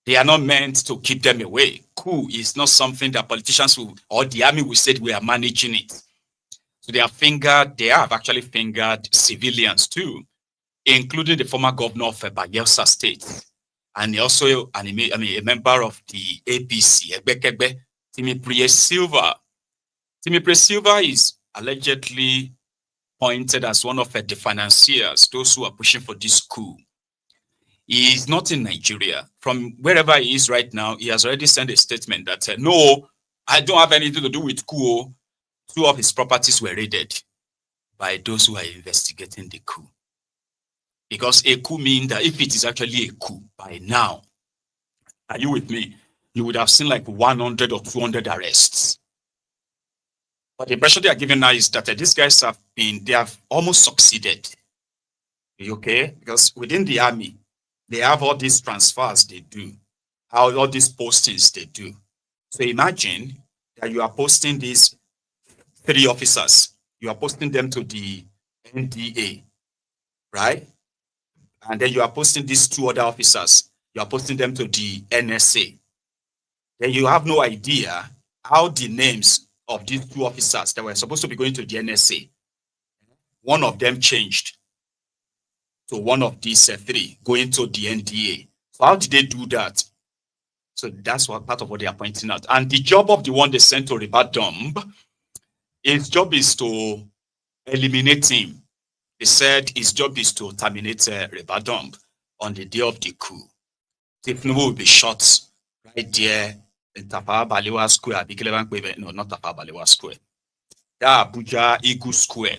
Speaker 1: They are not meant to keep them away. Coup is not something that politicians or the army will say we are managing it. So they have actually fingered civilians too, including the former governor of Bayelsa State. And also a member of the APC, Ebekebe, Timipre Silva. Timipre Silva is allegedly pointed as one of the financiers, those who are pushing for this coup. He is not in Nigeria. From wherever he is right now, he has already sent a statement that said, no, I don't have anything to do with coup. 2 of his properties were raided by those who are investigating the coup. Because a coup means that if it is actually a coup by now, are you with me? You would have seen like 100 or 200 arrests. But the impression they are giving now is that these guys they have almost succeeded. Okay? Because within the army, they have all these transfers they do, all these postings they do. So imagine that you are posting these 3 officers. You are posting them to the NDA, right? And then you are posting these 2 other officers. You are posting them to the NSA. Then you have no idea how the names of these 2 officers that were supposed to be going to the NSA, one of them changed to one of these 3 going to the NDA. So how did they do that? So that's part of what they are pointing out. And the job of the one they sent to Referendum, his job is to eliminate him. They said his job is to terminate Referendum on the day of the coup. Tinubu will be shot right there in Tafawa Balewa Square. No, not Tafawa Balewa Square. Abuja Eagle Square.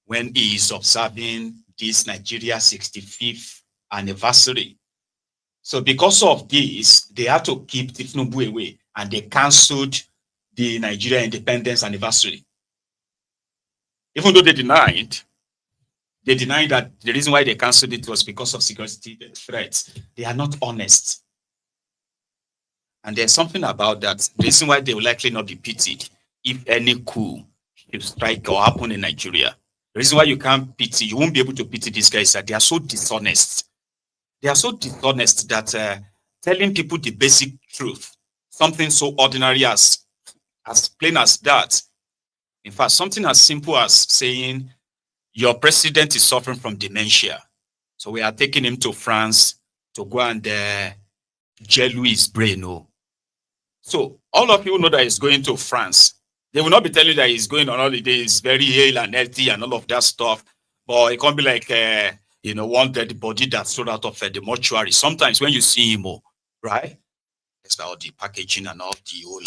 Speaker 1: When he is observing this Nigeria 65th anniversary. So because of this, they had to keep Tinubu away, and they cancelled the Nigeria independence anniversary. Even though they denied that the reason why they cancelled it was because of security threats. They are not honest. And there's something about that. The reason why they will likely not be pitied if any coup should strike or happen in Nigeria. The reason why you won't be able to pity these guys is that they are so dishonest. They are so dishonest that telling people the basic truth, something so ordinary as plain as that. In fact, something as simple as saying your president is suffering from dementia, so we are taking him to France to go and gel his brain. Oh. So all of you know that he's going to France. They will not be telling you that he's going on holiday, he's very hale and healthy and all of that stuff. But it can't be like, one dead body that's thrown out of the mortuary. Sometimes when you see him, right? It's all the packaging and all the whole,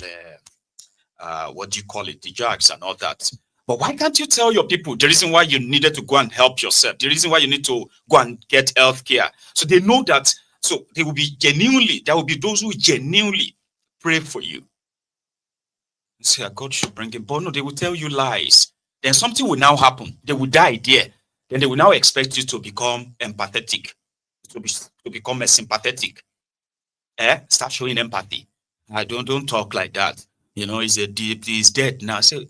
Speaker 1: the jugs and all that. But why can't you tell your people the reason why you needed to go and help yourself, the reason why you need to go and get health care? So they know that, so they will be there will be those who genuinely pray for you. And say, God should bring him. But no, they will tell you lies. Then something will now happen. They will die there. Then they will now expect you to become empathetic, to become sympathetic. Start showing empathy. Don't talk like that. He's dead now. Say,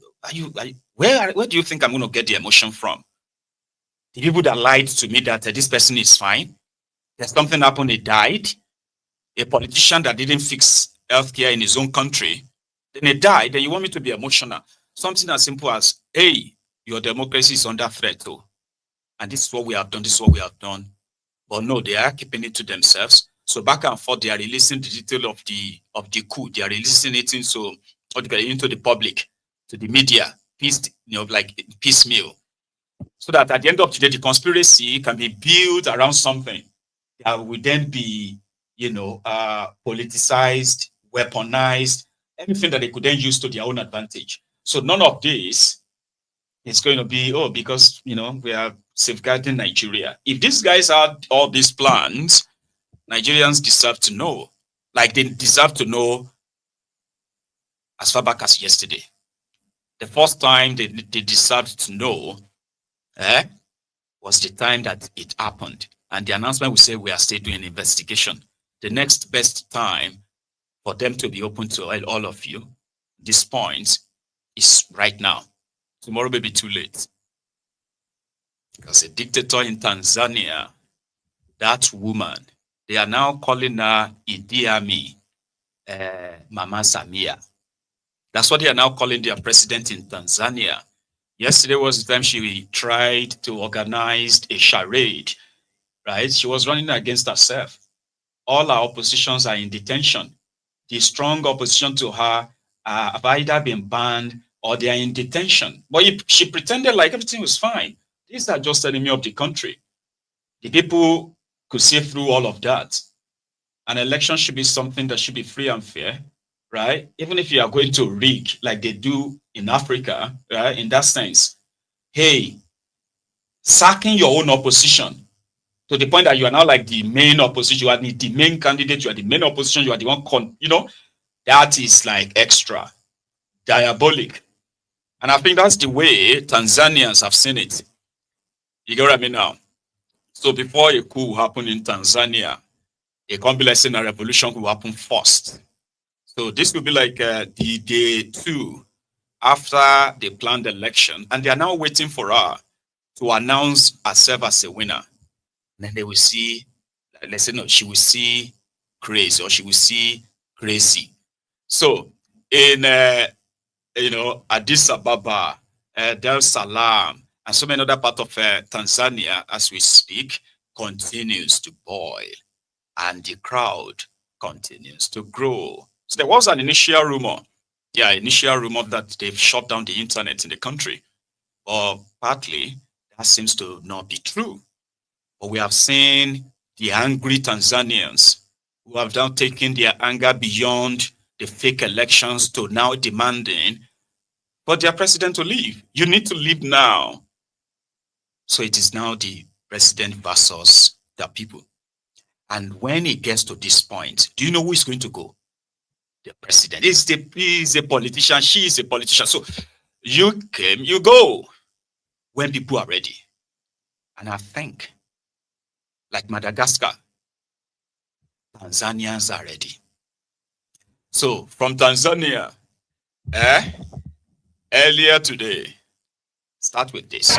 Speaker 1: where do you think I'm going to get the emotion from? The people that lied to me that this person is fine. There's something happened, he died. A politician that didn't fix healthcare in his own country, then he died, then you want me to be emotional. Something as simple as, hey, your democracy is under threat, too. And this is what we have done, this is what we have done. But no, they are keeping it to themselves. So back and forth, they are releasing the detail of the coup. They are releasing it into the public, to the media, like piecemeal. So that at the end of the day, the conspiracy can be built around something that will then be, politicized, weaponized, anything that they could then use to their own advantage. So none of this is going to be, because, we are safeguarding Nigeria. If these guys had all these plans, Nigerians deserve to know. Like they deserve to know as far back as yesterday. The first time they deserved to know was the time that it happened. And the announcement will say we are still doing an investigation. The next best time for them to be open to all of you, this point, is right now. Tomorrow may be too late. Because a dictator in Tanzania, that woman, they are now calling her Idi Amin, Mama Samia. That's what they are now calling their president in Tanzania. Yesterday was the time she tried to organize a charade, right? She was running against herself. All our oppositions are in detention. The strong opposition to her have either been banned or they are in detention. But she pretended like everything was fine. These are just enemy of the country. The people could see through all of that. An election should be something that should be free and fair, right? Even if you are going to rig like they do in Africa, right? In that sense, hey, sacking your own opposition to the point that you are now like the main opposition, you are the main candidate, you are the main opposition, you are the one, that is like extra diabolic. And I think that's the way Tanzanians have seen it. You get what I mean now? So before a coup will happen in Tanzania, a can't be like saying a revolution will happen first. So this will be like the day 2 after the planned election, and they are now waiting for her to announce herself as a winner. And then they will see, let's say, no, she will see crazy or she will see crazy. So in Addis Ababa, Dar es Salaam, and so many other parts of Tanzania, as we speak, continues to boil, and the crowd continues to grow. So there was an initial rumor that they've shut down the internet in the country, but partly that seems to not be true. But we have seen the angry Tanzanians who have now taken their anger beyond the fake elections to now demanding for their president to leave. You need to leave now. So it is now the president versus the people. And when it gets to this point, do you know who is going to go? The president. He is a politician. She is a politician. So you came, you go. when people are ready. And I think, like Madagascar, Tanzanians are ready. So from Tanzania, earlier today, start with this.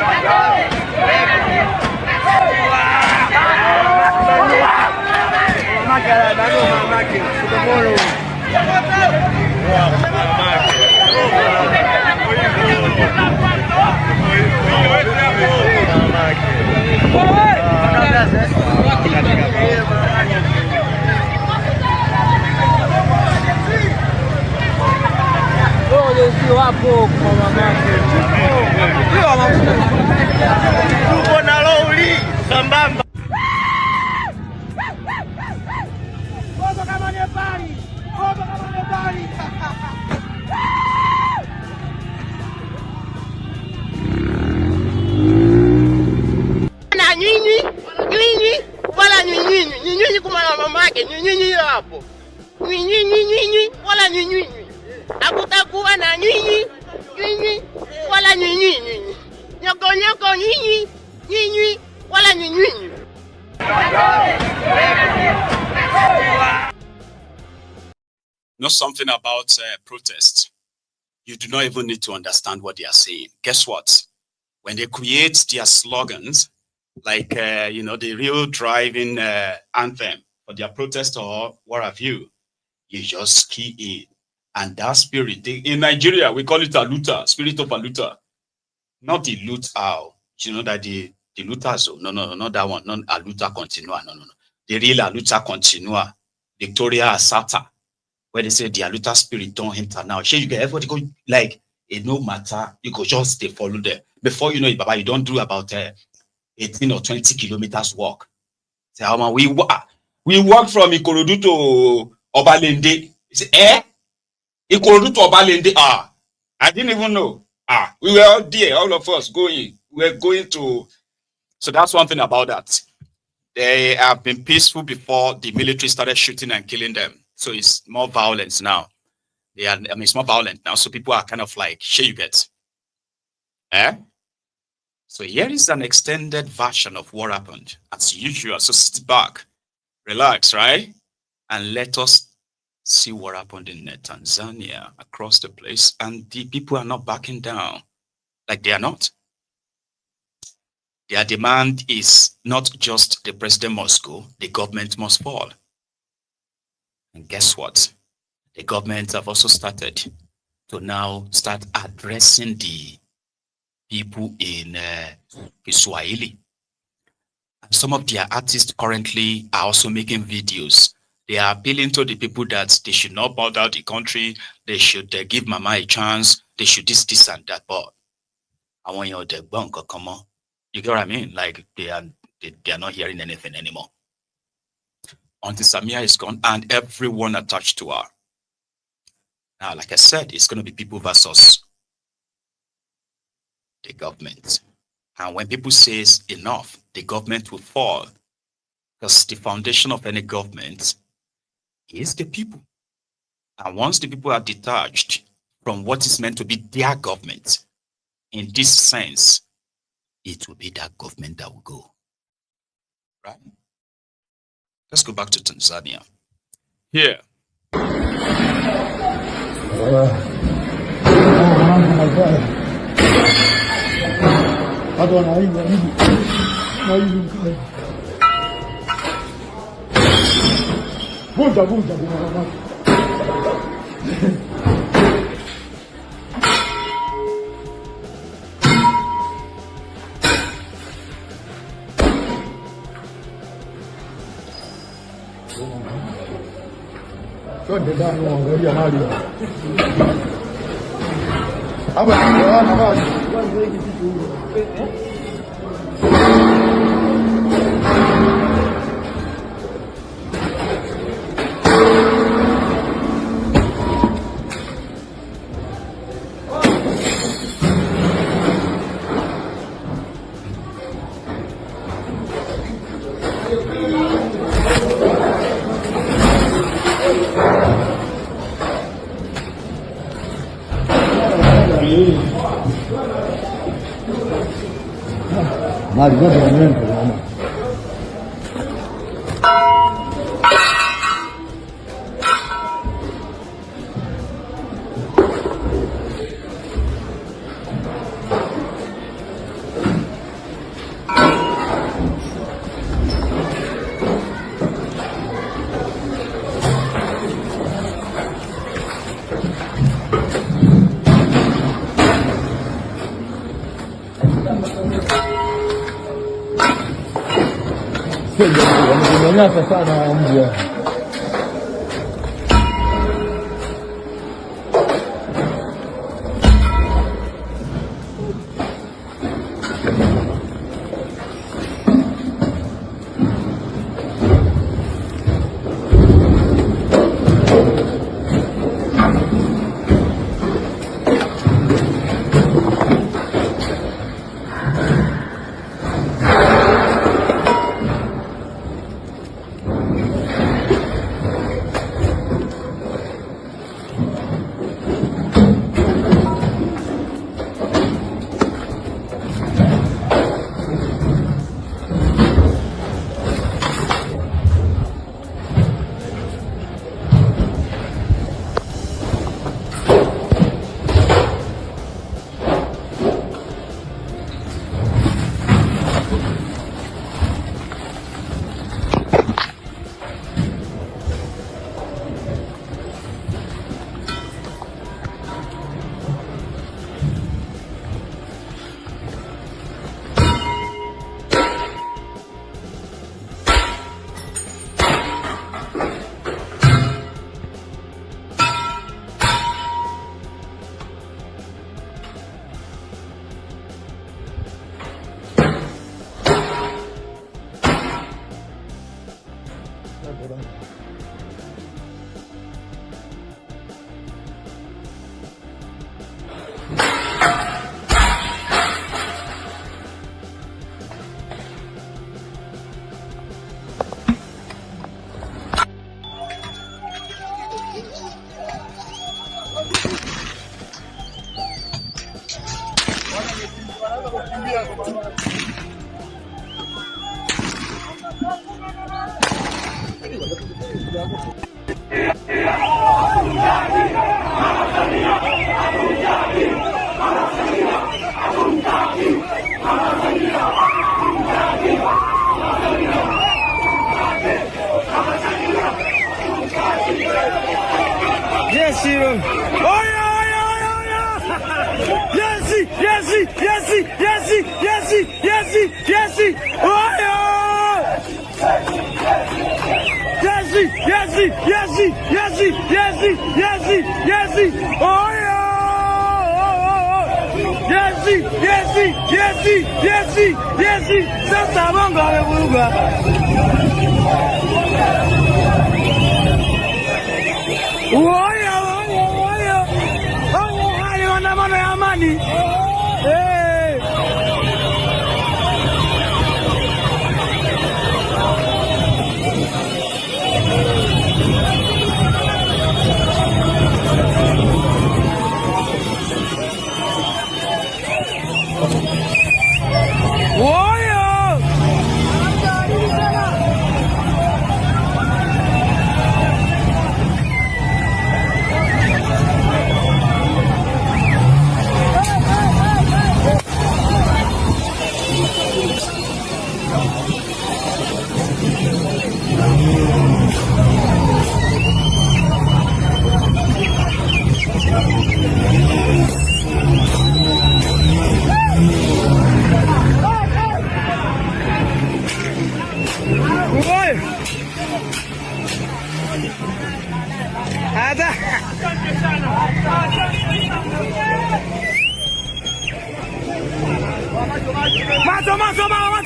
Speaker 1: Know something about protest. You do not even need to understand what they are saying. Guess what? When they create their slogans, like, the real driving anthem for their protest or what have you, you just key in. And that spirit, in Nigeria, we call it aluta, spirit of aluta. Not the loot owl. You know that the looters, no, not that one, not aluta continua, no. The real aluta continua, Victoria Asata, where they say the aluta spirit don't enter now. You get everybody go like, it no matter, you go just they follow there. Before you know it, Baba, you don't do about 18 or 20 kilometers walk. So, we walk from Ikorodu to Obalende. You say, Ikorodu to Obalende. I didn't even know. We were out there, all of us going. We were going to. So that's one thing about that. They have been peaceful before the military started shooting and killing them. So it's more violence now. It's more violent now. So people are kind of like, share you get. So here is an extended version of what happened as usual. So sit back, relax, right? And let us see what happened in Tanzania across the place. And the people are not backing down. Like they are not. Their demand is not just the president must go, the government must fall. And guess what? The government have also started to now start addressing the people in Kiswahili. And some of their artists currently are also making videos. They are appealing to the people that they should not bow down the country. They should give Mama a chance. They should this and that. But I want you to come on. You get what I mean? Like they are not hearing anything anymore. Until Samia is gone and everyone attached to her. Now, like I said, it's going to be people versus the government. And when people say enough, the government will fall. Because the foundation of any government is the people. And once the people are detached from what is meant to be their government, in this sense, it will be that government that will go. Right? Let's go back to Tanzania. Here.
Speaker 10: Married, not the men for the woman. Wamenyanyasa sana mbwa.
Speaker 11: Yes, Hero. Oh yeah. Yes, oh yeah. Yes, oh yeah. Yes, Santa Bonga Rebuga. Oya. Hali maandamano ya amani.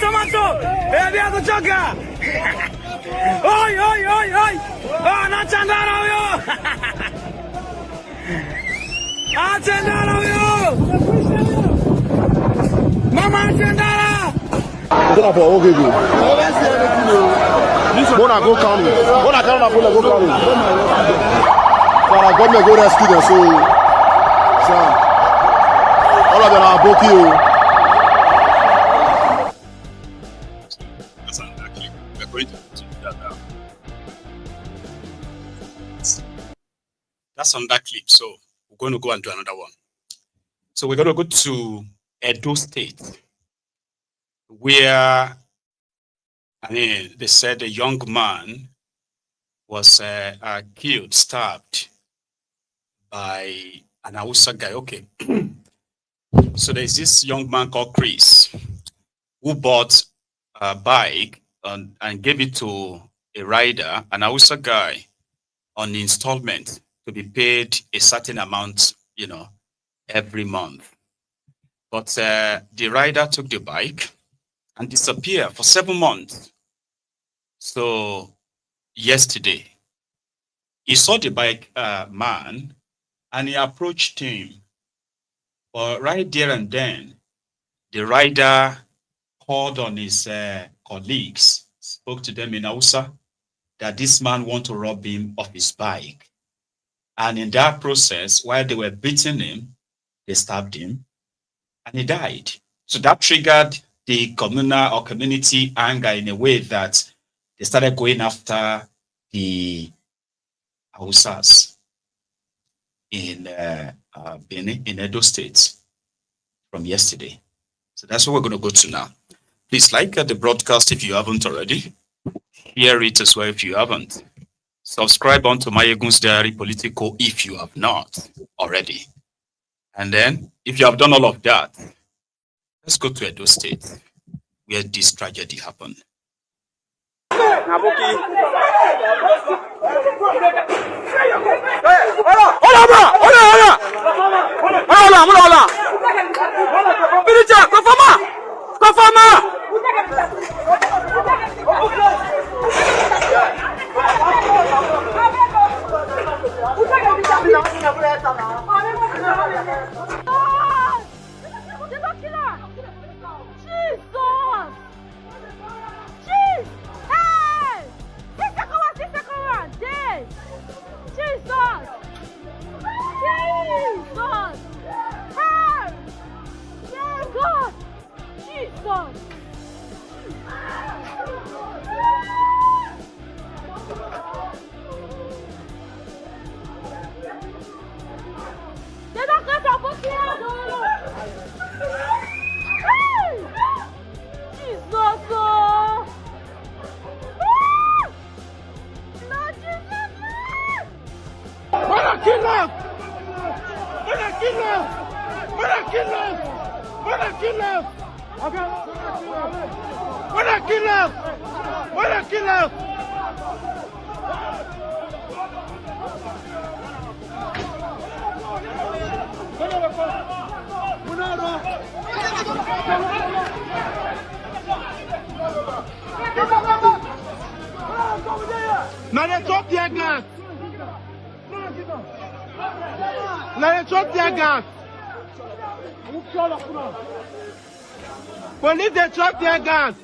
Speaker 11: Macho. Vya kuchoka. Oi. Anachandana huyo. Achandana huyo. Mama achandana.
Speaker 2: Go for okay go. Mona go county. Mona carry na go county. Para government go rescue them so. All of them are Boki.
Speaker 1: That's on that clip. So we're going to go and do another one. So we're going to go to Edo State, where they said a young man was killed, stabbed by an Hausa guy. Okay. So there's this young man called Chris who bought a bike and gave it to a rider, an Hausa guy, on installment to be paid a certain amount, every month. But the rider took the bike and disappeared for 7 months. So yesterday, he saw the bike man and he approached him. But right there and then, the rider called on his colleagues, spoke to them in Hausa, that this man wants to rob him of his bike. And in that process, while they were beating him, they stabbed him and he died. So that triggered the communal or community anger in a way that they started going after the Hausas in Benin, in Edo State from yesterday. So that's what we're going to go to now. Please like the broadcast if you haven't already. Share it as well if you haven't. Subscribe onto Maiyegun's Diary Politico if you have not already. And then, if you have done all of that, let's go to Edo State, where this tragedy happened.
Speaker 19: Police, they drop their guns.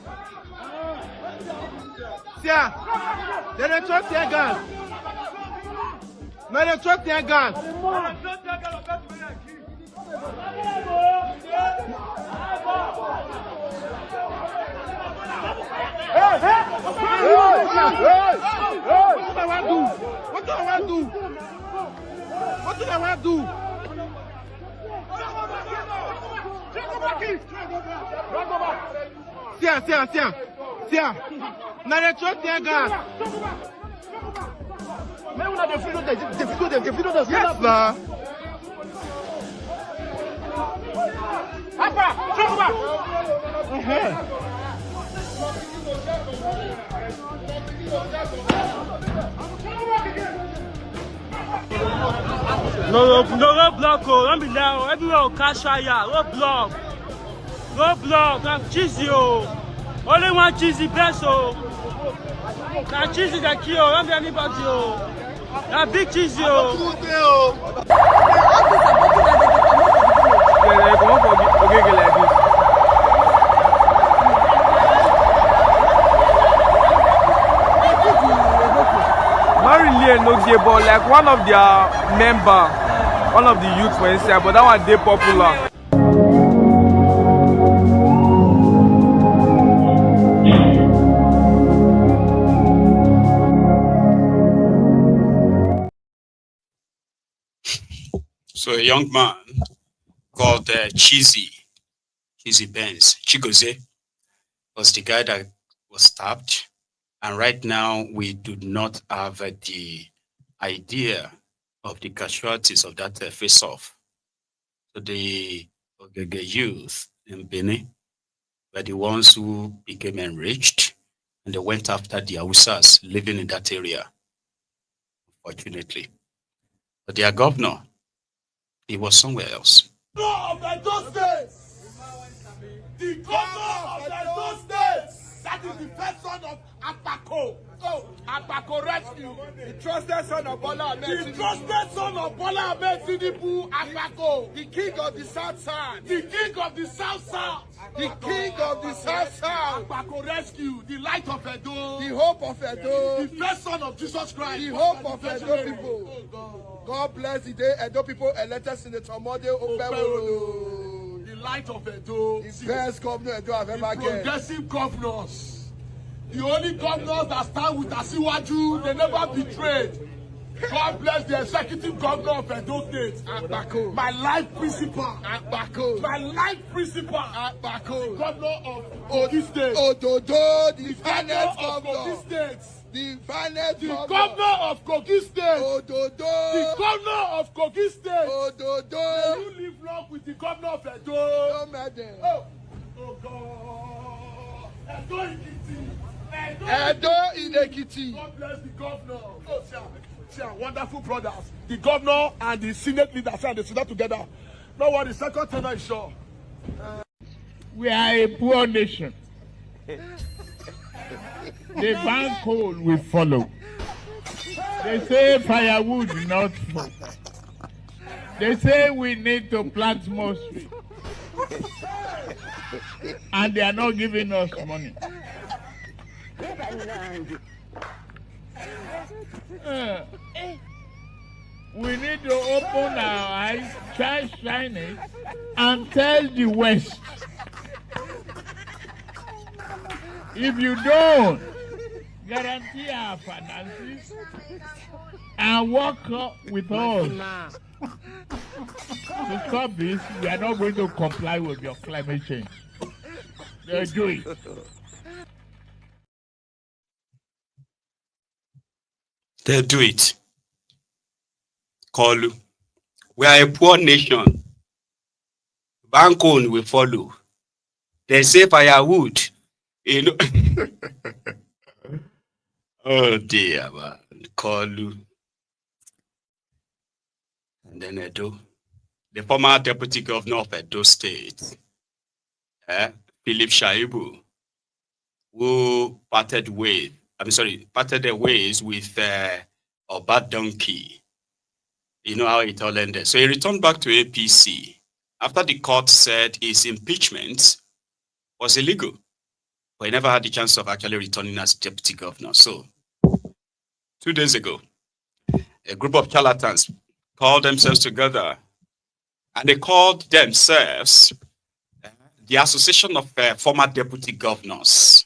Speaker 19: Yeah, they drop their guns. No, they drop their guns. What do I want to do? What do I want to do? Tiens. Now they trust their guns. Mais on a des vidéos de yes, là. Papa,
Speaker 6: No roadblock, don't be loud. Everywhere will catch fire. Roadblock, I'm cheesy. Only one cheesy best. Now cheesy that kill, don't be anybody. Now big cheesy. Yeah, come on, okay, like this. Not really no gay, but like one of their member, one of the youths for inside, but that one they popular.
Speaker 1: So a young man called Cheesy Benz, Chigoze, was the guy that was stabbed. And right now, we do not have the idea of the casualties of that face-off. So the youth in Benin were the ones who became enraged, and they went after the Hausas living in that area, unfortunately. But their governor, he was somewhere else.
Speaker 9: Of the Edo States, the governor of the Edo States, that is the first son of Apako. Oh, Apako rescue, the trusted son of Bola Ahmed Tinubu. The trusted son of Bola Ahmed Tinubu, Apako, the king of the South South, the king of the South South, the king of the South South. Apako rescue, the light of Edo, the hope of Edo, the first son of Jesus Christ, the hope of Edo people. God bless the day Edo people elected Senator Mode Obewolo. The light of Edo. The best governor Edo have ever get. Progressive governors. The only governors that stand with Asiwaju, they never betrayed. God bless the executive governor of Edo State. Akbako. My life principal. Akbako. My life principal. Akbako. The governor of Kogi State. Ododo, the finance of Kogi State. The finance governor of Kogi State. Ododo. The governor of Kogi State. Ododo. May you live long with the governor of Edo. No matter. Oh God. Edo Ekiti. Edo Ekiti. God bless the governor. Wonderful brothers. The governor and the Senate leaders and they sit down together. No worry, the second tenor is sure.
Speaker 17: We are a poor nation. The bank coal will follow. They say firewood, not smoke. They say we need to plant more trees. And they are not giving us money. We need to open our eyes, shine it, and tell the West. If you don't guarantee our finances and work with us to stop this, we are not going to comply with your climate change. They'll do it.
Speaker 1: They'll do it. Kolu. We are a poor nation. Bankon will follow. They say firewood. You know. Oh dear, man. Kolu. And then Edo. The former deputy governor of Edo State, Philip Shaibu, who parted their ways with Oba Donkey. You know how it all ended. So he returned back to APC after the court said his impeachment was illegal. But he never had the chance of actually returning as deputy governor. So 2 days ago, a group of charlatans called themselves together and they called themselves the Association of Former Deputy Governors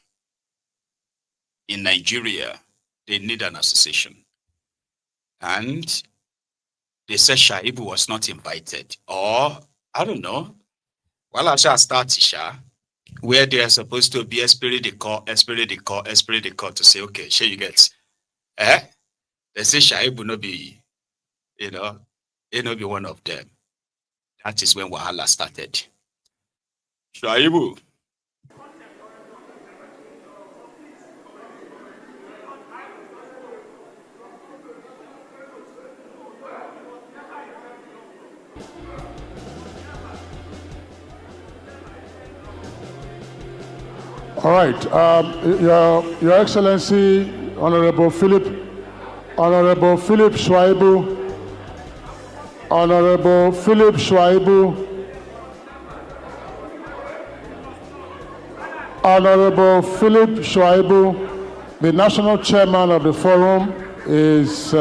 Speaker 1: in Nigeria. They need an association. And they said Shaibu was not invited. Or, I don't know. Well, I shall start, where they are supposed to be esprit de corps to say, okay, sure you get. They say Shaibu no be, he no be one of them. That is when Wahala started. Shaibu.
Speaker 12: All right, Your Excellency, Honorable Philip Shaibu, the national chairman of the forum, is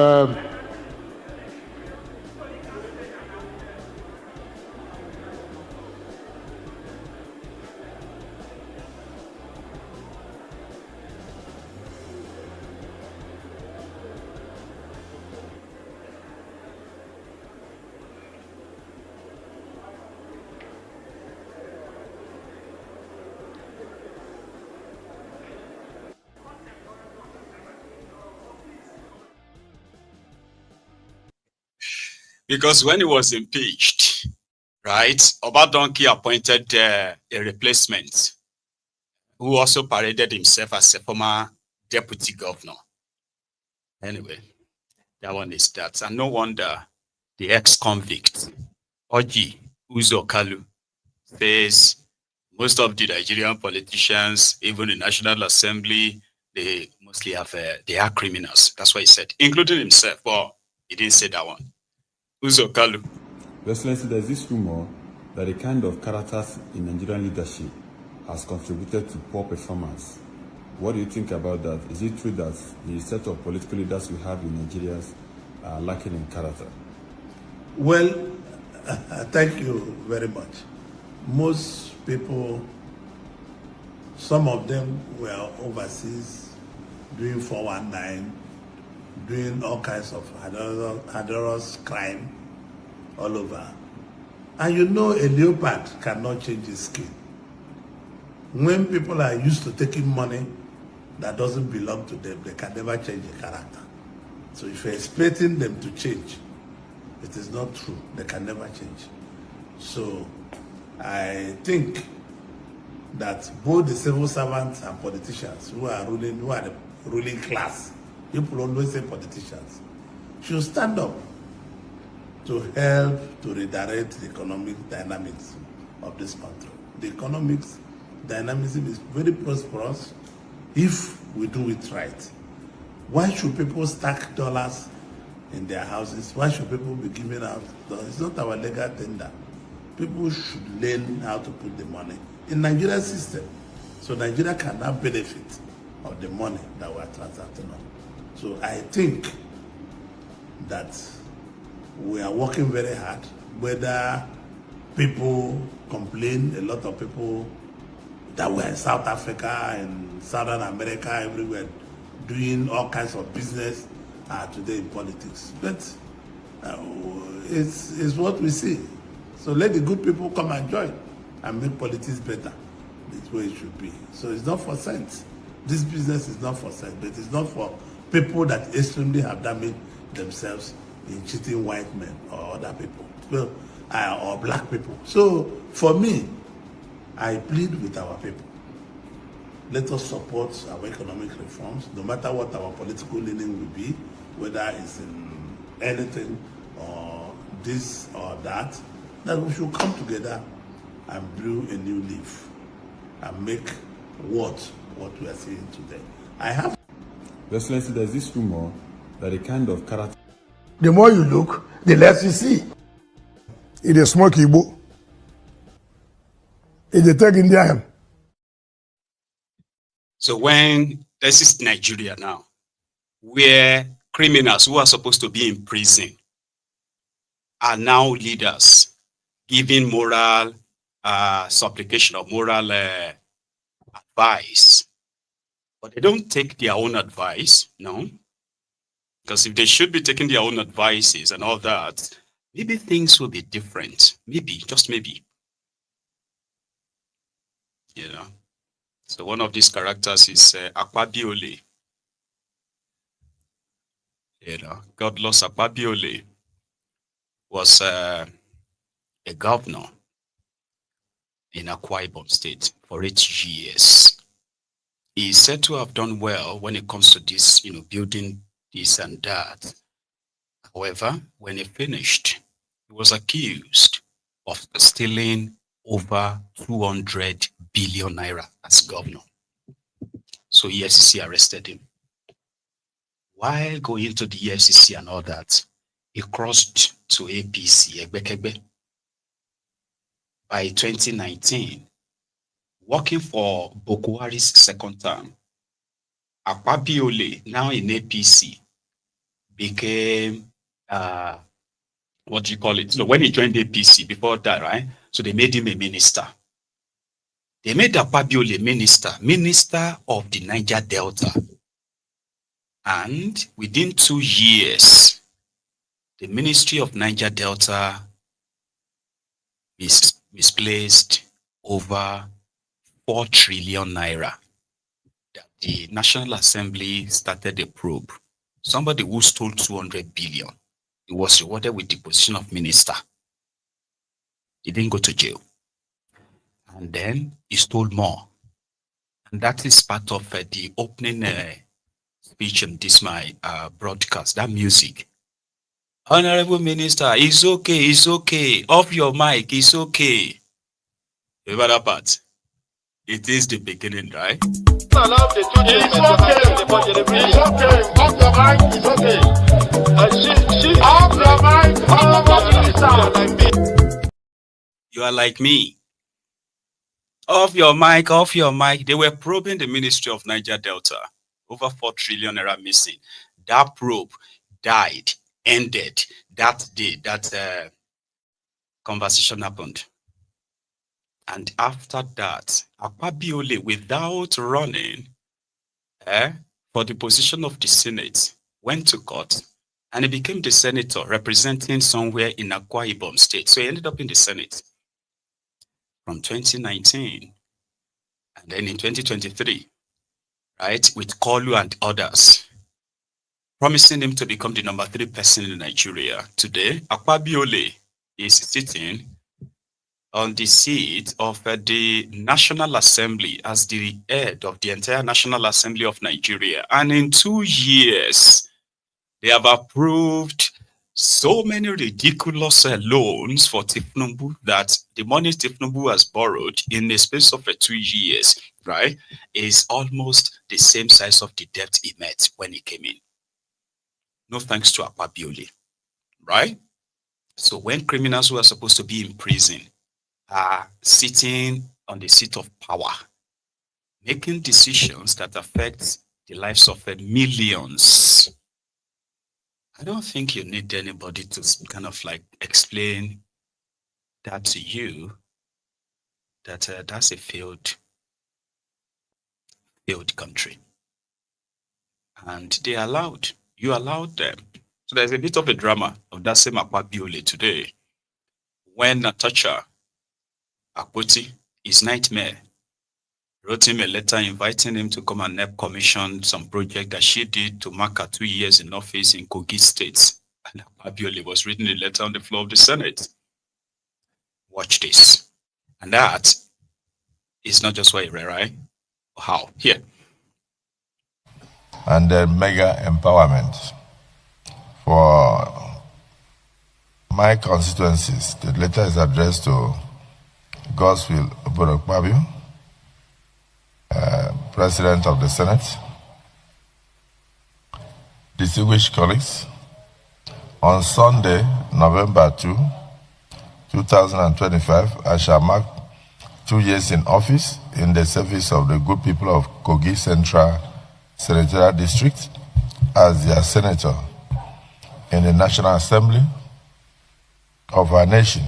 Speaker 1: Because when he was impeached, right, Obadonkey appointed a replacement who also paraded himself as a former deputy governor. Anyway, that one is that. And no wonder the ex-convict, Oji Uzokalu, says most of the Nigerian politicians, even the National Assembly, they mostly have, they are criminals. That's what he said, including himself. But he didn't say that one. Uzokalu.
Speaker 8: Your Excellency, there's this rumor that the kind of characters in Nigerian leadership has contributed to poor performance. What do you think about that? Is it true that the set of political leaders we have in Nigeria are lacking in character?
Speaker 13: Well, thank you very much. Most people, some of them were overseas doing 419, doing all kinds of adulterous crime all over. And you know a leopard cannot change his skin. When people are used to taking money that doesn't belong to them, they can never change a character. So if you're expecting them to change, it is not true. They can never change. So I think that both the civil servants and politicians who are the ruling class, people always say politicians, should stand up to help to redirect the economic dynamics of this country. The economic dynamism is very prosperous if we do it right. Why should people stack dollars in their houses? Why should people be giving out dollars? It's not our legal tender. People should learn how to put the money in Nigerian system, so Nigeria can now benefit of the money that we are transacting on. So I think that we are working very hard. Whether people complain, a lot of people that were in South Africa and Southern America, everywhere, doing all kinds of business today in politics. But it's what we see. So let the good people come and join and make politics better. That's where it should be. So it's not for sense. This business is not for sense, but it's not for people that extremely have damaged themselves in cheating white men or other people, or black people. So for me, I plead with our people. Let us support our economic reforms, no matter what our political leaning will be, whether it's in anything or this or that we should come together and brew a new leaf and make what we are seeing today. Your
Speaker 8: Excellency, there's this rumor that the kind of character...
Speaker 16: The more you look, the less you see. It is smoke Igbo. It is take Indian.
Speaker 1: So when this is Nigeria now, where criminals who are supposed to be in prison are now leaders, giving moral supplication or moral advice, but they don't take their own advice, no? Because if they should be taking their own advices and all that, maybe things will be different. Maybe, just maybe. You know? So one of these characters is Akwabiole. You know, Godless Akwabiole was a governor in Akwa Ibom State for 8 years. He is said to have done well when it comes to this, you know, building this and that. However, when he finished, he was accused of stealing over 200 billion naira as governor. So EFCC arrested him. While going to the EFCC and all that, he crossed to APC, Egbekegbe. By 2019, working for Bokwari's second term, Akwabiole, now in APC, became, what do you call it? So when he joined APC, before that, right? So they made him a minister. They made Akwabiole minister of the Niger Delta. And within 2 years, the Ministry of Niger Delta misplaced over 4 trillion naira. The National Assembly started a probe. Somebody who stole 200 billion He was rewarded with the position of minister. He didn't go to jail. And then he stole more. And that is part of the opening speech in this my broadcast, that music. Honorable Minister, it's okay, it's okay. Off your mic, it's okay. Remember that part? It is the beginning, right?
Speaker 9: It's okay. Off your mic, it's okay. Off your mic,
Speaker 1: You are like me. Off your mic, off your mic. They were probing the Ministry of Niger Delta. Over 4 trillion naira missing. That probe died, ended that day. That conversation happened. And after that, Akpabiole, without running for the position of the Senate, went to court and he became the senator representing somewhere in Akwa Ibom State. So he ended up in the Senate from 2019. And then in 2023, right, with Kolu and others, promising him to become the number 3 person in Nigeria. Today, Akpabiole is sitting on the seat of the National Assembly as the head of the entire National Assembly of Nigeria. And in 2 years, they have approved so many ridiculous loans for Tifnumbu that the money Tifnumbu has borrowed in the space of 2 years, right, is almost the same size of the debt he met when he came in. No thanks to Akpabiole, right? So when criminals who are supposed to be in prison are sitting on the seat of power, making decisions that affect the lives of millions, I don't think you need anybody to kind of like explain that to you, that that's a failed country. And you allowed them. So there's a bit of a drama of that same Akpabiole today. When Natasha Akpoti, his nightmare, wrote him a letter inviting him to come and help commission some project that she did to mark her 2 years in office in Kogi State. And Akpabiole was reading the letter on the floor of the Senate. Watch this. And that is not just why, right? How? Here.
Speaker 7: And then mega empowerment for my constituencies. The letter is addressed to Godswill Oborokpabio, President of the Senate. Distinguished colleagues, on Sunday, November 2, 2025, I shall mark 2 years in office in the service of the good people of Kogi Central Senatorial District as their senator in the National Assembly of our nation,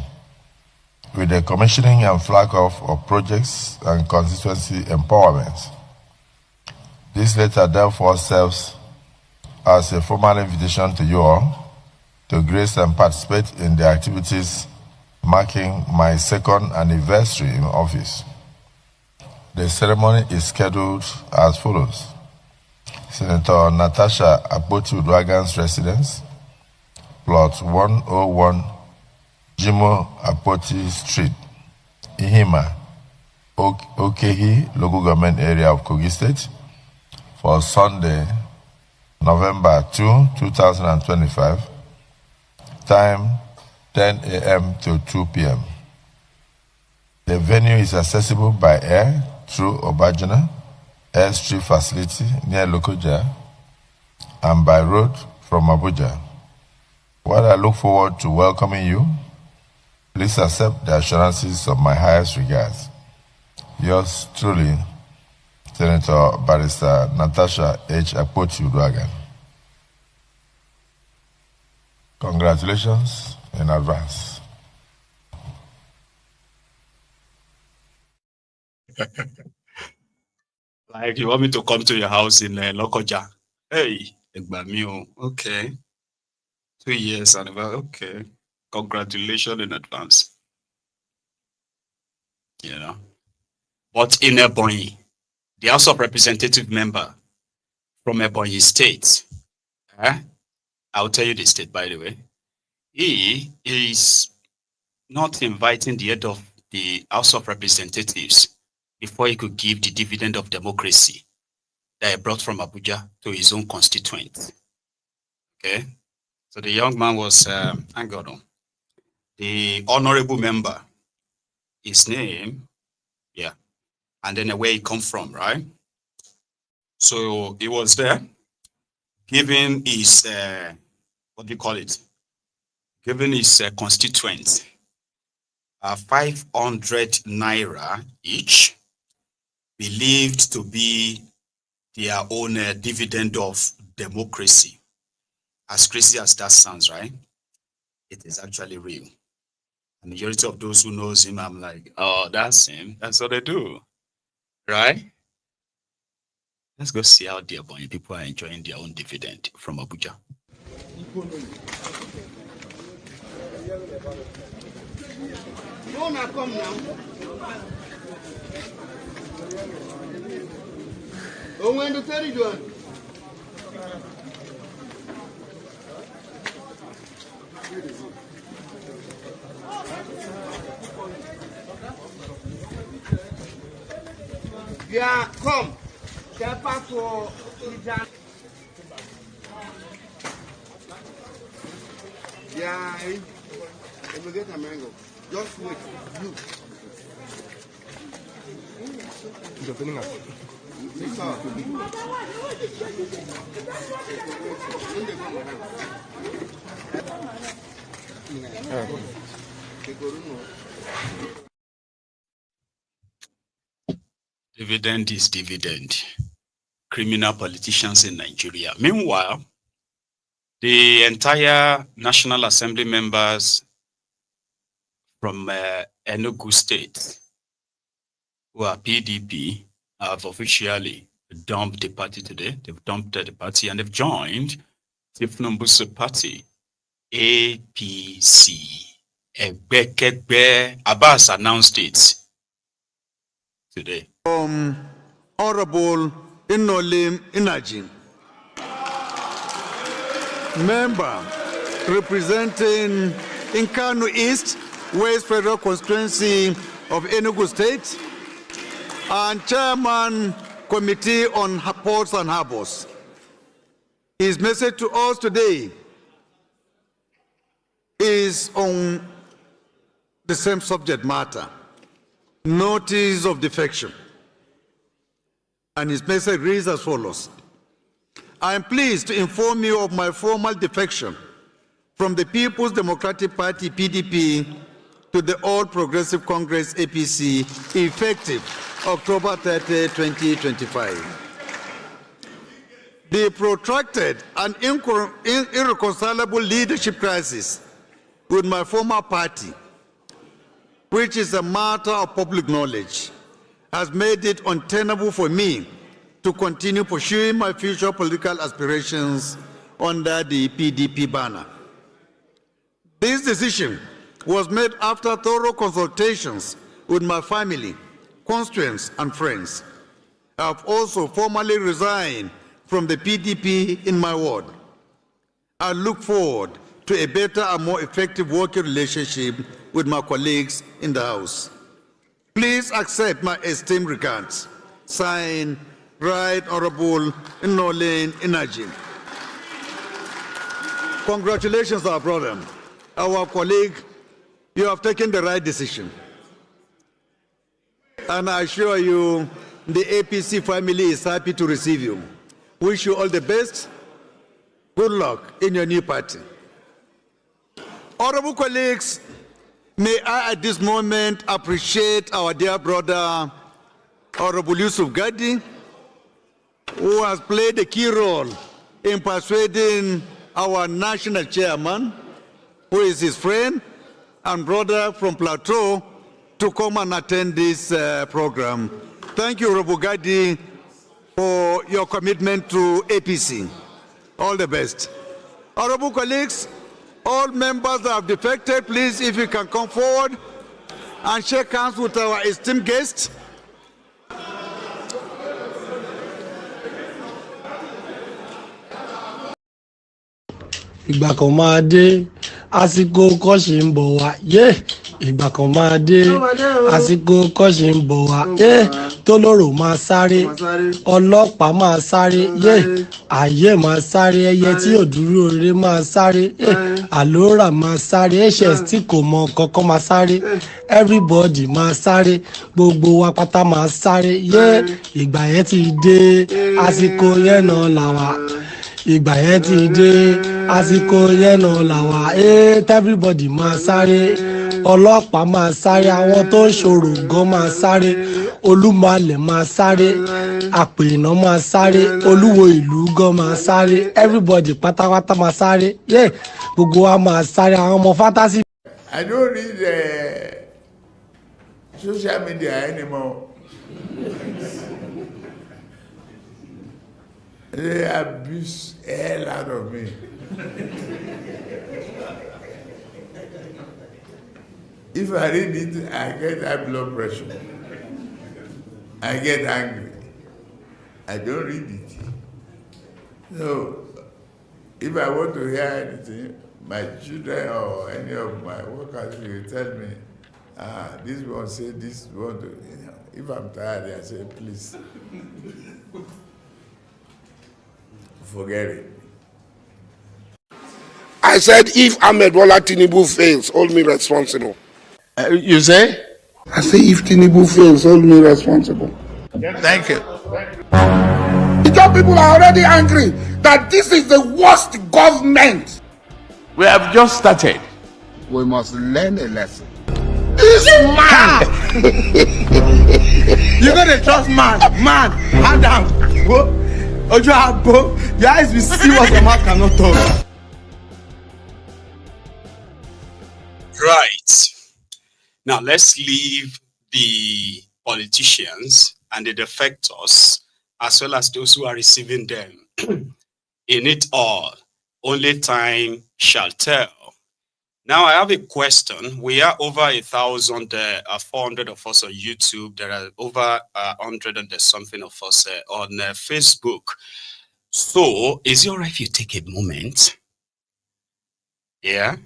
Speaker 7: with the commissioning and flag off of projects and constituency empowerment. This letter therefore serves as a formal invitation to you all to grace and participate in the activities marking my 2nd anniversary in office. The ceremony is scheduled as follows. Senator Natasha Akpoti-Uduaghan's residence, plot 101, Jimo Akpoti Street, Ihima, Okehi, local government area of Kogi State, for Sunday, November 2, 2025, time 10 a.m. to 2 p.m. The venue is accessible by air through Obajana Airstrip facility near Lokoja and by road from Abuja. While I look forward to welcoming you, please accept the assurances of my highest regards. Yours truly, Senator Barrister Natasha H. Akpoti-Uduaghan. Congratulations in advance.
Speaker 1: Like you want me to come to your house in Lokoja? Hey, Egbamio, okay. 2 years and okay. Congratulations in advance. You know. But in Ebonyi, the House of Representative member from Ebonyi State, I'll tell you the state, by the way. he is not inviting the head of the House of Representatives before he could give the dividend of democracy that he brought from Abuja to his own constituents. Okay, so the young man was, hang on, the honorable member, his name, yeah, and then where he come from, right? So he was there giving his, what do you call it? Giving his constituents 500 naira each, believed to be their own dividend of democracy. As crazy as that sounds, right? It is actually real. And the majority of those who knows him, I'm like, oh, that's him. That's what they do, right? Let's go see how dear boy people are enjoying their own dividend from Abuja.
Speaker 9: No, now come now. Oh, when the 30 done. Yeah, come. Step back for yeah, if we get a mango, just wait. You.
Speaker 1: Dividend is dividend. Criminal politicians in Nigeria. Meanwhile, the entire National Assembly members from Enugu State, who are PDP, have officially dumped the party today. They've dumped the party and they've joined Tifnumbu's party, APC. Abbas announced it today.
Speaker 18: Honorable Inolim Inajin, member representing Nkanu East, West Federal Constituency of Enugu State, and Chairman Committee on Ports and Harbors. His message to us today is on the same subject matter, notice of defection. And his message reads as follows. I am pleased to inform you of my formal defection from the People's Democratic Party, PDP, to the All Progressive Congress, APC, effective October 30, 2025. The protracted and irreconcilable leadership crisis with my former party, which is a matter of public knowledge, has made it untenable for me to continue pursuing my future political aspirations under the PDP banner. This decision was made after thorough consultations with my family, constituents, and friends. I have also formally resigned from the PDP in my ward. I look forward to a better and more effective working relationship with my colleagues in the House. Please accept my esteemed regards. Signed, Right Honorable Inolim Inajin. Congratulations, our brother, our colleague. You have taken the right decision. And I assure you, the APC family is happy to receive you. Wish you all the best. Good luck in your new party. Honorable colleagues, may I at this moment appreciate our dear brother, Honorable Yusuf Gadi, who has played a key role in persuading our national chairman, who is his friend and brother from Plateau, to come and attend this program. Thank you, Honorable Gadi, for your commitment to APC. All the best. Honorable colleagues, all members that have defected, please, if you can come forward and shake hands with our esteemed guests.
Speaker 3: ìgbà kan máa dé àsìkò kọ́ṣì ń bọ̀ wá ìgbà kan máa dé àsìkò kọ́ṣì ń bọ̀ wá tólóró máa sáré ọlọ́pàá máa sáré ayé máa sáré ẹyẹ tí ò dúró rere máa sáré àlórà máa sáré hs tí kò mọ kankan máa sáré everybody máa sáré gbogbo wa pátá máa sáré ìgbà yẹn ti dé àsìkò yẹn náà làwà ìgbà yẹn ti dé àsìkò yẹn náà làwà everybody máa sáré ọlọ́pàá máa sáré àwọn tó ń ṣòro gan máa sáré olúmọlẹ̀ máa sáré àpènà máa sáré olúwo ìlú gan máa sáré everybody pátápátá máa sáré gbogbo wa máa sáré àwọn ọmọ fantasy.
Speaker 20: I don't read social media anymore. They abuse the hell out of me. If I read it, I get high blood pressure. I get angry. I don't read it. So, if I want to hear anything, my children or any of my workers will tell me, this one say this one. If I'm tired, I say, please, forget it.
Speaker 21: I said, if Ahmed Bola Tinubu fails, hold me responsible.
Speaker 20: You say?
Speaker 21: I say, if Tinubu fails, hold me responsible.
Speaker 20: Thank you.
Speaker 21: The job people are already angry that this is the worst government.
Speaker 20: We have just started.
Speaker 21: We must learn a lesson. This man!
Speaker 11: You're gonna trust man, hand down. Your eyes will see what your mouth cannot talk.
Speaker 1: Right. Now let's leave the politicians and the defectors, as well as those who are receiving them. In it all, only time shall tell. Now I have a question. We are over 1,400 of us on YouTube. There are over 100 and there's something of us on Facebook. So is it all right if you take a moment? Yeah.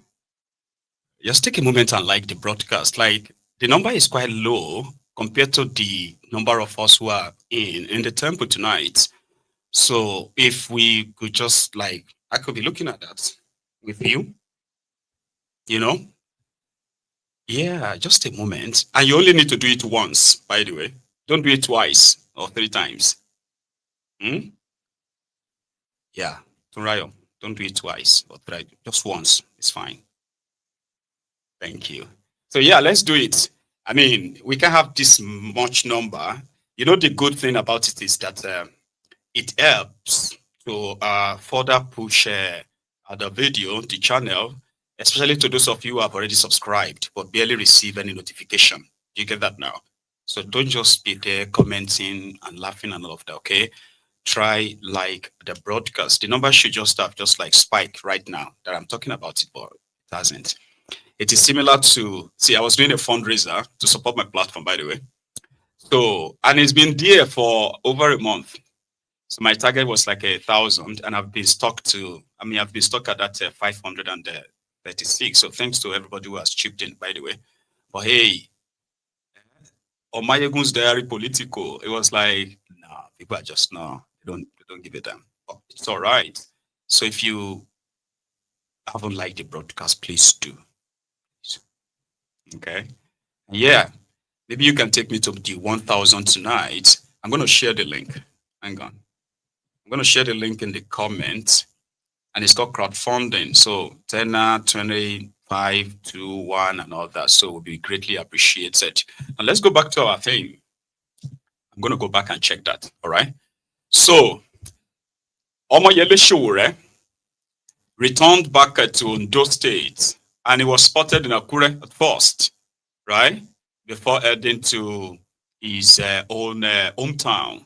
Speaker 1: Just take a moment and like the broadcast. Like, the number is quite low compared to the number of us who are in the temple tonight. So if we could just I could be looking at that with you, yeah, just a moment. And you only need to do it once, by the way. Don't do it twice or 3 times. Yeah, Turayo, don't do it twice or 3, just once. It's fine. Thank you. So yeah, let's do it. I mean, we can have this much number. The good thing about it is that it helps to further push the video, the channel, especially to those of you who have already subscribed but barely receive any notification. You get that now? So don't just be there commenting and laughing and all of that, okay? Try like the broadcast. The number should just have spiked right now that I'm talking about it, but it hasn't. It is similar to, I was doing a fundraiser to support my platform, by the way. So, and it's been there for over a month. So my target was 1,000, and I've been stuck I've been stuck at that 536. So thanks to everybody who has chipped in, by the way. But hey, on Maiyegun's diary, Politico, it was people are just, they don't give a damn. But it's all right. So if you haven't liked the broadcast, please do. Okay. Yeah. Maybe you can take me to the 1,000 tonight. I'm going to share the link. Hang on. I'm going to share the link in the comments. And it's called crowdfunding. So 10, 25, 2, 1, and all that. So it will be greatly appreciated. And let's go back to our thing. I'm going to go back and check that. All right. So, Omoyele Sowore returned back to Ondo State. And he was spotted in Akure at first, right? Before heading to his own hometown.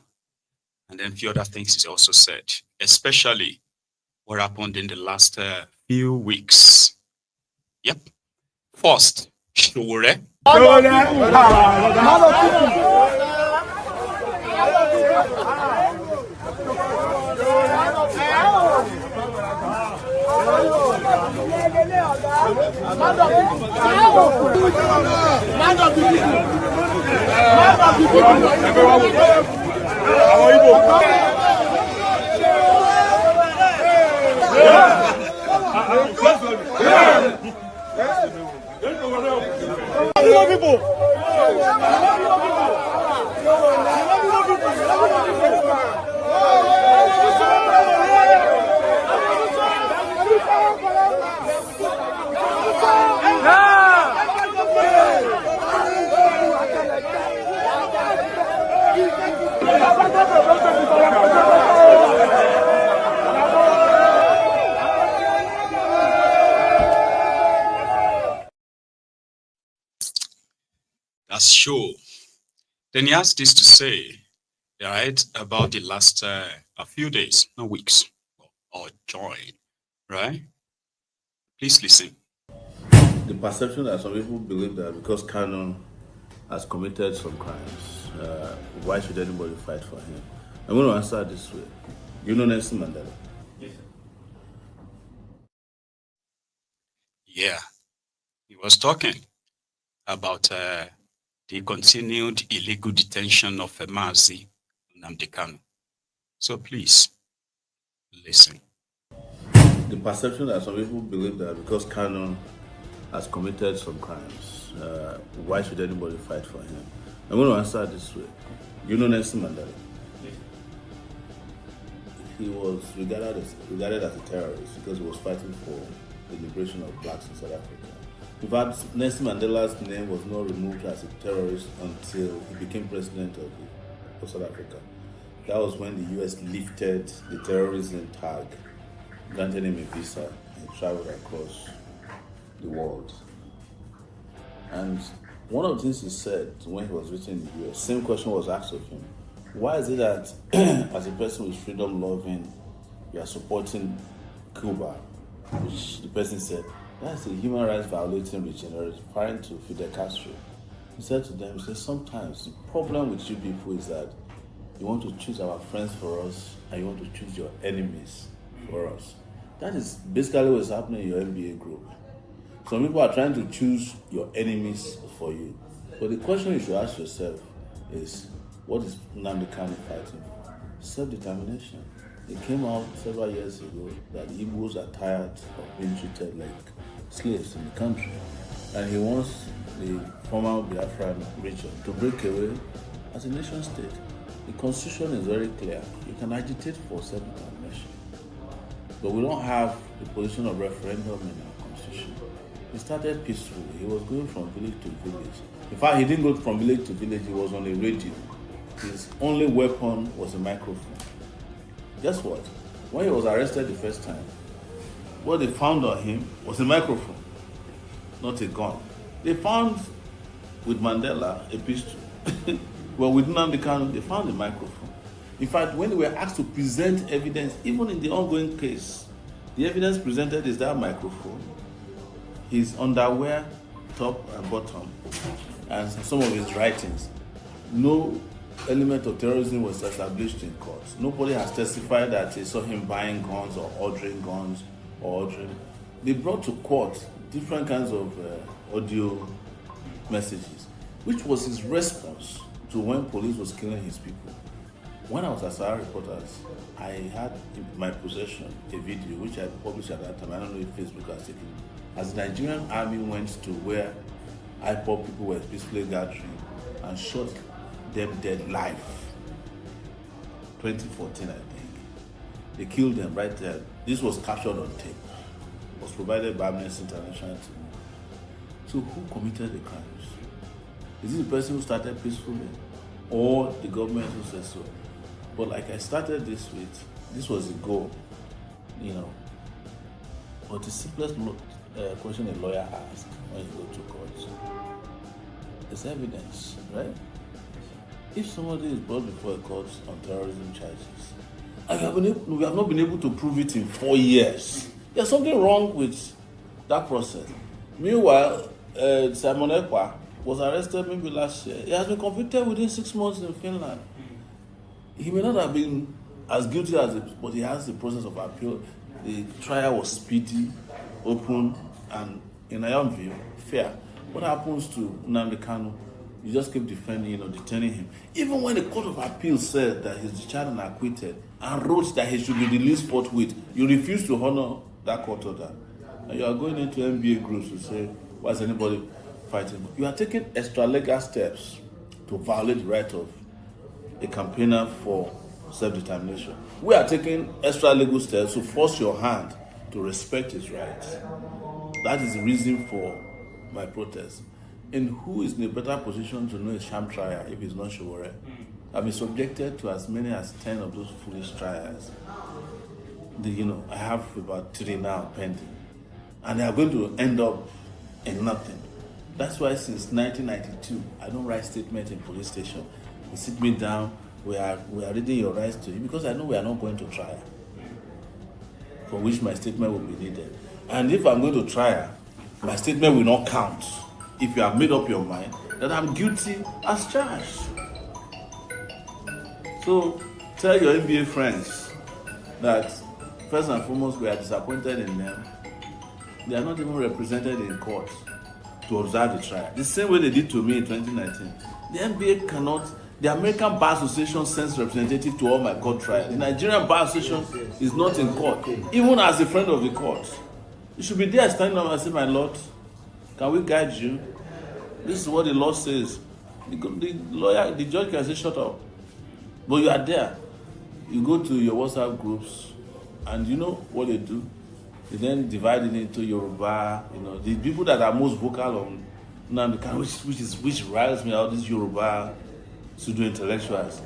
Speaker 1: And then a few other things he also said, especially what happened in the last few weeks. Yep. First, Sowore. That's sure. Then he has this to say, right, about the last a few days, not weeks, or join, right? Please listen.
Speaker 14: The perception that some people believe that because Canon has committed some crimes, why should anybody fight for him? I'm going to answer this way. You know Nelson Mandela?
Speaker 1: Yes. Yeah, he was talking about the continued illegal detention of Mazi Nnamdi Kanu. So please, listen.
Speaker 14: The perception that some people believe that because Canon has committed some crimes, why should anybody fight for him? I'm going to answer this way. You know Nelson Mandela?
Speaker 1: Yes.
Speaker 14: He was regarded as a terrorist because he was fighting for the liberation of blacks in South Africa. In fact, Nelson Mandela's name was not removed as a terrorist until he became president of South Africa. That was when the US lifted the terrorism tag, granted him a visa, and he traveled across the world. And one of the things he said when he was visiting the US, same question was asked of him. Why is it that as a person with freedom loving, you are supporting Cuba? Which the person said, that's a human rights violating regime, referring to Fidel Castro. He said to them, sometimes the problem with you people is that you want to choose our friends for us and you want to choose your enemies for us. That is basically what's happening in your MBA group. Some people are trying to choose your enemies for you. But the question you should ask yourself is, what is Nnamdi Kanu fighting for? Self-determination. It came out several years ago that Igbos are tired of being treated like slaves in the country. And he wants the former Biafran region to break away as a nation state. The constitution is very clear. You can agitate for self-determination. But we don't have the position of referendum in our constitution. He started peacefully. He was going from village to village. In fact, he didn't go from village to village. He was on a radio. His only weapon was a microphone. Guess what? When he was arrested the first time, what they found on him was a microphone, not a gun. They found with Mandela a pistol. Well, with Nnamdi Kanu, they found a microphone. In fact, when they were asked to present evidence, even in the ongoing case, the evidence presented is that microphone, his underwear, top and bottom, and some of his writings. No element of terrorism was established in court. Nobody has testified that they saw him buying guns or ordering guns or ordering. They brought to court different kinds of audio messages, which was his response to when police was killing his people. When I was at Sahara Reporters, I had in my possession a video which I published at that time. I don't know if Facebook has taken it. As the Nigerian army went to where IPOB people were peacefully gathering and shot them dead live. 2014, I think. They killed them right there. This was captured on tape. It was provided by Amnesty International to me. So who committed the crimes? Is it the person who started peacefully or the government who said so? But like I started this with, this was the goal, you know. But the simplest question a lawyer asks when you go to court is evidence, right? If somebody is brought before a court on terrorism charges, we have not been able to prove it in 4 years. There's something wrong with that process. Meanwhile, Simon Ekpa was arrested maybe last year. He has been convicted within 6 months in Finland. He may not have been as guilty as it, but he has the process of appeal. The trial was speedy, open, and in my own view, fair. What happens to Nnamdi Kanu? You just keep defending, detaining him. Even when the Court of Appeal said that he's discharged and acquitted and wrote that he should be released forthwith, you refuse to honor that court order. And you are going into NBA groups to say, why is anybody fighting? You are taking extra legal steps to violate the right of a campaigner for self-determination. We are taking extra legal steps to force your hand to respect his rights. That is the reason for my protest. And who is in a better position to know a sham trial if it's not Sowore? I've been subjected to as many as 10 of those foolish trials. I have about 3 now pending. And they are going to end up in nothing. That's why since 1992, I don't write statements in police station. They sit me down, we are reading your rights to you, because I know we are not going to trial, for which my statement will be needed. And if I'm going to trial, my statement will not count if you have made up your mind that I'm guilty as charged. So tell your NBA friends that first and foremost, we are disappointed in them. They are not even represented in court to observe the trial. The same way they did to me in 2019. The NBA cannot, the American Bar Association sends representative to all my court trials. The Nigerian Bar Association is not in court, even as a friend of the court. You should be there standing up and say, my Lord, can we guide you? This is what the law says. The judge can say, shut up. But you are there. You go to your WhatsApp groups, and you know what they do? They then divide it into Yoruba, the people that are most vocal on Nnamdi Kanu, which riles me out, these Yoruba pseudo-intellectuals.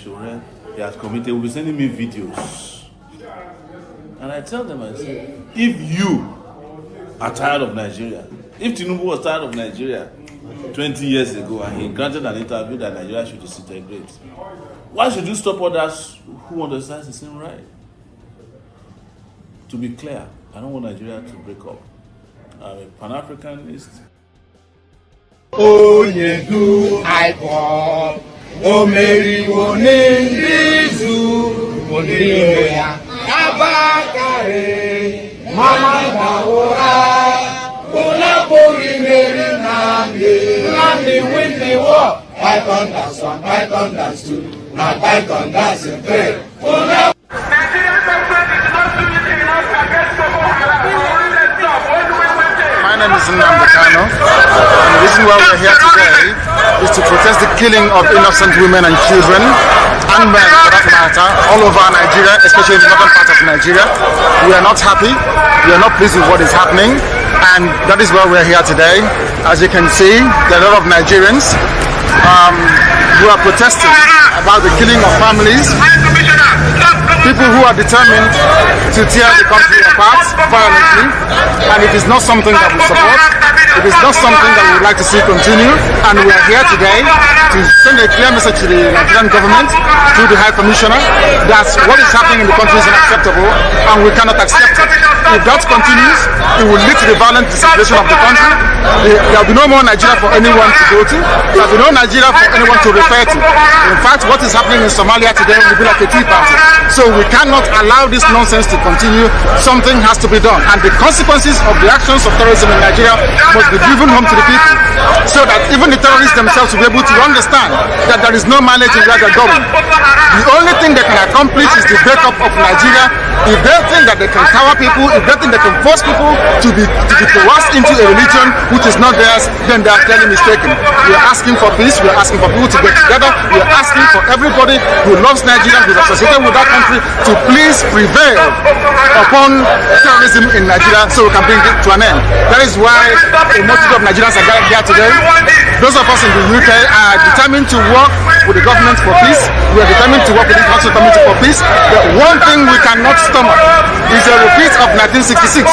Speaker 14: Sure, he has committed, will be sending me videos. And I tell them, I say, if you are tired of Nigeria, if Tinubu was tired of Nigeria 20 years ago and he granted an interview that Nigeria should disintegrate, why should you stop others who want to exercise the same right? To be clear, I don't want Nigeria to break up. I'm a Pan-Africanist.
Speaker 21: Onyedu Ipod, Omeri Onendizu, Oniya, Abakare, Mama Dawora, Olabori Meri Nnamdi win the war. Python that's 1, Python that's 2, now Python that's 3.
Speaker 5: My name is Nnamdi Kanu, and the reason why we're here today is to protest the killing of innocent women and children, and men for that matter, all over Nigeria, especially in the northern part of Nigeria. We are not happy, we are not pleased with what is happening, and that is why we're here today. As you can see, there are a lot of Nigerians who are protesting about the killing of families, people who are determined to tear the country apart violently, and it is not something that we support. It is not something that we would like to see continue, and we are here today to send a clear message to the Nigerian government through the High Commissioner that what is happening in the country is unacceptable and we cannot accept it. If that continues, it will lead to the violent disintegration of the country. There will be no more Nigeria for anyone to go to. There will be no Nigeria for anyone to refer to. In fact, what is happening in Somalia today will be like a tea party. So we cannot allow this nonsense to continue. Something has to be done, and the consequences of the actions of terrorism in Nigeria must be driven home to the people, so that even the terrorists themselves will be able to understand that there is no mileage in where they're going. The only thing they can accomplish is the breakup of Nigeria. If they think that they can cower people, if they think they can force people to be coerced into a religion which is not theirs, then they are clearly mistaken. We are asking for peace. We are asking for people to get together. We are asking for everybody who loves Nigeria, who is associated with that country, to please prevail upon terrorism in Nigeria so we can bring it to an end. That is why a multitude of Nigerians are gathered here today. Those of us in the UK are determined to work with the government for peace. We are determined to work with the International Committee for Peace. But one thing we cannot stomach is a repeat of 1966.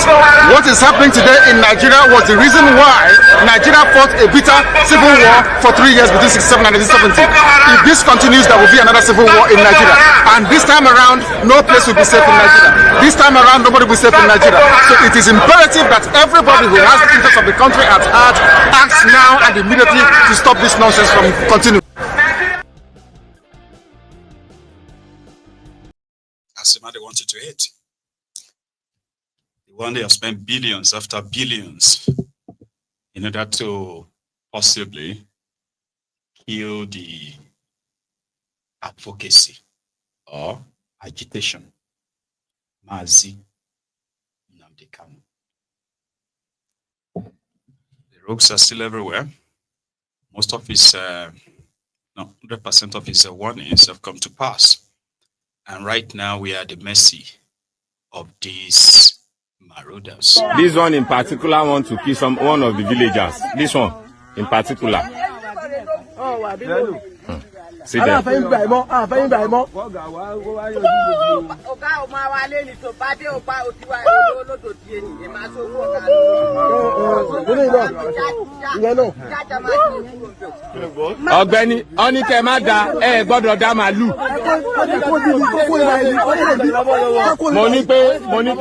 Speaker 5: What is happening today in Nigeria was the reason why Nigeria fought a bitter civil war for 3 years between 1967 and 1970. If this continues, there will be another civil war in Nigeria. And this time around, no place will be safe in Nigeria. This time around, nobody will be safe in Nigeria. So it is imperative that everybody who has the interest of the country at heart acts now and immediately to stop this nonsense from continuing.
Speaker 1: That's the man they wanted to hit. The one they have spent billions after billions in order to possibly kill the advocacy or agitation. Mazi Nnamdi Kanu. The rogues are still everywhere. Most of his, 100% of his warnings have come to pass. And right now we are at the mercy of these marauders.
Speaker 15: This one in particular want to kill one of the villagers. This one in particular. See there. Ọ̀gbẹ́ni ọ̀nìkẹ́ má da ẹ gbọ́dọ̀ dá màlúù. Mo ní pé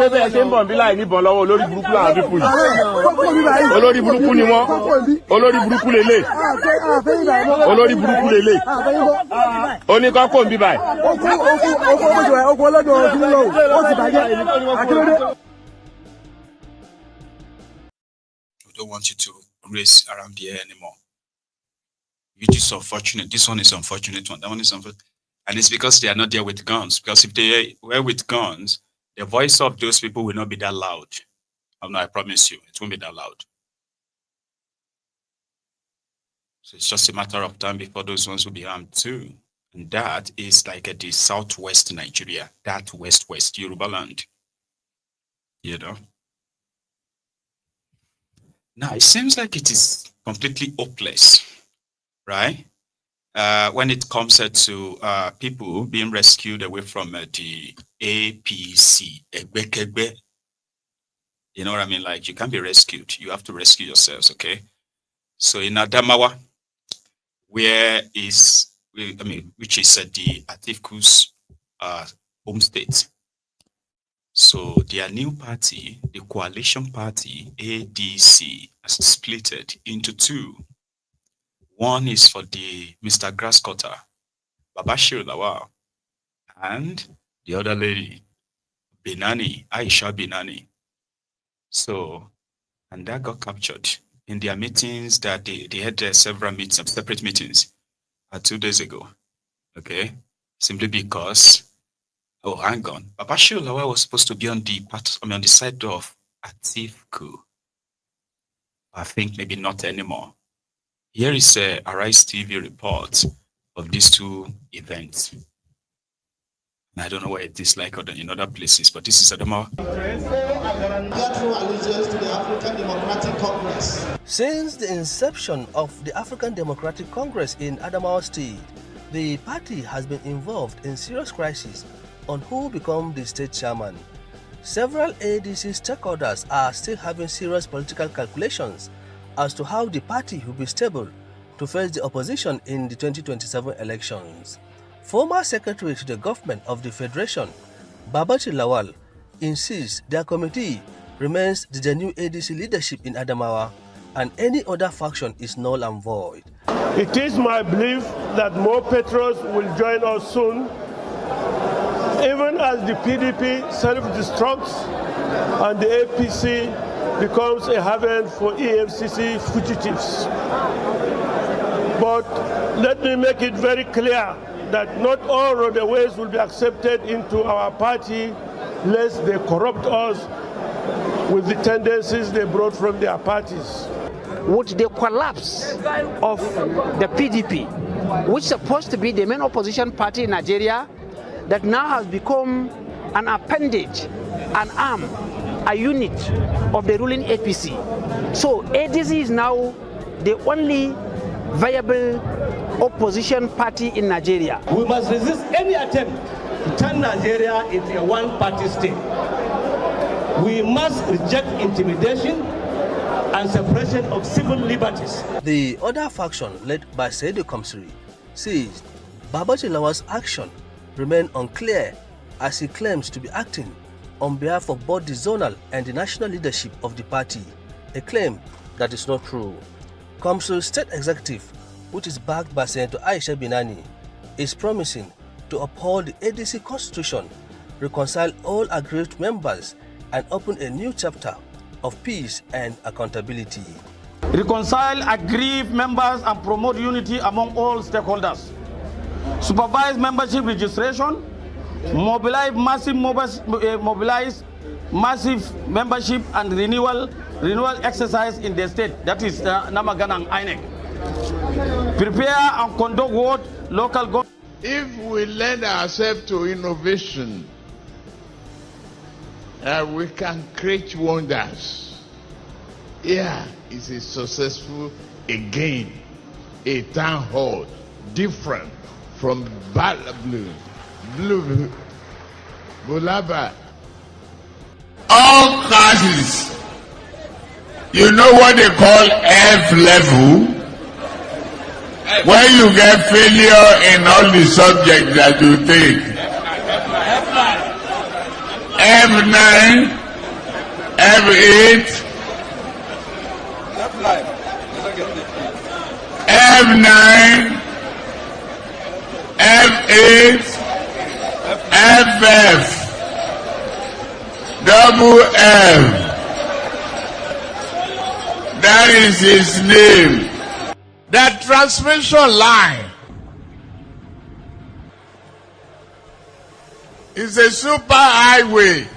Speaker 15: bẹ́ẹ̀ ṣe ń bọ̀ bí láì níbọn lọ́wọ́ olórí burúkú àwọn pípù yìí. Olórí burúkú ni wọ́n. Olórí burúkú lélẹ̀. Olórí burúkú lélẹ̀. Oníkan kò ń bí báyìí.
Speaker 1: We don't want you to race around here anymore. Which is unfortunate. This one is unfortunate one. That one is unfortunate. And it's because they are not there with guns. Because if they were with guns, the voice of those people will not be that loud. I promise you, it won't be that loud. So it's just a matter of time before those ones will be armed too. And that is like at the southwest Nigeria, that west Yoruba land. You know? Now, it seems like it is completely hopeless, right? When it comes to people being rescued away from the APC. You know what I mean? Like, you can't be rescued. You have to rescue yourselves, okay? So in Adamawa, which is the Atiku's home state. So their new party, the coalition party, ADC, has splitted into two. One is for the Mr. Grasscutter, Babashir Lawal, and the other lady, Binani, Aisha Binani. So, and that got captured in their meetings that they had several meetings, separate meetings 2 days ago. Okay, simply because, oh, hang on, Babashir Lawal was supposed to be on the side of Coup. I think maybe not anymore. Here is a Arise TV report of these two events. And I don't know where it is like in other places, but this is Adamawa.
Speaker 22: Since the inception of the African Democratic Congress in Adamawa State, the party has been involved in serious crisis on who become the state chairman. Several ADC stakeholders are still having serious political calculations as to how the party will be stable to face the opposition in the 2027 elections. Former Secretary to the Government of the Federation, Babashir Lawal, insists their committee remains the genuine ADC leadership in Adamawa and any other faction is null and void.
Speaker 12: It is my belief that more patriots will join us soon, even as the PDP self-destructs and the APC becomes a haven for EFCC fugitives. But let me make it very clear that not all roadaways will be accepted into our party lest they corrupt us with the tendencies they brought from their parties.
Speaker 23: With the collapse of the PDP, which is supposed to be the main opposition party in Nigeria, that now has become an appendage, an arm, a unit of the ruling APC. So ADC is now the only viable opposition party in Nigeria.
Speaker 24: We must resist any attempt to turn Nigeria into a one-party state. We must reject intimidation and suppression of civil liberties.
Speaker 22: The other faction, led by Seydou Komsiri, says Babashir Lawal's action remain unclear as he claims to be acting on behalf of both the zonal and the national leadership of the party, a claim that is not true. Komsiri's state executive, which is backed by Senator Aisha Binani, is promising to uphold the ADC constitution, reconcile all aggrieved members, and open a new chapter of peace and accountability.
Speaker 6: Reconcile aggrieved members and promote unity among all stakeholders. Supervise membership registration. Mobilize massive membership and renewal exercise in the state. That is Namagan and INEC. Prepare and conduct local government.
Speaker 17: If we lend ourselves to innovation, we can create wonders. Here is a successful, again, a town hall, different from Blue, Bulaba.
Speaker 20: All classes, you know what they call F level? When you get failure in all the subjects that you take. F9, F8, F9, F8, FF, double F. That is his name. That transmission line is a super highway.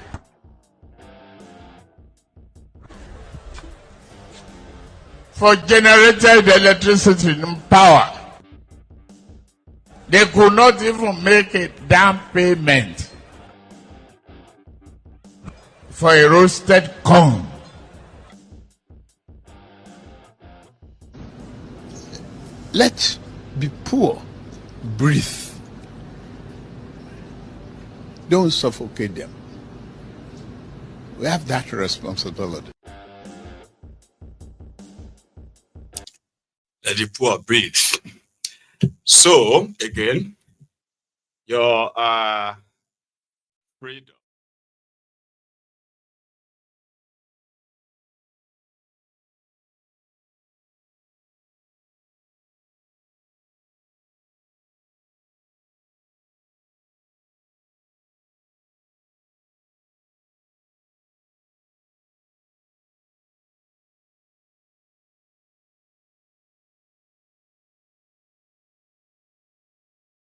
Speaker 20: For generated electricity and power. They could not even make a down payment for a roasted corn. Let's be poor. Breathe. Don't suffocate them. We have that responsibility.
Speaker 1: Let the poor breathe. So, again, your freedom.